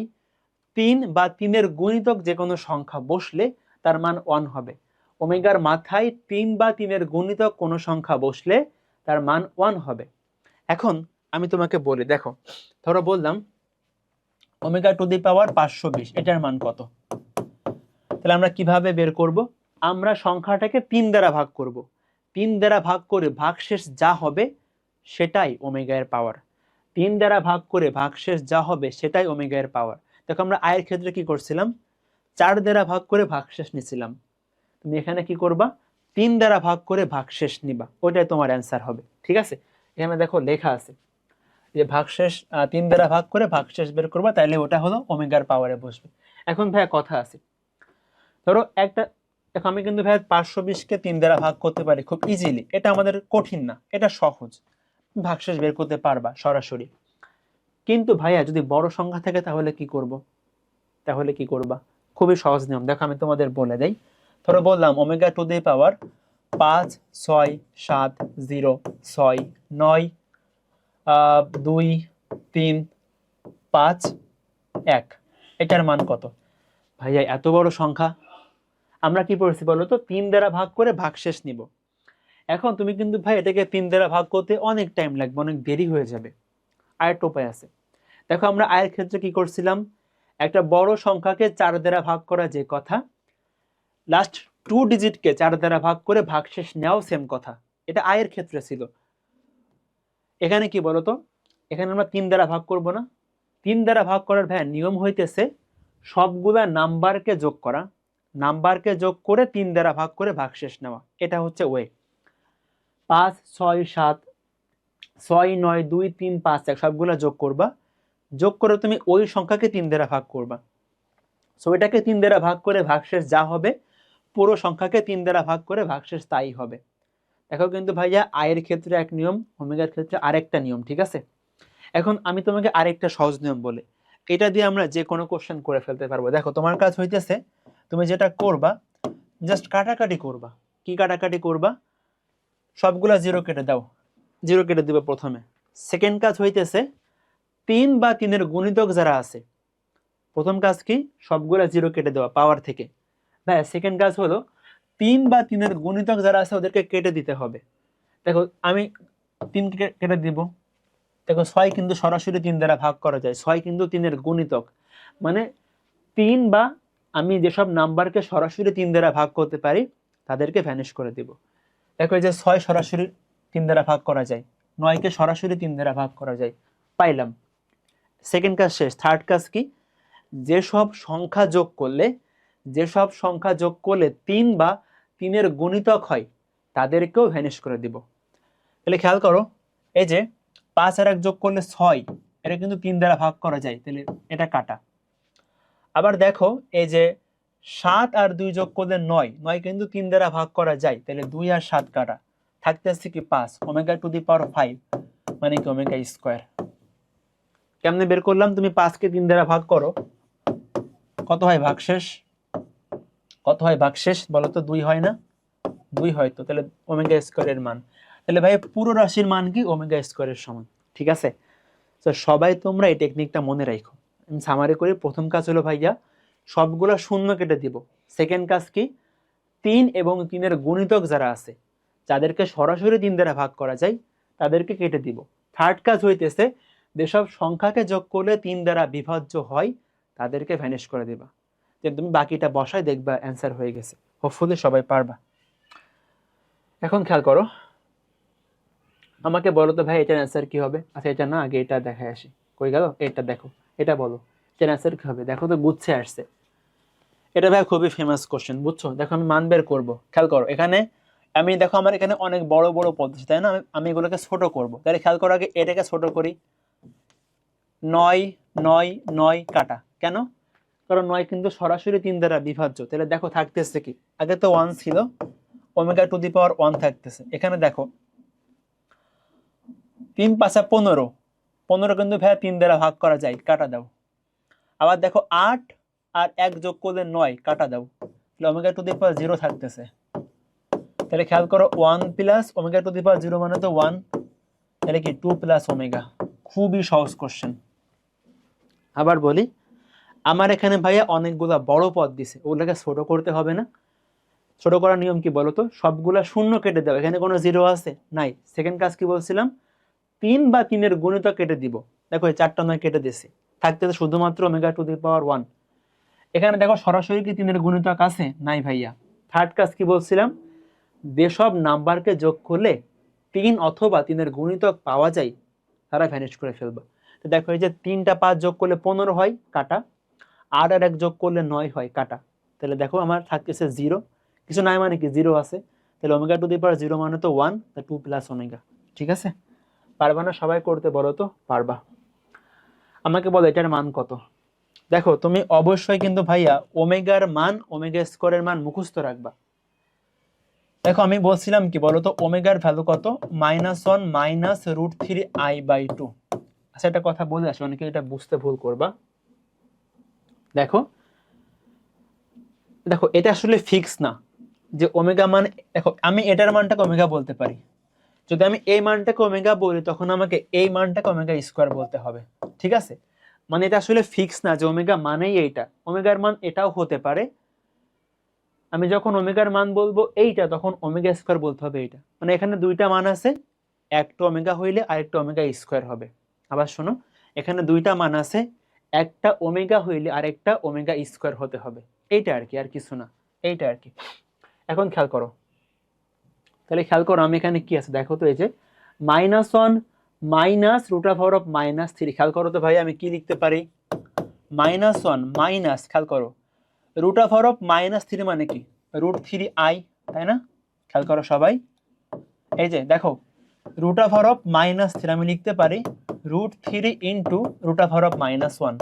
3 বা 3-এর গুণিতক যে কোনো সংখ্যা বসলে তার মান 1 হবে। ওমেগার মাথায় 3 বা 3-এর গুণিতক কোনো সংখ্যা বসলে তার মান 1 হবে। এখন আমি তোমাকে বলি, দেখো ধরো বললাম ওমেগা টু দি পাওয়ার 520, এটার মান কত? তাহলে আমরা কিভাবে বের করব? আমরা সংখ্যাটাকে 3 দ্বারা ভাগ করব। 3 দ্বারা ভাগ করে ভাগশেষ যা হবে সেটাই ওমেগা এর পাওয়ার। 3 দ্বারা ভাগ করে ভাগশেষ যা হবে সেটাই ওমেগা এর পাওয়ার। দেখো আমরা আয়ের ক্ষেত্রে কি করছিলাম? 4 দ্বারা ভাগ করে ভাগশেষ নিছিলাম। তুমি এখানে কি করবা? 3 দ্বারা ভাগ করে ভাগশেষ নিবা, ওইটাই তোমার অ্যান্সার হবে। ঠিক আছে, এখানে দেখো লেখা আছে যে ভাগশেষ 3 দ্বারা ভাগ করে ভাগশেষ বের করবা, তাইলে ওটা হলো ওমেগার পাওয়ারে বসবে। এখন ভাইয়া কথা আছে, ধরো একটা, দেখো আমি কিন্তু ভাইয়া 520কে 3 দ্বারা ভাগ করতে পারি খুব ইজিলি, এটা আমাদের কঠিন না, এটা সহজ, ভাগশেষ বের করতে পারবা সরাসরি। কিন্তু ভাইয়া যদি বড় সংখ্যা থাকে তাহলে কি করব? তাহলে কি করবা? খুবই সহজ নিয়ম, দেখো আমি তোমাদের বলে দেই। ধরো বললাম ওমেগা টু দি পাওয়ার 5 6 7 0 6 9 2 3 5 1, এটার মান কত? ভাইয়া এত বড় সংখ্যা আমরা কি পড়ছি বলো তো? 3 দ্বারা ভাগ করে ভাগশেষ নিব। এখন তুমি কিন্তু ভাই এটাকে 3 দ্বারা ভাগ করতে অনেক টাইম লাগবে, অনেক দেরি হয়ে যাবে। আরেকটা উপায় আছে, দেখো আমরা আয়ের ক্ষেত্রে কি করছিলাম, একটা বড় সংখ্যাকে 4 দ্বারা ভাগ করা যে কথা, লাস্ট 2 ডিজিটকে 4 দ্বারা ভাগ করে ভাগশেষ নেওয়াও সেম কথা, এটা আয়ের ক্ষেত্রে ছিল। এখানে কি বলতো, এখানে আমরা 3 দ্বারা ভাগ করব না, 3 দ্বারা ভাগ করার ভাই নিয়ম হইতেছে সবগুলা নাম্বারকে যোগ করা, নাম্বারকে যোগ করে 3 দ্বারা ভাগ করে ভাগশেষ নেওয়া, এটা হচ্ছে ওয়ে। 5 6 7 6 9 2 3 5 1 সবগুলা যোগ করবা, যোগ করে তুমি ওই সংখ্যাকে 3 দ্বারা ভাগ করবা। সো এটাকে 3 দ্বারা ভাগ করে ভাগশেষ যা হবে, পুরো সংখ্যাকে 3 দ্বারা ভাগ করে ভাগশেষ তাই হবে। দেখো কিন্তু ভাইয়া আয়ের ক্ষেত্রে এক নিয়ম, ওমেগার ক্ষেত্রে আরেকটা নিয়ম, ঠিক আছে? এখন আমি তোমাকে আরেকটা সহজ নিয়ম বলে, এটা দিয়ে আমরা যে কোনো কোশ্চেন করে ফেলতে পারবো। দেখো তোমার কাজ হইতেছে, তুমি যেটা করবা জাস্ট কাটাকাটি করবা। কি কাটাকাটি করবা? সবগুলা জিরো কেটে দাও, জিরো কেটে দিবে প্রথমে। সেকেন্ড কাজ হইতেছে 3 বা 3-এর গুণিতক যারা আছে, প্রথম কাজ কি? সবগুলা জিরো কেটে দেওয়া পাওয়ার থেকে। ভাই সেকেন্ড কাজ হলো 3 বা 3-এর গুণিতক যারা আছে ওদেরকে কেটে দিতে হবে। দেখো আমি 3 কেটে দিব, দেখো 6 কিন্তু সরাসরি 3 দ্বারা ভাগ করা যায়, 6 কিন্তু 3-এর গুণিতক, মানে 3 বা আমি যেসব নাম্বারকে সরাসরি 3 দ্বারা ভাগ করতে পারি তাদেরকে ভ্যানিশ করে দিব। দেখো এই যে 6 সরাসরি 3 দ্বারা ভাগ করা যায়, 9কে সরাসরি 3 দ্বারা ভাগ করা যায়, পাইলাম। সেকেন্ড কাজ শেষ। থার্ড কাজ কি? যেসব সংখ্যা যোগ করলে, যেসব সংখ্যা যোগ করলে 3 বা 3-এর গুণিতক হয় তাদেরকেও ভ্যানিশ করে দিব। তাহলে খেয়াল করো, এই যে 5 আর 1 যোগ করলে 6, এটা কিন্তু 3 দ্বারা ভাগ করা যায়, তাহলে এটা কাটা। আবার দেখো এই যে 7 আর 2 যোগ করলে 9, 9 কিন্তু 3 দ্বারা ভাগ করা যায়, তাহলে 2 আর 7 কাটা, থাকতে আসছে কি 5, ওমেগা টু দি পাওয়ার 5 মানে কি ওমেগা স্কয়ার। কেমনে বের করলাম? তুমি 5কে 3 দ্বারা ভাগ করো, কত হয় ভাগশেষ? কত হয় ভাগশেষ বলো তো? 2 হয় না? 2 হয় তো, তাহলে ওমেগা স্কয়ারের মান। তাহলে ভাই পুরো রাশির মান কি? ওমেগা স্কয়ারের সমান, ঠিক আছে? তো সবাই তোমরা এই টেকনিকটা মনে রাখো। আমি সামারি করি, প্রথম কাজ হলো ভাইয়া সবগুলা শূন্য কেটে দিব। সেকেন্ড কাজ কি? 3 এবং 3-এর গুণিতক যারা আছে, যাদেরকে সরাসরি 3 দ্বারা ভাগ করা যায় তাদেরকে কেটে দিব। থার্ড কাজ হইতেছে যেসব সংখ্যাকে যোগ করলে 3 দ্বারা বিভাজ্য হয় তাদেরকে ভ্যানিশ করে দিবা। যে তুমি বাকিটা বসায় দেখবা অ্যান্সার হয়ে গেছে। হোপফুলি সবাই পারবা। এখন খেয়াল করো, আমাকে বলো তো ভাই এটার অ্যান্সার কি হবে? আচ্ছা এটা না, আগে এটা দেখায় আসি। কই গেল? এটা দেখো, এটা বলো এটার অ্যান্সার কি হবে? দেখো তো গুচ্ছে আসছে। এটা ভাই খুবই ফেমাস কোশ্চেন, বুঝছো? দেখো আমি মান বের করবো, খেয়াল করো এখানে আমি, দেখো আমার এখানে অনেক বড় বড় পদ আছে তাই না, আমি এগুলোকে ছোট করবো। তাহলে খেয়াল করো আগে এটাকে ছোট করি। 9 9 9 কাটা, কেন? কারণ 9 কিন্তু সরাসরি 3 দ্বারা বিভাজ্য। তাহলে দেখো থাকতেছে কি, আগে তো 1 ছিল, ওমেগা টু দি পাওয়ার 1 থাকতেছে। এখানে দেখো 3 5 15, 15 কিন্তু ভাইয়া 3 দ্বারা ভাগ করা যায়, কাটা দাও। আবার দেখো 8 আর 1 যোগ করলে 9, কাটা দাও। তাহলে ওমেগা টু দি পাওয়ার 0 থাকতেছে। তাহলে খেয়াল করো 1 plus omega to the power 0 মানে তো 1, তাহলে কি 2 প্লাস ওমেগা। খুবই সহজ কোশ্চেন। আবার বলি, আমার এখানে ভাইয়া অনেকগুলা বড় পদ দিছে, ওগুলোকে ছোট করতে হবে না। ছোট করার নিয়ম কি বলতো? সবগুলা শূন্য কেটে দাও, এখানে কোনো জিরো আছে নাই। সেকেন্ড কাজ কি বলছিলাম? 3 বা 3-এর গুণিতক কেটে দিব। দেখো এই 4টা 9 কেটে দিছি, থাকতে শুধুমাত্র ওমেগা টু দি পাওয়ার 1। এখানে দেখো সরাসরি কি 3-এর গুণিতক আছে? নাই ভাইয়া। থার্ড কাজ কি বলছিলাম? যেসব নাম্বারকে যোগ করলে 3 অথবা 3-এর গুণিতক পাওয়া যায় তারা ভ্যানিশ করে ফেলবা। তো দেখো এই যে 3টা 5 যোগ করলে 15 হয়, কাটা। 8 আর 1 যোগ করলে 9 হয়, কাটা। তাহলে দেখো আমার থাকতেছে 0, কিছু নাই মানে কি 0 আছে। তাহলে ওমেগা টু দি পাওয়ার 0 মানে তো 1, 2 প্লাস ওমেগা, ঠিক আছে? পারবা না সবাই করতে? বলো তো পারবা। আমাকে বলো এটার মান কত। দেখো তুমি অবশ্যই কিন্তু ভাইয়া ওমেগার মান, ওমেগা স্কোয়ারের মান মুখস্থ রাখবা। দেখো আমি বলছিলাম কি বলতো, ওমেগার ভ্যালু কত? -1 মাইনাস √3i/2। আচ্ছা একটা কথা বলে আসি, অনেকে এটা বুঝতে ভুল করবা। দেখো দেখো এটা আসলে ফিক্স না যে ওমেগা মান, দেখো আমি এটার মানটাকে ওমেগা বলতে পারি, যদি আমি এই মানটাকে ওমেগা বলি তখন আমাকে এই মানটাকে ওমেগা স্কোয়ার বলতে হবে, ঠিক আছে? মানে এটা আসলে ফিক্স না যে ওমেগা মানেই এইটা, ওমেগার মান এটাও হতে পারে। আমি যখন ওমেগার মান বলবো এইটা তখন ওমেগা স্কোয়ার বলতে হবে এইটা, মানে এখানে দুইটা মান আছে, একটা ওমেগা হইলে আরেকটা ওমেগা স্কোয়ার হবে। আবার শোনো, এখানে দুইটা মান আছে, একটা ওমেগা হইলে আরেকটা ওমেগা স্কোয়ার হতে হবে, এইটা আর কি, আর কিছু না, এইটা আর কি। এখন খেয়াল করো, তাহলে খেয়াল করো আমি এখানে কি আছে দেখো তো, এই যে -1 মাইনাস √3। খেয়াল করো তো ভাই আমি কি লিখতে পারি? -1 মাইনাস, খেয়াল করো √3 মানে কি? √3i, তাই না? খেয়াল করো সবাই, এই যে দেখো √3 আমি লিখতে পারি √3 ইন্টু √1,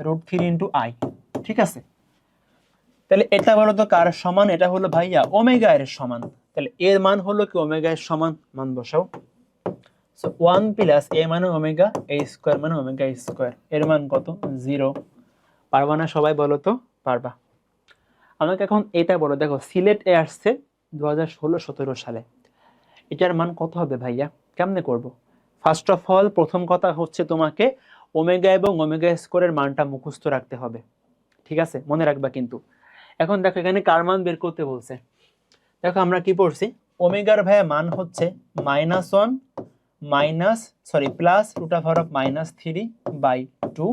√3 ইন্টু i, ঠিক আছে? তাহলে এটা বলো তো কার সমান? এটা হলো ভাইয়া ওমেগা এর সমান। তাহলে এর মান হলো কি ওমেগা এর সমান, মান বসাও। সো 1 প্লাস a মানে ওমেগা, a স্কোয়ার মানে ওমেগা স্কোয়ার, এর মান কত? 0। পারবা না সবাই? বলো তো পারবা। আমাকে এখন এটা বলো, দেখো সিলেট এ আসছে 2016-17 সালে, এটার মান কত হবে ভাইয়া? কেমনে করব? ফার্স্ট অফ অল প্রথম কথা হচ্ছে তোমাকে ওমেগা এবং ওমেগা স্কোয়ারের মানটা মুখস্থ রাখতে হবে, ঠিক আছে? মনে রাখবা কিন্তু। এখন দেখো এখানে কার মান বের করতে বলছে, দেখো আমরা কি পড়ছি, ওমেগার ভাইয়া মান হচ্ছে -1 মাইনাস প্লাস √3/2,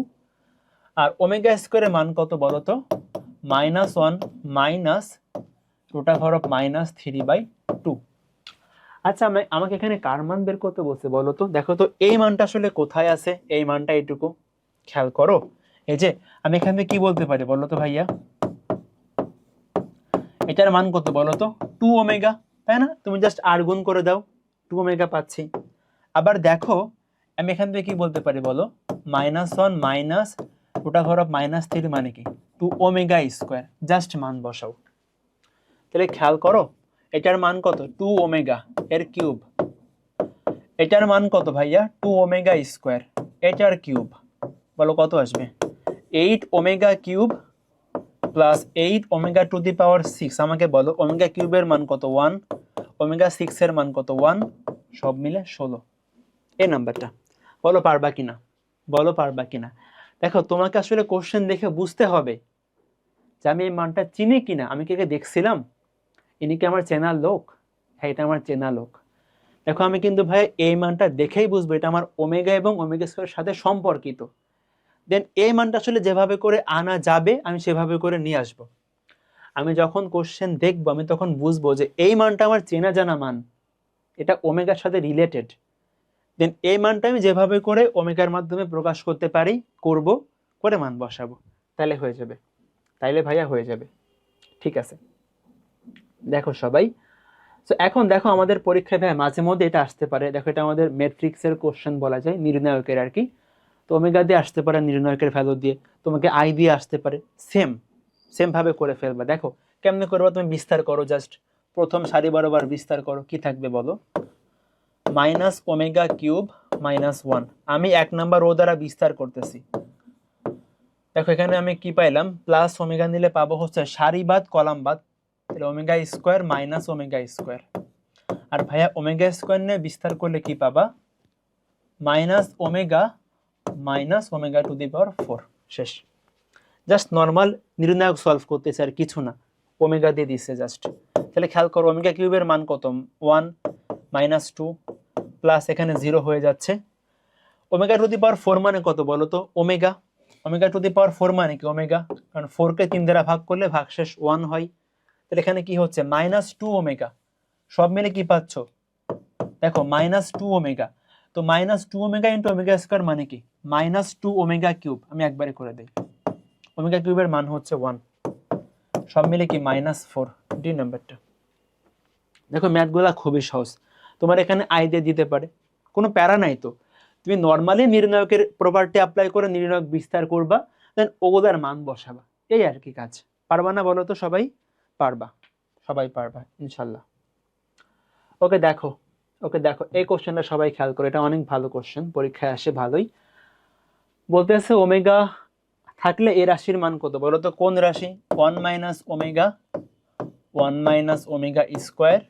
আর ওমেগা স্কোয়ারের মান কত বলো তো? -1 মাইনাস √3/2। আচ্ছা আমাকে এখানে কার মান বের করতে বলছে বলো তো? দেখো তো এই মানটা আসলে কোথায় আছে, এই মানটা এইটুকু, খেয়াল করো। এই যে আমি এখানে কি বলতে পারি বলো তো ভাইয়া, এটার মান কত বলো তো? 2 ওমেগা, তাই না? তুমি জাস্ট আর গুণ করে দাও, 2 ওমেগা পাচ্ছি। আবার দেখো আমি এখান থেকে কি বলতে পারি বলো, -1 মাইনাস √3 মানে কি? 2 ওমেগা স্কোয়ার, জাস্ট মান বসাও। তাহলে খেয়াল করো এটার মান কত? 2 ওমেগা এর কিউব। এটার মান কত ভাইয়া? 2 ওমেগা স্কোয়ার, এটার কিউব। বলো কত আসবে? 8 omega cube plus 8 omega to the power 6। আমাকে বলো ওমেগা কিউবের মান কত? 1। ওমেগা 6 এর মান কত? 1। সব মিলে 16, এই নাম্বারটা। বলো পারবা কিনা, বলো পারবা কিনা? দেখো তোমাকে আসলে কোশ্চেন দেখে বুঝতে হবে যে আমি এই মানটা চিনি কিনা, আমি কে দেখছিলাম, ইনি কি আমার চেনা লোক? হ্যাঁ এটা আমার চেনা লোক। দেখো আমি কিন্তু ভাই এই মানটা দেখেই বুঝবো এটা আমার ওমেগা এবং ওমেগা স্কয়ারের সাথে সম্পর্কিত। দেন এই মানটা আসলে যেভাবে করে আনা যাবে আমি সেভাবে করে নিয়ে আসবো। আমি যখন কোশ্চেন দেখবো আমি তখন বুঝবো যে এই মানটা আমার চেনা জানা মান, এটা ওমেগার সাথে রিলেটেড। দেন এই মানটা আমি যেভাবে করে ওমেগার মাধ্যমে প্রকাশ করতে পারি করব, করে মান বসাবো, তাহলে হয়ে যাবে, তাইলে ভাইয়া হয়ে যাবে, ঠিক আছে? দেখো সবাই, তো এখন দেখো আমাদের পরীক্ষায় ভাই মাঝে মধ্যে এটা আসতে পারে, দেখো এটা আমাদের ম্যাট্রিক্সের কোশ্চেন বলা যায়, নির্ণায়কের আর কি। তো ওমেগা দিয়ে আসতে পারে, নির্ণায়কের ভ্যালু দিয়ে, তোমাকে আই দিয়ে আসতে পারে, সেম ভাবে করে ফেলবা। দেখো কেমনে করবা, তুমি বিস্তার করো, জাস্ট প্রথম সারি বরাবর বিস্তার করো, কি থাকবে বলো? Minus omega cube -1। আমি 1 নাম্বার রো দ্বারা বিস্তার করতেছি। দেখো এখানে আমি কি পাইলাম, প্লাস ওমেগা নিলে পাবো হচ্ছে সারি বাদ কলাম বাদ, তাহলে omega square minus omega square. আর ভাইয়া ওমেগা স্কোয়ার নিয়ে বিস্তার করলে কি পাবা? Minus omega to the power 4। শেষ। জাস্ট নর্মাল নির্ণায়ক সলভ করতেছে আর কিছু না, ওমেগা দিয়ে দিচ্ছে জাস্ট। তাহলে খেয়াল করো ওমেগা কিউবের মান কত? 1 -2 প্লাস এখানে 0 হয়ে যাচ্ছে। ওমেগা টু দি পাওয়ার 4 মানে কত বলো তো? Omega. Omega to the power 4 মানে কি? ওমেগা, কারণ 4 কে 3 দ্বারা ভাগ করলে ভাগশেষ 1 হয়। তাহলে এখানে কি হচ্ছে? -2 ওমেগা। সব মিলে কি পাচ্ছ? দেখো -2 ওমেগা। তো -2 ওমেগা ইন্টু ওমেগা স্কয়ার মানে কি? -2 ওমেগা কিউব। আমি একবারে করে দেই, ওমেগা কিউবের মান হচ্ছে 1, সব মিলে কি -4, ডি নাম্বারটা। দেখো ম্যাথগুলা খুবই সহজ, তোমার এখানে আই দিয়ে দিতে পারে, কোনো প্যারা নাই তো। তুমি নর্মালি নির্ণায়কের প্রপার্টি অ্যাপ্লাই করে নির্ণায়ক বিস্তার করবা, দেন ওগুলার মান বসাবা, এই আর কি কাজ। পারবা না বলো তো? সবাই পারবা, সবাই পারবা ইনশাল্লাহ। ওকে দেখো, এই কোশ্চেনটা সবাই খেয়াল করো, এটা অনেক ভালো কোশ্চেন, পরীক্ষায় আসে ভালোই। বলতেছে ওমেগা থাকলে এ রাশির মান কত বলো তো? কোন রাশি? 1 minus omega square,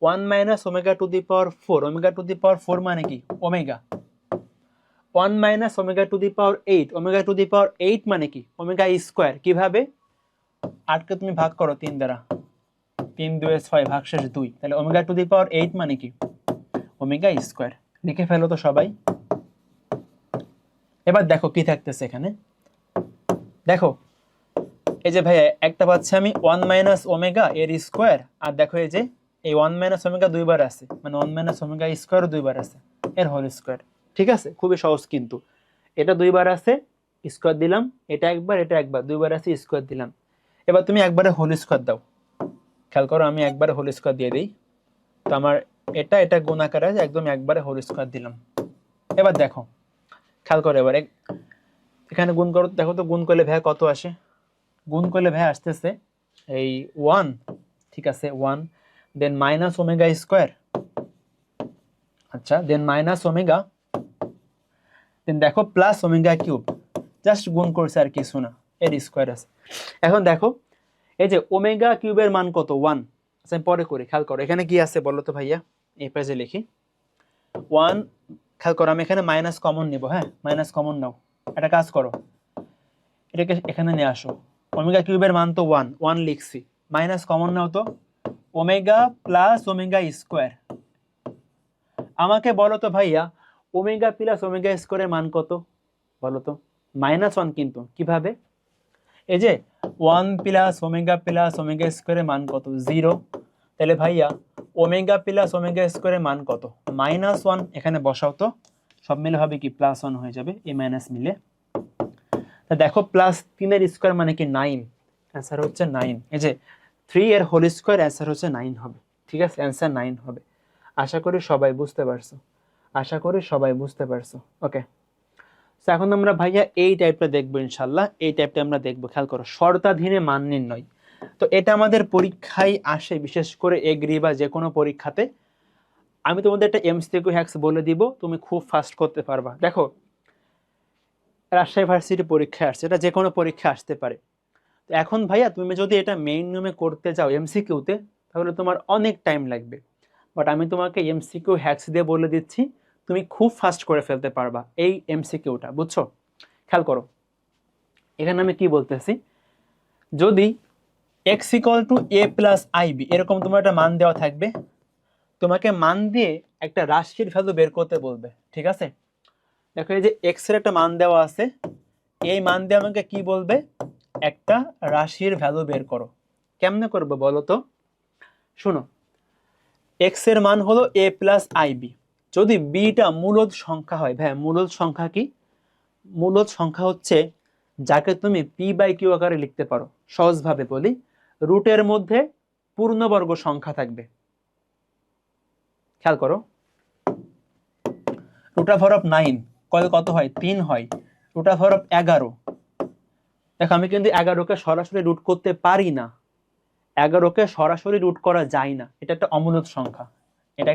1 minus omega to the power 4, omega to the power 4 মানে কি? Omega. 1 minus omega to the power 8, omega to the power 8 মানে কি? Omega square. কিভাবে? 8কে তুমি ভাগ করো 3 দ্বারা, 3 2 6 ভাগশেষ 2, তাহলে ওমেগা টু দি পাওয়ার 8 মানে কি? Omega square. লিখে ফেলো তো সবাই। এবার দেখো কি থাকতেছে এখানে, দেখো এই যে ভাইয়া একটা পাচ্ছি আমি 1 মাইনাস ওমেগা এর স্কোয়ার, আর দেখো এই যে এই 1 মাইনাস ওমেগা দুইবার আছে, মানে 1 মাইনাস ওমেগা স্কোয়ার দুইবার আছে, এর হোল স্কোয়ার। ঠিক আছে, খুবই সহজ কিন্তু। এটা দুইবার আছে, স্কোয়ার দিলাম, এটা একবার, এটা একবার, দুইবার আছে, স্কোয়ার দিলাম। এবার তুমি একবারে হোল স্কোয়ার দাও। খেয়াল করো, আমি একবারে হোল স্কোয়ার দিয়ে দিই, তো আমার এটা গুণ আকারে আছে, একদম একবারে হোল স্কোয়ার দিলাম। এবার দেখো, খেয়াল করো, এবার এখানে গুণ করো, দেখো তো গুণ করলে ভাইয়া কত আসে? গুণ করলে ভাইয়া আসতেছে এই 1, ঠিক আছে 1, দেন মাইনাস ওমেগা স্কোয়ার, আচ্ছা, দেন মাইনাস ওমেগা, দেন দেখো প্লাস ওমেগা কিউব, জাস্ট গুণ করছে আর কিছু না, এর স্কোয়ার আছে। এখন দেখো এই যে ওমেগা কিউবের মান কত? 1। আচ্ছা আমি পরে করি, খেয়াল করো এখানে কি আছে বলো তো ভাইয়া, এই পেজে লিখি 1। খেয়াল করো, আমি এখানে মাইনাস কমন নিব, হ্যাঁ মাইনাস কমন নাও, একটা কাজ করো, এটাকে এখানে নিয়ে আসো। ওমেগা কিউবের মান তো 1, 1 লিখছি, মাইনাস কমন নাও তো, ওমেগা প্লাস ওমেগা স্কোয়ার। আমাকে বলো তো ভাইয়া ওমেগা প্লাস ওমেগা স্কোয়ারের মান কত বলো তো? -1 কিন্তু। কিভাবে? এই যে 1 প্লাস ওমেগা স্কোয়ারের মান কত? 0। তাহলে ভাইয়া ওমেগা প্লাস ওমেগা স্কোয়ারের মান কত? -1। এখানে বসাও তো, সব মিলে হবে কি? +1 হয়ে যাবে, এই মাইনাস মিলে। তা দেখো +3 এর স্কোয়ার মানে কি? 9। অ্যান্সার হচ্ছে 9। এই যে 3 এর হোল স্কোয়ার, অ্যান্সার হচ্ছে 9 হবে। ঠিক আছে, অ্যান্সার 9 হবে। আশা করি সবাই বুঝতে পারছো। ওকে, তো এখন আমরা ভাইয়া এই টাইপটা দেখবো ইনশাল্লাহ, এই টাইপটা আমরা দেখবো। খেয়াল করো, শর্তাধীনে মান নির্ণয়। তো এটা আমাদের পরীক্ষায় আসে, বিশেষ করে এগ্রি বা যে কোনো পরীক্ষাতে। আমি তোমাদের একটা এমসিকিউ হ্যাক্স বলে দিব, তুমি খুব ফাস্ট করতে পারবা। দেখো রাজশাহী ভার্সিটি পরীক্ষায় আসছে, এটা যে কোনো পরীক্ষা আসতে পারে। তো এখন ভাইয়া তুমি যদি এটা মেইন নিয়মে করতে যাও এমসিকিউতে, তাহলে তোমার অনেক টাইম লাগবে। বাট আমি তোমাকে এমসিকিউ হ্যাক্স দিয়ে বলে দিচ্ছি, তুমি খুব ফাস্ট করে ফেলতে পারবা এই এমসিকিউটা, বুঝছো? খেয়াল করো, এখানে আমি কি বলতেছি, যদি x = a + ib এরকম তোমার একটা মান দেওয়া থাকবে, তোমাকে মান দিয়ে একটা রাশির ভ্যালু বের করতে বলবে। ঠিক আছে, দেখো এই যে x এর একটা মান দেওয়া আছে, এই মান দিয়ে আমাকে কি বলবে? একটা রাশির ভ্যালু বের করো। কেমনে করবো বলো তো? শোনো, x এর মান হলো a + ib, যদি bটা মূলদ সংখ্যা হয়। ভাই মূলদ সংখ্যা কি? মূলদ সংখ্যা হচ্ছে যাকে তুমি p/q আকারে লিখতে পারো। সহজভাবে বলি, রুটের মধ্যে পূর্ণবর্গ সংখ্যা থাকবে। খেয়াল করো, √9 কত হয়? 3 হয়। √11, দেখো আমি কিন্তু 11কে সরাসরি রুট করতে পারি না, 11কে সরাসরি রুট করা যায় না, এটা একটা অমূলদ সংখ্যা, এটা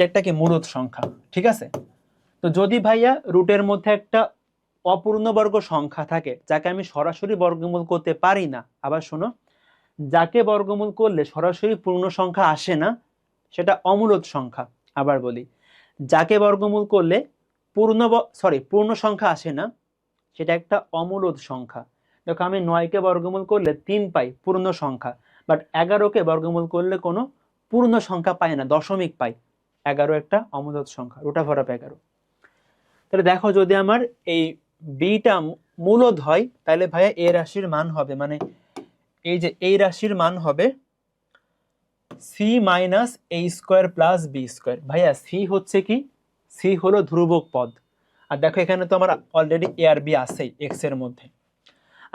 একটা কি মূলদ সংখ্যা। ঠিক আছে, তো যদি ভাইয়া রুটের মধ্যে একটা অপূর্ণবর্গ সংখ্যা থাকে যাকে আমি সরাসরি বর্গমূল করতে পারি না, আবার শোনো, যাকে বর্গমূল করলে সরাসরি পূর্ণ সংখ্যা আসে না, সেটা অমূলদ সংখ্যা। আবার বলি, যাকে বর্গমূল করলে পূর্ণ সংখ্যা আসে না, সেটা একটা অমূলদ সংখ্যা। দেখো আমি 9কে বর্গমূল করলে 3 পাই, পূর্ণ সংখ্যা। বাট 11কে বর্গমূল করলে কোনো পূর্ণ সংখ্যা পাই না, দশমিক পাই। 11 একটা অমূলদ সংখ্যা, √11। তাহলে দেখো, যদি আমার এই বিটা মূলদ হয়, তাহলে ভাইয়া এই রাশির মান হবে, মানে এই যে এই রাশির মান হবে c - a² + b²। ভাইয়া c হচ্ছে কি? c হলো ধ্রুবক পদ। আর দেখো এখানে তো আমার অলরেডি a আর b আছেই x এর মধ্যে।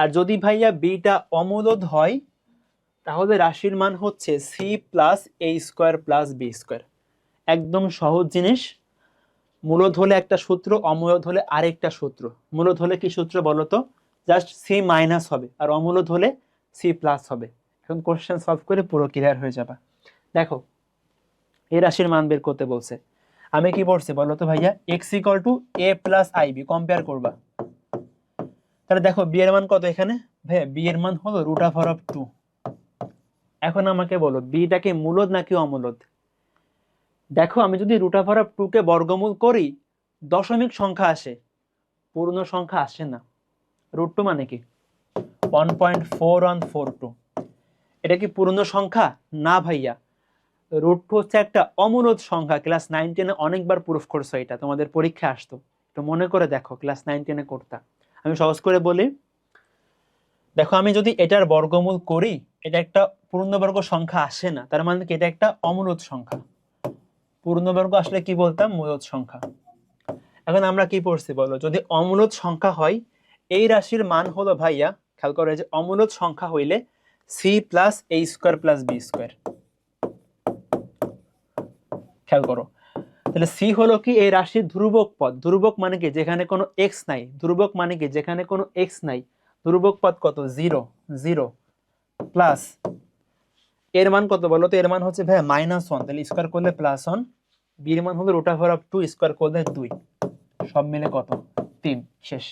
আর যদি ভাইয়া বিটা অমূলদ হয়, তাহলে রাশির মান হচ্ছে c + a² + b²। একদম সহজ জিনিস। মূলদ হলে একটা সূত্র, অমূলদ হলে আরেকটা সূত্র। মূলদ হলে কি সূত্র বলো তো? জাস্ট সি মাইনাস হবে, আর অমূলদ হলে সি প্লাস হবে। এখন কোশ্চেন সলভ করে পুরো ক্লিয়ার হয়ে যাবে। দেখো এই রাশির মান বের করতে বলছে, আমি কি পড়ছি বলো তো ভাইয়া? X equal to a plus i b, compare করবা। তাহলে দেখো বি এর মান কত এখানে? ভাইয়া বি এর মান হলো রুট ওভার অফ 2। এখন আমাকে বলো বিটা কি মূলদ নাকি অমূলদ? দেখো আমি যদি রুট ওভার অফ 2 কে বর্গমূল করি দশমিক সংখ্যা আসে, পূর্ণ সংখ্যা আসে না। রুট 2 মানে কি 1.4142। এটা কি পূর্ণ সংখ্যা? না ভাইয়া, রুট 2 হচ্ছে একটা অমূলদ সংখ্যা। ক্লাস 9 10 অনেকবার প্রুফ করছো, এটা তোমাদের পরীক্ষা আসতো, তো মনে করে দেখো ক্লাস 9 10 করতা। আমি সহজ করে বলি, দেখো আমি যদি এটার বর্গমূল করি এটা একটা পূর্ণবর্গ সংখ্যা আসে না, তার মানে কি এটা একটা অমূলদ সংখ্যা। পূর্ণবর্গ আসলে কি বলতাম? মূলদ সংখ্যা। এখন আমরা কি পড়ছি বলো? যদি অমূলদ সংখ্যা হয় এই রাশির মান হলো ভাইয়া, খেয়াল করো যে অমূলদ সংখ্যা হইলে সি প্লাস এ স্কোয়ার প্লাস বি স্কোয়ার। খেয়াল করো, তাহলে সি হলো কি এই রাশির ধ্রুবক পদ। ধ্রুবক মানে কি যেখানে কোনো এক্স নাই। ধ্রুবক মানে কি যেখানে কোনো এক্স নাই। ধ্রুবক পদ কত? 0 0 প্লাস এর মান কত বলো তো? এর মান হচ্ছে ভাইয়া -1, তাহলে স্কোয়ার করলে +1। বি এর মান হবে রুট ওভার অফ 2, স্কোয়ার করলে 2। সব মিলে কত? 3। শেষ।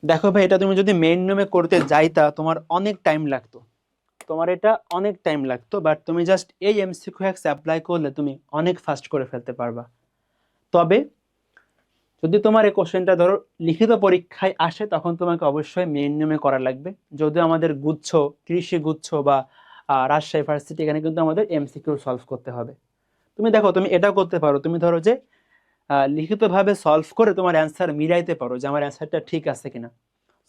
দেখো ভাই এটা তুমি যদি মেইন নিয়মে করতে যাইতা তোমার অনেক টাইম লাগতো, বাট তুমি জাস্ট এই এমসিকিউ হ্যাক্স অ্যাপ্লাই করলে তুমি অনেক ফাস্ট করে ফেলতে পারবা। তবে যদি তোমার এই কোশ্চেনটা ধরো লিখিত পরীক্ষায় আসে তখন তোমাকে অবশ্যই মেইন নিয়মে করা লাগবে। যদিও আমাদের গুচ্ছ, কৃষি গুচ্ছ বা রাজশাহী ভার্সিটি, এখানে কিন্তু আমাদের এমসিকিউ সলভ করতে হবে। তুমি দেখো তুমি এটাও করতে পারো, তুমি ধরো যে লিখিতভাবে সলভ করে তোমার অ্যান্সার মিলাইতে পারো যে আমার অ্যান্সারটা ঠিক আছে কিনা।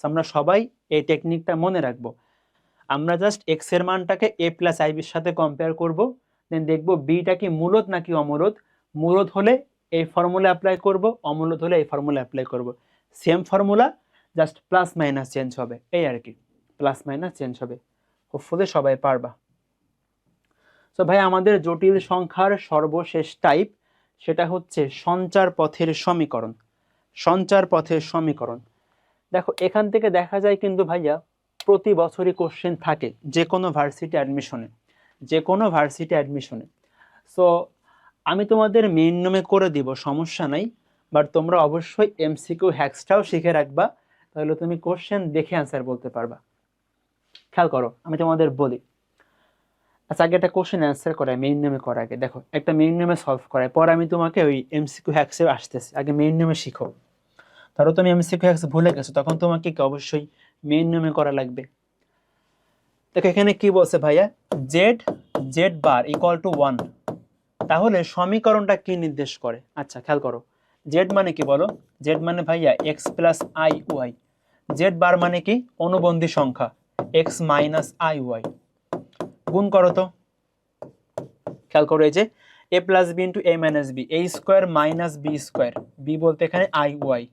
আমরা সবাই এই টেকনিকটা মনে রাখবো। আমরা জাস্ট এক্স এর মানটাকে এ প্লাস আইবির সাথে কম্পেয়ার করব, দেন দেখবো বিটা কি মূলদ নাকি অমূলদ। মূলদ হলে এই ফর্মুলা অ্যাপ্লাই করব, অমূলদ হলে এই ফর্মুলা অ্যাপ্লাই করব। Same formula, just plus minus change হবে, এই আর কি, প্লাস মাইনাস চেঞ্জ হবে। হোপফুলি সবাই পারবা। তো ভাই আমাদের জটিল সংখ্যার সর্বশেষ টাইপ সেটা হচ্ছে সঞ্চার পথের সমীকরণ। সঞ্চার পথের সমীকরণ, দেখো এখান থেকে দেখা যায় কিন্তু ভাইয়া প্রতি বছরই কোশ্চেন থাকে যে কোনো ভার্সিটি অ্যাডমিশনে। সো আমি তোমাদের মেইন নিয়মে করে দিব, সমস্যা নাই, বাট তোমরা অবশ্যই এমসিকিউ হ্যাক্সটাও শিখে রাখবা, তাহলে তুমি কোশ্চেন দেখে অ্যান্সার বলতে পারবা। খেয়াল করো আমি তোমাদের বলি, আচ্ছা আগে একটা কোশ্চেন অ্যান্সার করায় মেইন নিয়মে করার আগে, দেখো একটা মেইন নিয়মে সলভ করায়, পরে আমি তোমাকে ওই এমসিকিউ হ্যাক্সে আসতেছি, আগে মেইন নিয়মে শিখো। ধরো তুমি এমসিকিউ হ্যাক্স ভুলে গেছো, তখন তোমাকে অবশ্যই মেইন নিয়মে করা লাগবে। দেখো এখানে কি বলছে ভাইয়া, জেড বার ইকুয়াল টু 1, তাহলে সমীকরণটা কি নির্দেশ করে? আচ্ছা খেয়াল করো, জেড মানে কি বলো? জেড মানে ভাইয়া x plus i y. Z bar মানে কি? অনুবন্ধী সংখ্যা এক্স মাইনাস আই ওয়াই। গুণ করো তো, খেয়াল করো এই যে a plus b into a minus b, a square minus b square, b বলতে এখানে আই ওয়াই।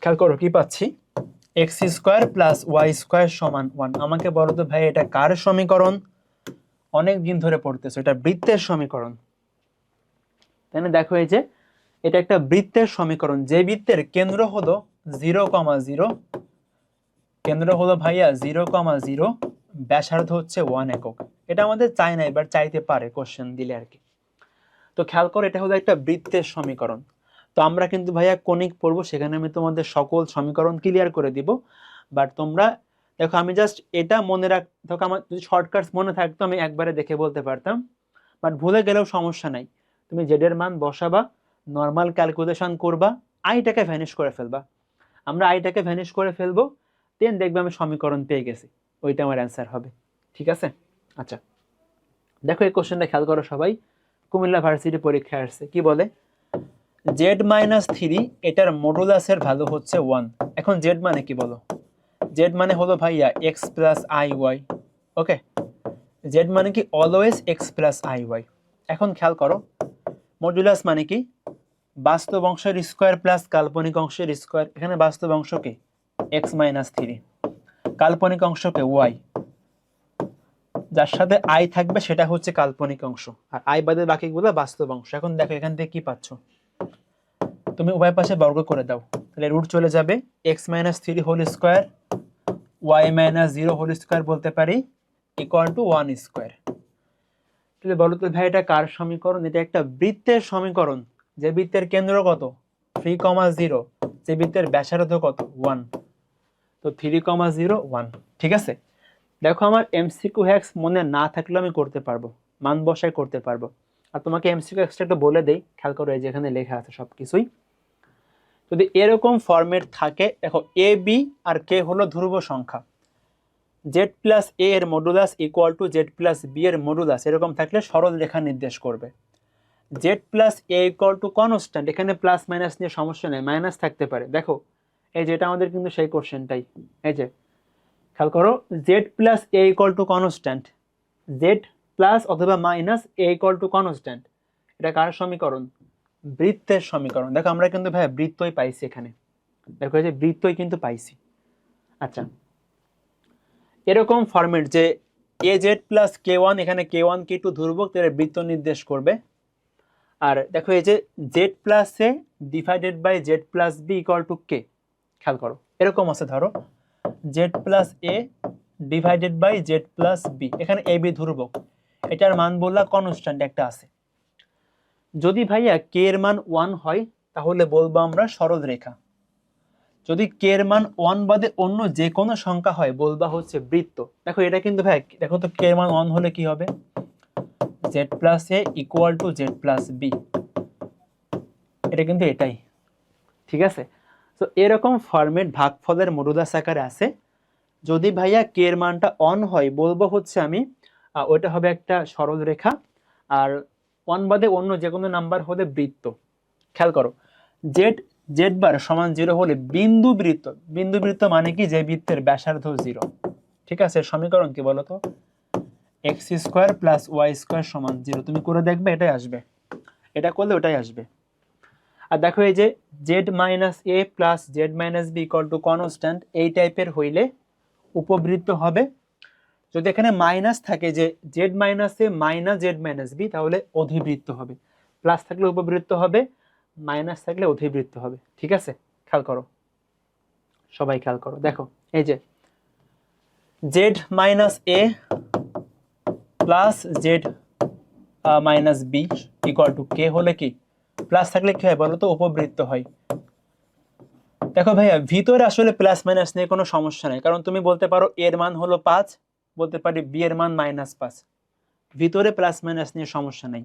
খেয়াল করো কি পাচ্ছি, x square plus y square সমান 1। আমাকে বলো তো ভাই এটা কার সমীকরণ? অনেক দিন ধরে পড়তেছো, এটা বৃত্তের সমীকরণ, তাই না? দেখো এই যে এটা একটা বৃত্তের সমীকরণ, যে বৃত্তের কেন্দ্র হলো 0,0, কেন্দ্র হলো ভাইয়া 0,0, ব্যাসার্ধ হচ্ছে 1 একক। এটা আমাদের চাই না, এবার চাইতে পারে কোশ্চেন দিলে আর কি। তো খেয়াল করো এটা হলো একটা বৃত্তের সমীকরণ। তো আমরা কিন্তু ভাইয়া কনিক পড়বো, সেখানে আমি তোমাদের সকল সমীকরণ ক্লিয়ার করে দিব। বাট তোমরা দেখো আমি জাস্ট এটা মনে দেখো আমার যদি শর্টকাটস মনে থাকতো আমি একবারে দেখে বলতে পারতাম, বাট ভুলে গেলেও সমস্যা নাই। তুমি জেড এর মান বসাবা, নর্মাল ক্যালকুলেশন করবা, আইটাকে ভ্যানিশ করে ফেলবা। আমরা আইটাকে ভ্যানিশ করে ফেলবো, দেন দেখবে আমি সমীকরণ পেয়ে গেছি, ওইটা আমার অ্যান্সার হবে। ঠিক আছে? আচ্ছা দেখো এই কোশ্চেনটা খেয়াল করো সবাই, কুমিল্লা ভার্সিটি পরীক্ষায় আসছে। কি বলে, z-3 এটার মডুলাসের ভ্যালু হচ্ছে 1। এখন z মানে কি বলো? z মানে হলো ভাইয়া x plus i y. Okay, z মানে কি always x plus i y. এখন খেয়াল করো মডুলাস মানে কি? বাস্তব অংশের স্কোয়ার প্লাস কাল্পনিক অংশের স্কোয়ার। এখানে বাস্তব অংশকে x-3, কাল্পনিক অংশকে y। যার সাথে আই থাকবে সেটা হচ্ছে কাল্পনিক অংশ, আর আই বাদে বাকিগুলো বাস্তব অংশ। এখন দেখো এখান থেকে কি পাচ্ছ, তুমি উভয় পাশে বর্গ করে দাও, তাহলে রুট চলে যাবে, x minus three whole square y minus zero whole square বলতে পারি ইকুয়াল টু 1 স্কোয়ার। তাহলে বলো তো ভাই এটা কার সমীকরণ? এটা একটা বৃত্তের সমীকরণ, যে বৃত্তের কেন্দ্র কত 3,0, যে বৃত্তের ব্যাসার্ধ কত 1, তো 3,0, 1। ঠিক আছে, দেখো আমার এমসিকিউ হ্যাক্স মনে না থাকলেও আমি করতে পারবো, মান বসায় করতে পারবো। আর তোমাকে এমসিকিউ হ্যাক্সটা একটু বলে দেই, খেয়াল করো, এই যেখানে লেখা আছে সবকিছুই। যদি এরকম ফরম্যাট থাকে, দেখো এ বি আর কে হলো ধ্রুব সংখ্যা, জেড প্লাস এ এর modulus equal to z plus b এর মডুলাস, এরকম থাকলে সরল রেখা নির্দেশ করবে। Z plus a equal to constant, এখানে প্লাস মাইনাস নিয়ে সমস্যা নেই, মাইনাস থাকতে পারে। দেখো এই যেটা আমাদের কিন্তু সেই কোশ্চেনটাই, এই যে খেয়াল করো, z plus a equal to constant, z plus অথবা minus a equal to constant, এটা কার সমীকরণ? বৃত্তের সমীকরণ। দেখো আমরা কিন্তু ভাই বৃত্তই পাইছি এখানে, দেখো এই যে বৃত্তই কিন্তু পাইছি। আচ্ছা, এরকম ফরম্যাট যে A Z plus K one, এখানে কে ওয়ান কে টু ধ্রুবক, তাহলে বৃত্ত নির্দেশ করবে। আর দেখো এই যে z plus a divided by z plus b equal to k, খেয়াল করো এরকম আছে, ধরো z plus a divided by z plus b, এখানে এ বি ধ্রুবক, এটার মান বললা কনস্ট্যান্ট একটা আছে। যদি ভাইয়া কে এর মান 1 হয় তাহলে বলবো আমরা সরল রেখা, যদি কে এর মান 1 বাদে অন্য যে কোনো সংখ্যা হয় বলবা হচ্ছে বৃত্ত। দেখো এটা কিন্তু ভাই, দেখো তো কে এর মান 1 হলে কি হবে, z plus a equal to z plus b, এটা কিন্তু এটাই। ঠিক আছে, তো এরকম ফরম্যাট ভাগফলের মডুলাস আকারে আছে। যদি ভাইয়া কে এর মানটা 1 হয় বলবো হচ্ছে আমি ওইটা হবে একটা সরল রেখা, আর 1 বাদে অন্য যে কোনো নাম্বার হলে বৃত্ত। খেয়াল করো, জেড জেড বার সমান 0 হলে বিন্দু বৃত্ত, বিন্দু বৃত্ত মানে কি, যে বৃত্তের ব্যাসার্ধ 0। ঠিক আছে, সমীকরণ কি বলো তো, x square plus y square সমান 0, তুমি করে দেখবে এটাই আসবে, এটা করলে ওটাই আসবে। আর দেখো এই যে z minus a plus z minus b equal to constant, এই টাইপের হইলে উপবৃত্ত হবে। যদি এখানে মাইনাস থাকে, যে জেড মাইনাস এ মাইনাস জেড মাইনাস বি, তাহলে অধিবৃত্ত হবে। প্লাস থাকলে উপবৃত্ত হবে, মাইনাস থাকলে অধিবৃত্ত হবে। ঠিক আছে, খেয়াল করো, সবাই খেয়াল করো। দেখো এই যে z minus a plus z minus b equal to k হলে কি, প্লাস থাকলে কি হয় বলো তো, উপবৃত্ত হয়। দেখো ভাইয়া ভিতরে আসলে প্লাস মাইনাস নিয়ে কোনো সমস্যা নেই, কারণ তুমি বলতে পারো এর মান হলো 5, বলতে পারি বি এর মান -5, ভিতরে প্লাস মাইনাস নিয়ে সমস্যা নেই।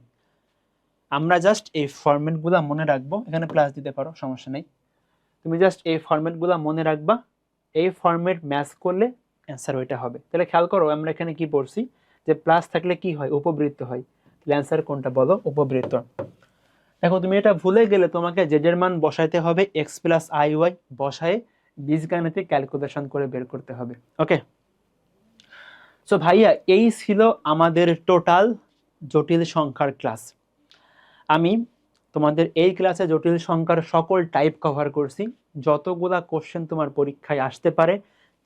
আমরা জাস্ট এই ফরম্যাটগুলো মনে রাখবো, এখানে প্লাস দিতে পারো সমস্যা নেই, তুমি জাস্ট এই ফরম্যাটগুলো মনে রাখবা, এই ফরম্যাট ম্যাচ করলে অ্যান্সার ওইটা হবে। তাহলে খেয়াল করো আমরা এখানে কি পড়ছি, যে প্লাস থাকলে কি হয়, উপবৃত্ত হয়, তাহলে অ্যান্সার কোনটা বলো, উপবৃত্ত। দেখো তুমি এটা ভুলে গেলে তোমাকে জেড এর মান বসাইতে হবে, এক্স প্লাস আই ওয়াই বসায় বীজগাণিতিক ক্যালকুলেশন করে বের করতে হবে। ওকে, সো ভাইয়া এই ছিল আমাদের টোটাল জটিল সংখ্যার ক্লাস। আমি তোমাদের এই ক্লাসে জটিল সংখ্যার সকল টাইপ কভার করছি, যতগুলা কোশ্চেন তোমার পরীক্ষায় আসতে পারে,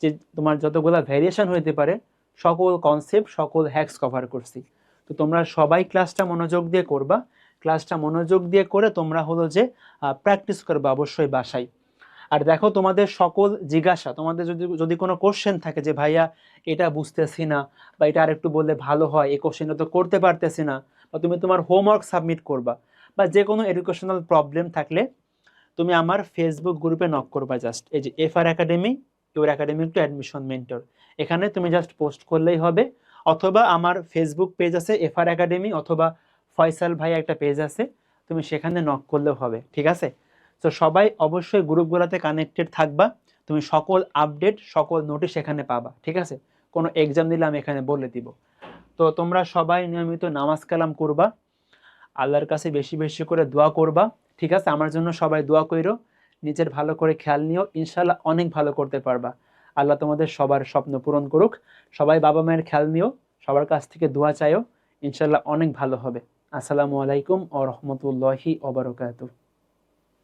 যে তোমার যতগুলা ভ্যারিয়েশন হইতে পারে, সকল কনসেপ্ট সকল হ্যাক্স কভার করছি। তো তোমরা সবাই ক্লাসটা মনোযোগ দিয়ে করবা, ক্লাসটা মনোযোগ দিয়ে করে তোমরা হলো যে প্র্যাকটিস করবা অবশ্যই বাসায়। আর দেখো তোমাদের সকল জিজ্ঞাসা, তোমাদের যদি কোনো কোশ্চেন থাকে যে ভাইয়া এটা বুঝতেছি না, বা এটা আরেকটু বললে ভালো হয়, এই কোশ্চেনটা তো করতে পারতেছি না, বা তুমি তোমার হোমওয়ার্ক সাবমিট করবা, বা যে কোনো এডুকেশনাল প্রবলেম থাকলে তুমি আমার ফেসবুক গ্রুপে নক করবা, জাস্ট এই যে FR academy, your academy two admission mentor, এখানে তুমি জাস্ট পোস্ট করলেই হবে। অথবা আমার ফেসবুক পেজ আছে এফআর একাডেমি, অথবা ফয়সাল ভাই একটা পেজ আছে, তুমি সেখানে নক করলেও হবে। ঠিক আছে, তো সবাই অবশ্যই গ্রুপগুলোতে কানেক্টেড থাকবা, তুমি সকল আপডেট সকল নোটিশ এখানে পাবা। ঠিক আছে, কোনো এক্সাম দিলে আমি এখানে বলে দিব। তো তোমরা সবাই নিয়মিত নামাজ কালাম করবা, আল্লাহর কাছে বেশি বেশি করে দোয়া করবা। ঠিক আছে, আমার জন্য সবাই দোয়া কইরো, নিজের ভালো করে খেয়াল নিও, ইনশাল্লাহ অনেক ভালো করতে পারবা। আল্লাহ তোমাদের সবার স্বপ্ন পূরণ করুক। সবাই বাবা মায়ের খেয়াল নিও, সবার কাছ থেকে দোয়া চাইও, ইনশাল্লাহ অনেক ভালো হবে। আসসালামু আলাইকুম ওয়া রাহমাতুল্লাহি ওয়া বারাকাতুহু।